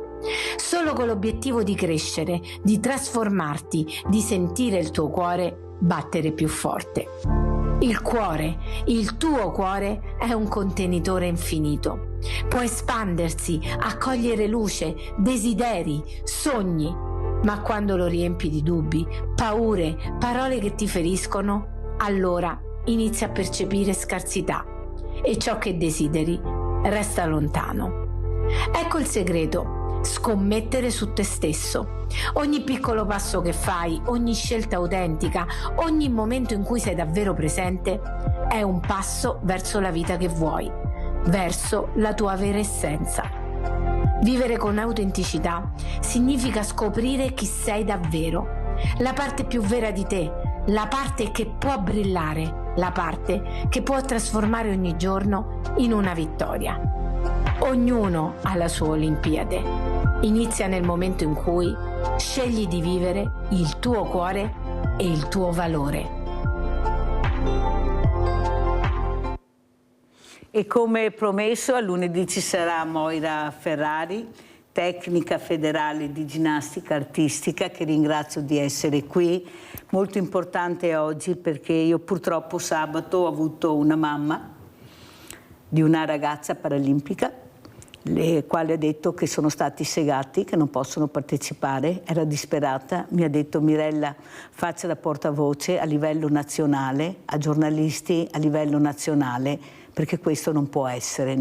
Solo con l'obiettivo di crescere, di trasformarti, di sentire il tuo cuore battere più forte. Il cuore, il tuo cuore, è un contenitore infinito. Può espandersi, accogliere luce, desideri, sogni, ma quando lo riempi di dubbi, paure, parole che ti feriscono, allora inizi a percepire scarsità e ciò che desideri resta lontano. Ecco il segreto: scommettere su te stesso. Ogni piccolo passo che fai, ogni scelta autentica, ogni momento in cui sei davvero presente è un passo verso la vita che vuoi, verso la tua vera essenza. Vivere con autenticità significa scoprire chi sei davvero, la parte più vera di te, la parte che può brillare, la parte che può trasformare ogni giorno in una vittoria. Ognuno ha la sua Olimpiade. Inizia nel momento in cui scegli di vivere il tuo cuore e il tuo valore. E come promesso, a lunedì ci sarà Moira Ferrari, tecnica federale di ginnastica artistica, che ringrazio di essere qui. Molto importante oggi perché io purtroppo sabato ho avuto una mamma di una ragazza paralimpica, le quale ha detto che sono stati segati, che non possono partecipare, era disperata, mi ha detto: Mirella, faccia da portavoce a livello nazionale, a giornalisti a livello nazionale, perché questo non può essere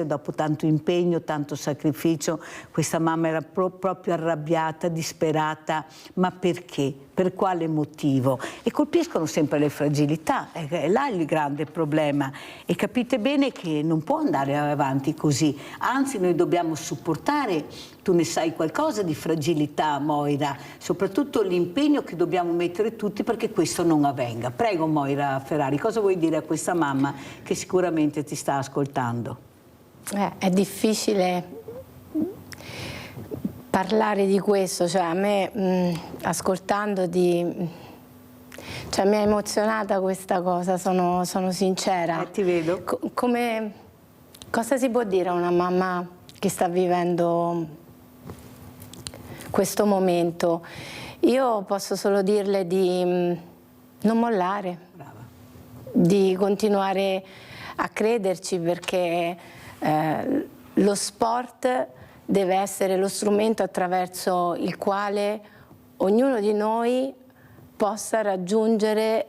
dopo tanto impegno, tanto sacrificio. Questa mamma era proprio arrabbiata, disperata, ma perché? Per quale motivo? E colpiscono sempre le fragilità, è là il grande problema. E capite bene che non può andare avanti così, anzi noi dobbiamo supportare. Tu ne sai qualcosa di fragilità, Moira, soprattutto l'impegno che dobbiamo mettere tutti perché questo non avvenga. Prego Moira Ferrari, cosa vuoi dire a questa mamma che sicuramente ti sta ascoltando? È difficile parlare di questo, cioè a me ascoltandoti, cioè mi ha emozionata questa cosa, sono sincera. Ti vedo. Cosa si può dire a una mamma che sta vivendo questo momento. Io posso solo dirle di non mollare, di continuare a crederci, perché lo sport deve essere lo strumento attraverso il quale ognuno di noi possa raggiungere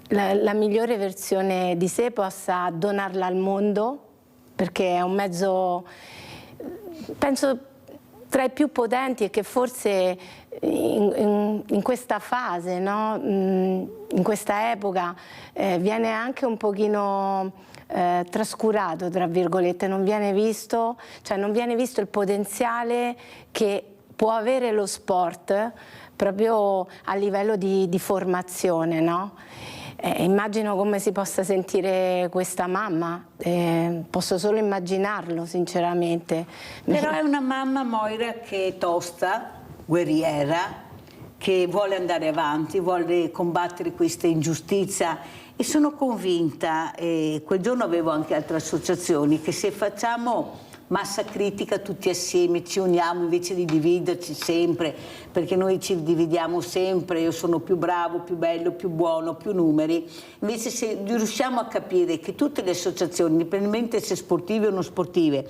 la migliore versione di sé, possa donarla al mondo, perché è un mezzo, penso, tra i più potenti, e che forse in questa fase, no? In questa epoca viene anche un pochino trascurato, tra virgolette, non viene visto, cioè non viene visto il potenziale che può avere lo sport proprio a livello di formazione, no? Immagino come si possa sentire questa mamma, posso solo immaginarlo sinceramente. Però è una mamma, Moira, che è tosta, guerriera, che vuole andare avanti, vuole combattere questa ingiustizia, e sono convinta, quel giorno avevo anche altre associazioni, che se facciamo massa critica tutti assieme, ci uniamo invece di dividerci sempre, perché noi ci dividiamo sempre, io sono più bravo, più bello, più buono, più numeri. Invece se riusciamo a capire che tutte le associazioni, indipendentemente se sportive o non sportive,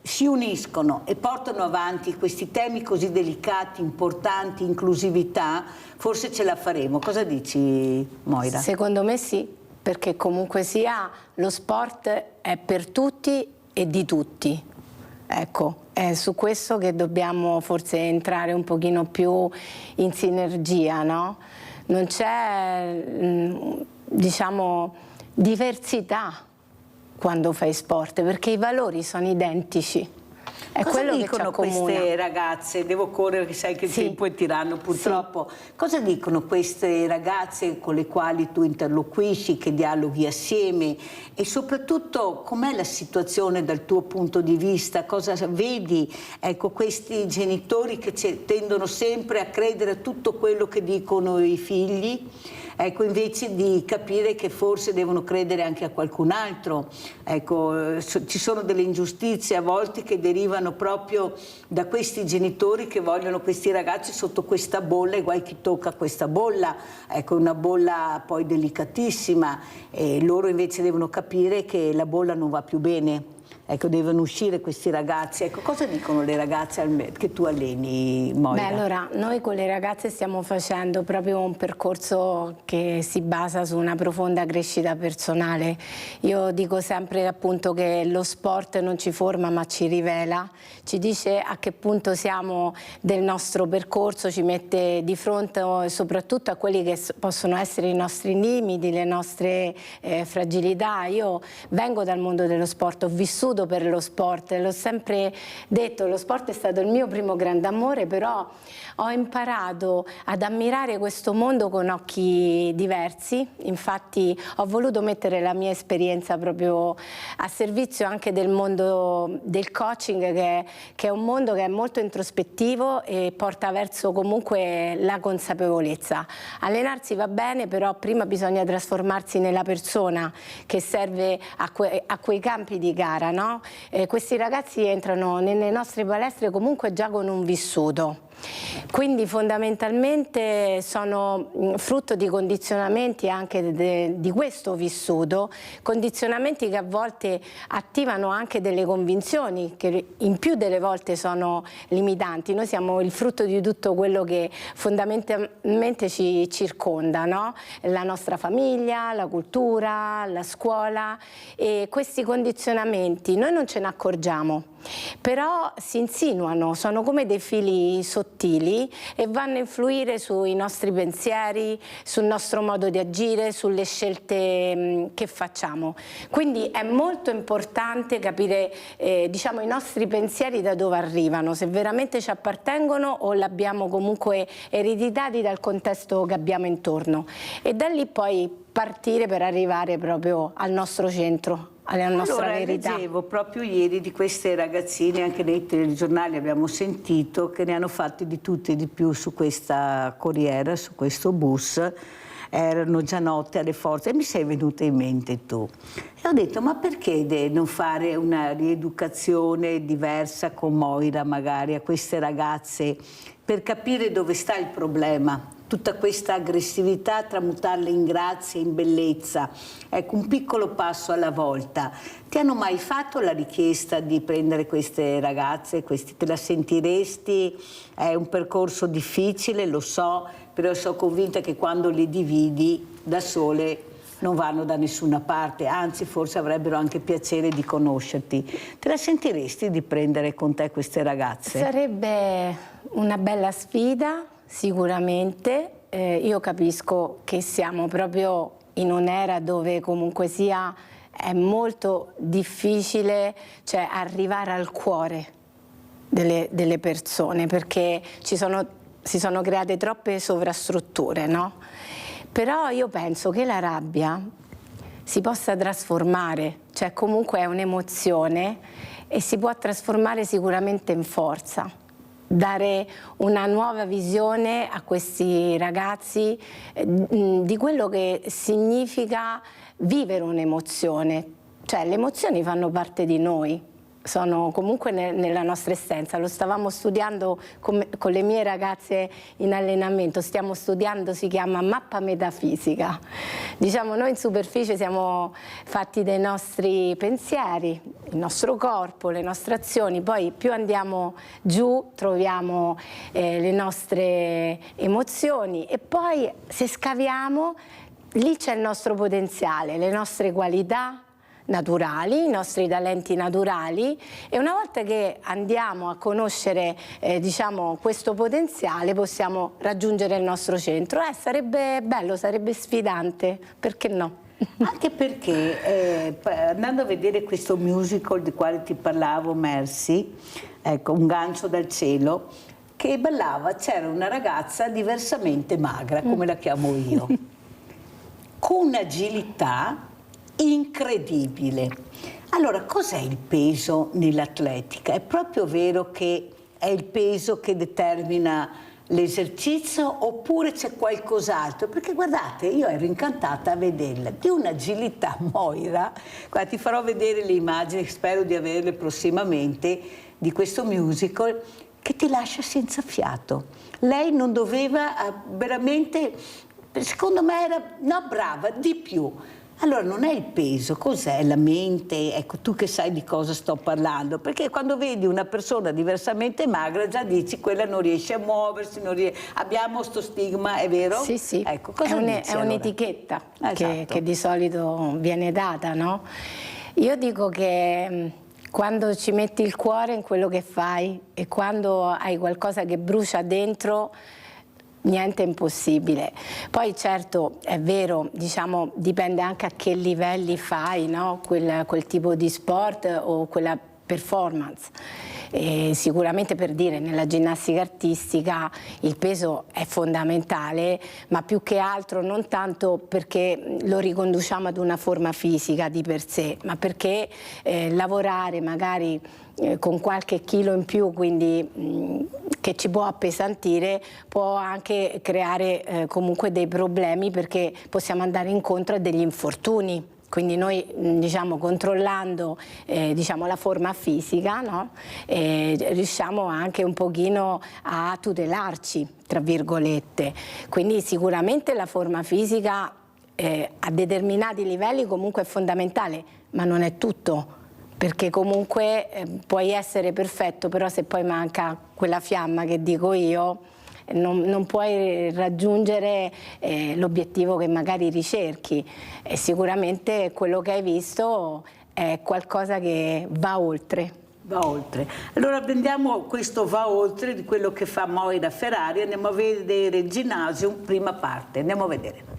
si uniscono e portano avanti questi temi così delicati, importanti, inclusività, forse ce la faremo. Cosa dici, Moira? Secondo me sì, perché comunque sia lo sport è per tutti e di tutti. Ecco, è su questo che dobbiamo forse entrare un pochino più in sinergia, no? Non c'è, diciamo, diversità quando fai sport, perché i valori sono identici. È cosa quello dicono che ci accomuna. Queste ragazze? Devo correre, che sai che il tempo è tiranno purtroppo. Sì. Cosa dicono queste ragazze con le quali tu interloquisci, che dialoghi assieme, e soprattutto com'è la situazione dal tuo punto di vista? Cosa vedi? Ecco, questi genitori che tendono sempre a credere a tutto quello che dicono i figli, ecco, invece di capire che forse devono credere anche a qualcun altro. Ecco, ci sono delle ingiustizie a volte che derivano proprio da questi genitori che vogliono questi ragazzi sotto questa bolla, e guai chi tocca questa bolla. Ecco, una bolla poi delicatissima, e loro invece devono capire che la bolla non va più bene. Ecco, devono uscire questi ragazzi. Ecco, cosa dicono le ragazze che tu alleni, Moira? Beh, allora, noi con le ragazze stiamo facendo proprio un percorso che si basa su una profonda crescita personale. Io dico sempre appunto che lo sport non ci forma ma ci rivela, ci dice a che punto siamo del nostro percorso, ci mette di fronte soprattutto a quelli che possono essere i nostri limiti, le nostre fragilità. Io vengo dal mondo dello sport, ho vissuto per lo sport, l'ho sempre detto, lo sport è stato il mio primo grande amore, però ho imparato ad ammirare questo mondo con occhi diversi. Infatti ho voluto mettere la mia esperienza proprio a servizio anche del mondo del coaching, che è un mondo che è molto introspettivo e porta verso comunque la consapevolezza. Allenarsi va bene, però prima bisogna trasformarsi nella persona che serve a quei campi di gara, no? Questi ragazzi entrano nelle nostre palestre comunque già con un vissuto. Quindi fondamentalmente sono frutto di condizionamenti anche di questo vissuto, condizionamenti che a volte attivano anche delle convinzioni che in più delle volte sono limitanti. Noi siamo il frutto di tutto quello che fondamentalmente ci circonda, no? La nostra famiglia, la cultura, la scuola, e questi condizionamenti noi non ce ne accorgiamo, però si insinuano, sono come dei fili sottili e vanno a influire sui nostri pensieri, sul nostro modo di agire, sulle scelte che facciamo. Quindi è molto importante capire diciamo, i nostri pensieri da dove arrivano, se veramente ci appartengono o li abbiamo comunque ereditati dal contesto che abbiamo intorno, e da lì poi partire per arrivare proprio al nostro centro, alla nostra verità. Leggevo proprio ieri di queste ragazzine, anche nei telegiornali abbiamo sentito, che ne hanno fatti di tutto e di più su questa corriera, su questo bus, erano già notte alle forze e mi sei venuta in mente tu. E ho detto, ma perché non fare una rieducazione diversa con Moira magari a queste ragazze per capire dove sta il problema? Tutta questa aggressività, tramutarla in grazia, in bellezza. Ecco, un piccolo passo alla volta. Ti hanno mai fatto la richiesta di prendere queste ragazze? Te la sentiresti? È un percorso difficile, lo so, però sono convinta che quando le dividi da sole non vanno da nessuna parte, anzi forse avrebbero anche piacere di conoscerti. Te la sentiresti di prendere con te queste ragazze? Sarebbe una bella sfida, sicuramente. Io capisco che siamo proprio in un'era dove comunque sia è molto difficile, cioè, arrivare al cuore delle persone, perché si sono create troppe sovrastrutture, no? Però io penso che la rabbia si possa trasformare, cioè comunque è un'emozione e si può trasformare sicuramente in forza, dare una nuova visione a questi ragazzi di quello che significa vivere un'emozione, cioè le emozioni fanno parte di noi. Sono comunque nella nostra essenza, lo stavamo studiando con le mie ragazze in allenamento, stiamo studiando, si chiama mappa metafisica. Diciamo, noi in superficie siamo fatti dei nostri pensieri, il nostro corpo, le nostre azioni, poi più andiamo giù troviamo le nostre emozioni e poi se scaviamo lì c'è il nostro potenziale, le nostre qualità naturali, i nostri talenti naturali e una volta che andiamo a conoscere diciamo, questo potenziale possiamo raggiungere il nostro centro. Sarebbe bello, sarebbe sfidante, perché no? Anche perché andando a vedere questo musical di quale ti parlavo, Mercy, ecco, Un gancio dal cielo, che ballava, c'era una ragazza diversamente magra, come la chiamo io, con un'agilità incredibile. Allora, cos'è il peso nell'atletica? È proprio vero che è il peso che determina l'esercizio oppure c'è qualcos'altro? Perché guardate, io ero incantata a vederla, di un'agilità, Moira. Guarda, ti farò vedere le immagini, spero di averle prossimamente, di questo musical che ti lascia senza fiato. Lei non doveva veramente, secondo me era, no, brava, di più. Allora non è il peso, cos'è la mente? Ecco, tu che sai di cosa sto parlando, perché quando vedi una persona diversamente magra già dici quella non riesce a muoversi, abbiamo sto stigma, è vero? Sì, sì, ecco, cosa è un'etichetta che di solito viene data, no? Io dico che quando ci metti il cuore in quello che fai e quando hai qualcosa che brucia dentro, niente è impossibile. Poi certo è vero, diciamo, dipende anche a che livelli fai, no? quel tipo di sport o quella performance. E sicuramente, per dire, nella ginnastica artistica il peso è fondamentale, ma più che altro non tanto perché lo riconduciamo ad una forma fisica di per sé, ma perché lavorare magari con qualche chilo in più, quindi che ci può appesantire, può anche creare comunque dei problemi, perché possiamo andare incontro a degli infortuni. Quindi noi, diciamo, controllando diciamo, la forma fisica, no? Riusciamo anche un pochino a tutelarci, tra virgolette. Quindi sicuramente la forma fisica a determinati livelli comunque è fondamentale, ma non è tutto. Perché comunque puoi essere perfetto, però se poi manca quella fiamma che dico io, non puoi raggiungere l'obiettivo che magari ricerchi. E sicuramente quello che hai visto è qualcosa che va oltre. Va oltre. Allora prendiamo questo va oltre di quello che fa Moira Ferrari, andiamo a vedere Ginnasium, prima parte, andiamo a vedere.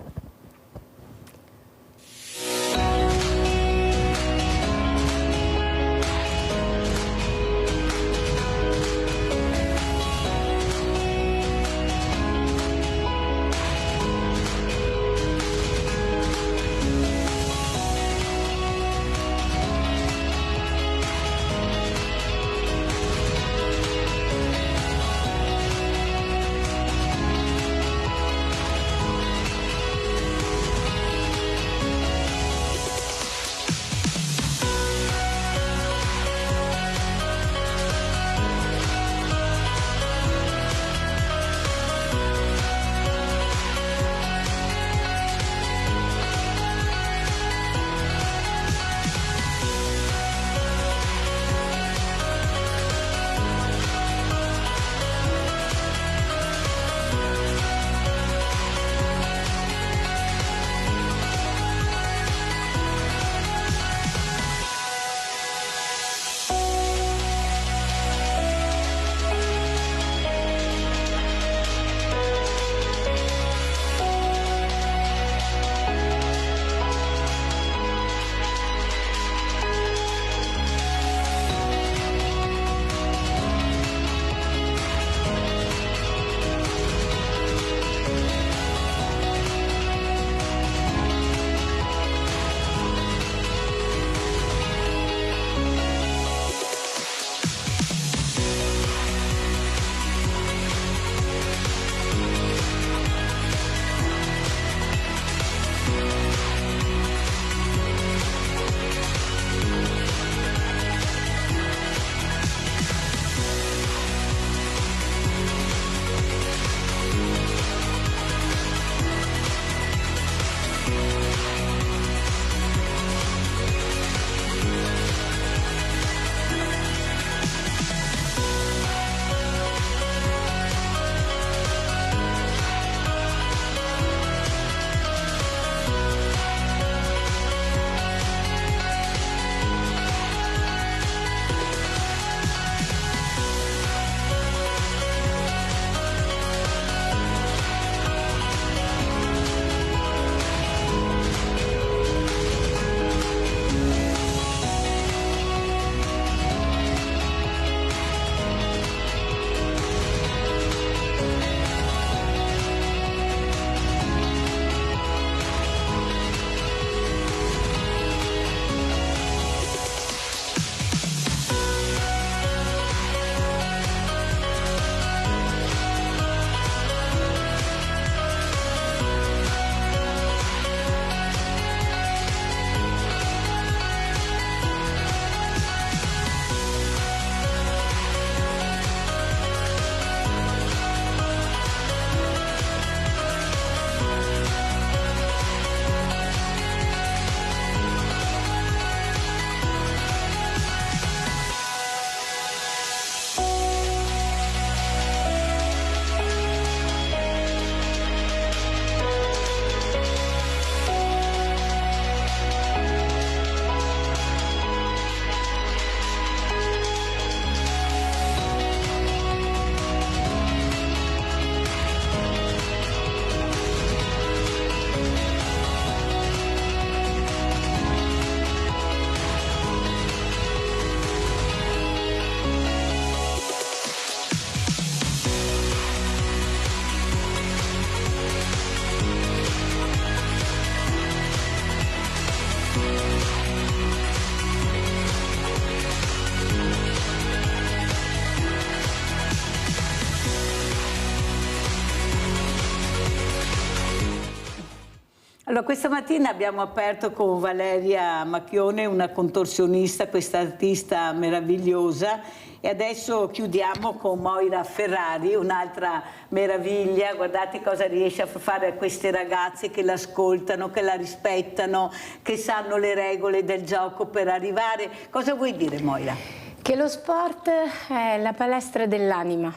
Allora, questa mattina abbiamo aperto con Valeria Macchione, una contorsionista, questa artista meravigliosa, e adesso chiudiamo con Moira Ferrari, un'altra meraviglia. Guardate cosa riesce a fare a queste ragazze che l'ascoltano, che la rispettano, che sanno le regole del gioco per arrivare. Cosa vuoi dire, Moira? Che lo sport è la palestra dell'anima.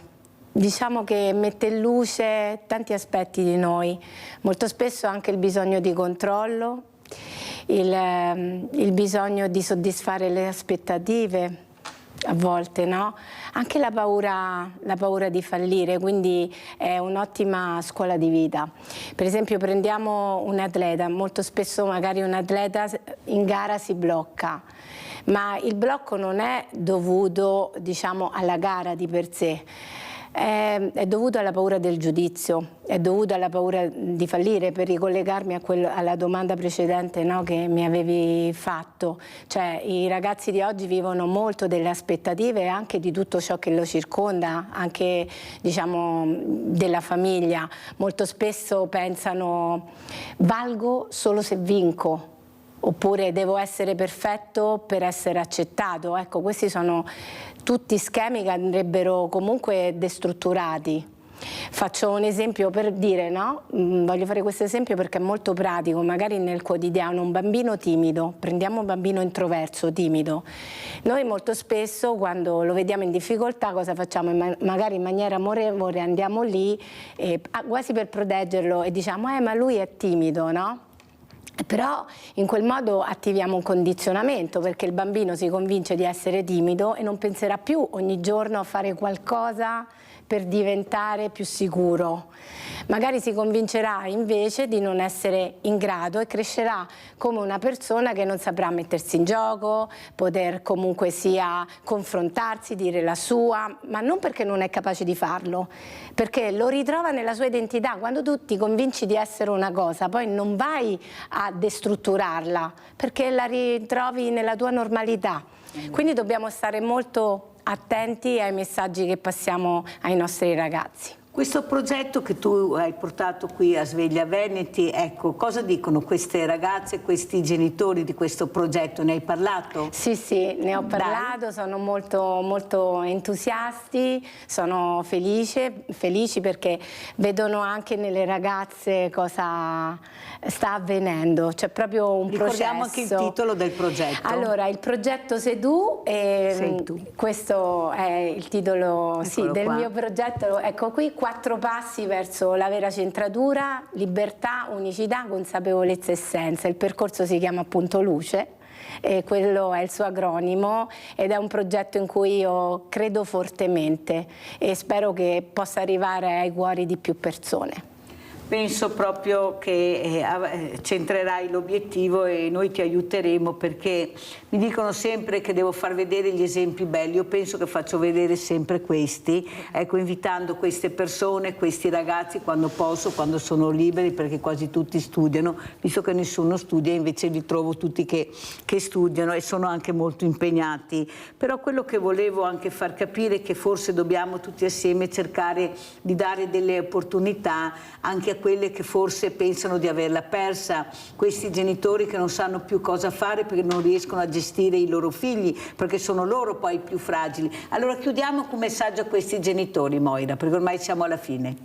Diciamo che mette in luce tanti aspetti di noi, molto spesso anche il bisogno di controllo, il bisogno di soddisfare le aspettative, a volte, no? Anche la paura di fallire, quindi è un'ottima scuola di vita. Per esempio prendiamo un atleta, molto spesso magari un atleta in gara si blocca, ma il blocco non è dovuto, diciamo, alla gara di per sé. È dovuto alla paura del giudizio, è dovuto alla paura di fallire, per ricollegarmi alla domanda precedente, no, che mi avevi fatto. Cioè, i ragazzi di oggi vivono molto delle aspettative e anche di tutto ciò che lo circonda, anche, diciamo, della famiglia. Molto spesso pensano: valgo solo se vinco, oppure devo essere perfetto per essere accettato. Ecco, questi sono tutti schemi che andrebbero comunque destrutturati. Faccio un esempio per dire, no? Voglio fare questo esempio perché è molto pratico. Magari nel quotidiano un bambino timido, prendiamo un bambino introverso, timido. Noi molto spesso quando lo vediamo in difficoltà cosa facciamo? Magari in maniera amorevole andiamo lì quasi per proteggerlo e diciamo ma lui è timido, no? Però in quel modo attiviamo un condizionamento, perché il bambino si convince di essere timido e non penserà più ogni giorno a fare qualcosa per diventare più sicuro. Magari si convincerà invece di non essere in grado e crescerà come una persona che non saprà mettersi in gioco, poter comunque sia confrontarsi, dire la sua, ma non perché non è capace di farlo, perché lo ritrova nella sua identità. Quando tu ti convinci di essere una cosa, poi non vai a destrutturarla, perché la ritrovi nella tua normalità. Quindi dobbiamo stare molto attenti ai messaggi che passiamo ai nostri ragazzi. Questo progetto che tu hai portato qui a Sveglia Veneti, ecco, cosa dicono queste ragazze, questi genitori di questo progetto? Ne hai parlato? Sì, ne ho parlato, sono molto entusiasti, sono felici perché vedono anche nelle ragazze cosa sta avvenendo, c'è proprio un processo. Ricordiamo anche il titolo del progetto. Allora, il progetto Sei tu, questo è il titolo del mio progetto, ecco qui, 4 passi verso la vera centratura: libertà, unicità, consapevolezza e essenza. Il percorso si chiama appunto Luce, e quello è il suo acronimo, ed è un progetto in cui io credo fortemente e spero che possa arrivare ai cuori di più persone. Penso proprio che centrerai l'obiettivo e noi ti aiuteremo, perché mi dicono sempre che devo far vedere gli esempi belli. Io penso che faccio vedere sempre questi, ecco, invitando queste persone, questi ragazzi quando posso, quando sono liberi, perché quasi tutti studiano, visto che nessuno studia, invece li trovo tutti che studiano e sono anche molto impegnati. Però quello che volevo anche far capire è che forse dobbiamo tutti assieme cercare di dare delle opportunità anche a quelle che forse pensano di averla persa, questi genitori che non sanno più cosa fare perché non riescono a gestire i loro figli, perché sono loro poi più fragili. Allora chiudiamo con un messaggio a questi genitori, Moira, perché ormai siamo alla fine.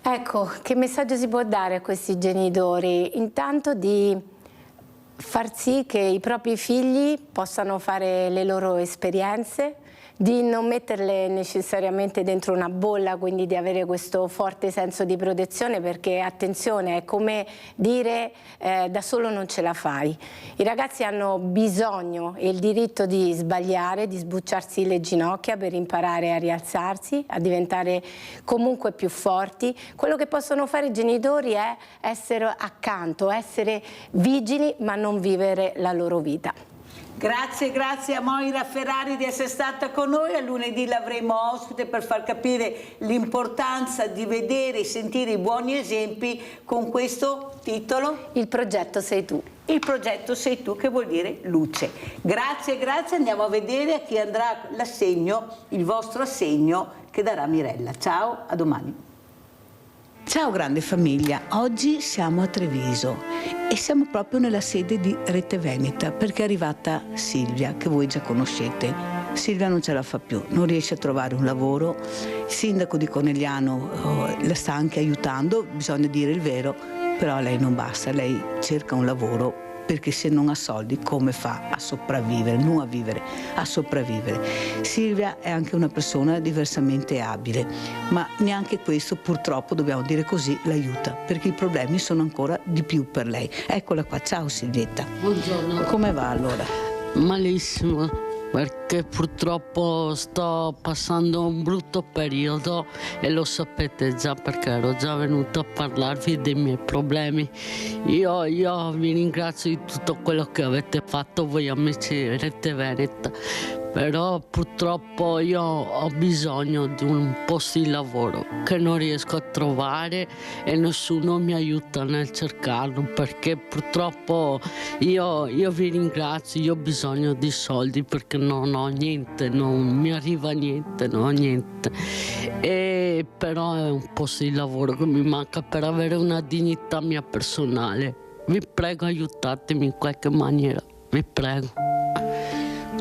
Ecco, che messaggio si può dare a questi genitori? Intanto di far sì che i propri figli possano fare le loro esperienze, di non metterle necessariamente dentro una bolla, quindi di avere questo forte senso di protezione, perché attenzione, è come dire da solo non ce la fai. I ragazzi hanno bisogno e il diritto di sbagliare, di sbucciarsi le ginocchia per imparare a rialzarsi, a diventare comunque più forti. Quello che possono fare i genitori è essere accanto, essere vigili, ma non vivere la loro vita. Grazie a Moira Ferrari di essere stata con noi. A lunedì l'avremo ospite per far capire l'importanza di vedere e sentire i buoni esempi con questo titolo. Il progetto Sei tu. Il progetto Sei tu, che vuol dire luce. Grazie, andiamo a vedere a chi andrà l'assegno, il vostro assegno che darà Mirella. Ciao, a domani. Ciao grande famiglia, oggi siamo a Treviso e siamo proprio nella sede di Rete Veneta perché è arrivata Silvia, che voi già conoscete. Silvia non ce la fa più, non riesce a trovare un lavoro, il sindaco di Conegliano la sta anche aiutando, bisogna dire il vero, però a lei non basta, lei cerca un lavoro perché se non ha soldi come fa a sopravvivere, non a vivere, a sopravvivere. Silvia è anche una persona diversamente abile, ma neanche questo purtroppo, dobbiamo dire così, l'aiuta, perché i problemi sono ancora di più per lei. Eccola qua, ciao Silvietta. Buongiorno. Come va allora? Malissimo, perché purtroppo sto passando un brutto periodo e lo sapete già perché ero già venuta a parlarvi dei miei problemi. Io vi ringrazio di tutto quello che avete fatto voi amici di Rete Veneta, però purtroppo io ho bisogno di un posto di lavoro che non riesco a trovare e nessuno mi aiuta nel cercarlo, perché purtroppo io vi ringrazio, io ho bisogno di soldi perché non ho niente, non mi arriva niente, non ho niente. E però è un posto di lavoro che mi manca per avere una dignità mia personale. Vi prego, aiutatemi in qualche maniera, vi prego.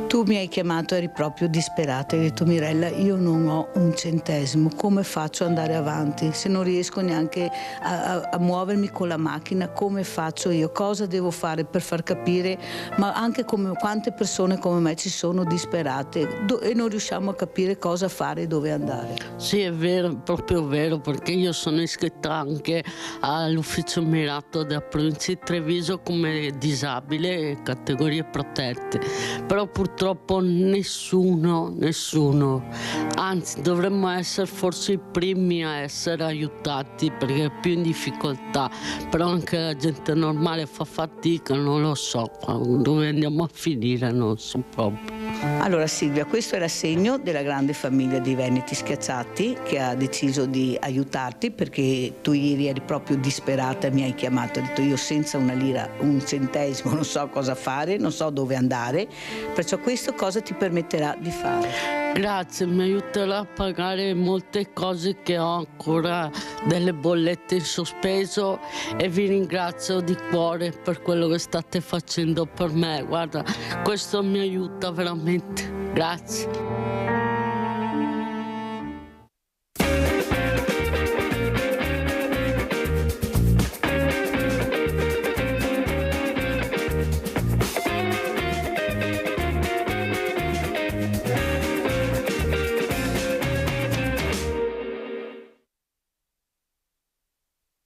Tu mi hai chiamato, eri proprio disperata, hai detto Mirella, io non ho un centesimo, come faccio ad andare avanti? Se non riesco neanche a muovermi con la macchina, come faccio io? Cosa devo fare per far capire, ma anche quante persone come me ci sono disperate e non riusciamo a capire cosa fare e dove andare? Sì, è vero, è proprio vero, perché io sono iscritta anche all'ufficio mirato della provincia di Treviso come disabile e categorie protette, però purtroppo nessuno, anzi dovremmo essere forse i primi a essere aiutati perché è più in difficoltà, però anche la gente normale fa fatica, non lo so, dove andiamo a finire non so proprio. Allora Silvia, questo era segno della grande famiglia dei Veneti Schiacciati che ha deciso di aiutarti perché tu ieri eri proprio disperata e mi hai chiamato, hai detto io senza una lira, un centesimo non so cosa fare, non so dove andare, perciò questo cosa ti permetterà di fare? Grazie, mi aiuterà a pagare molte cose che ho ancora delle bollette in sospeso e vi ringrazio di cuore per quello che state facendo per me. Guarda, questo mi aiuta veramente. Grazie.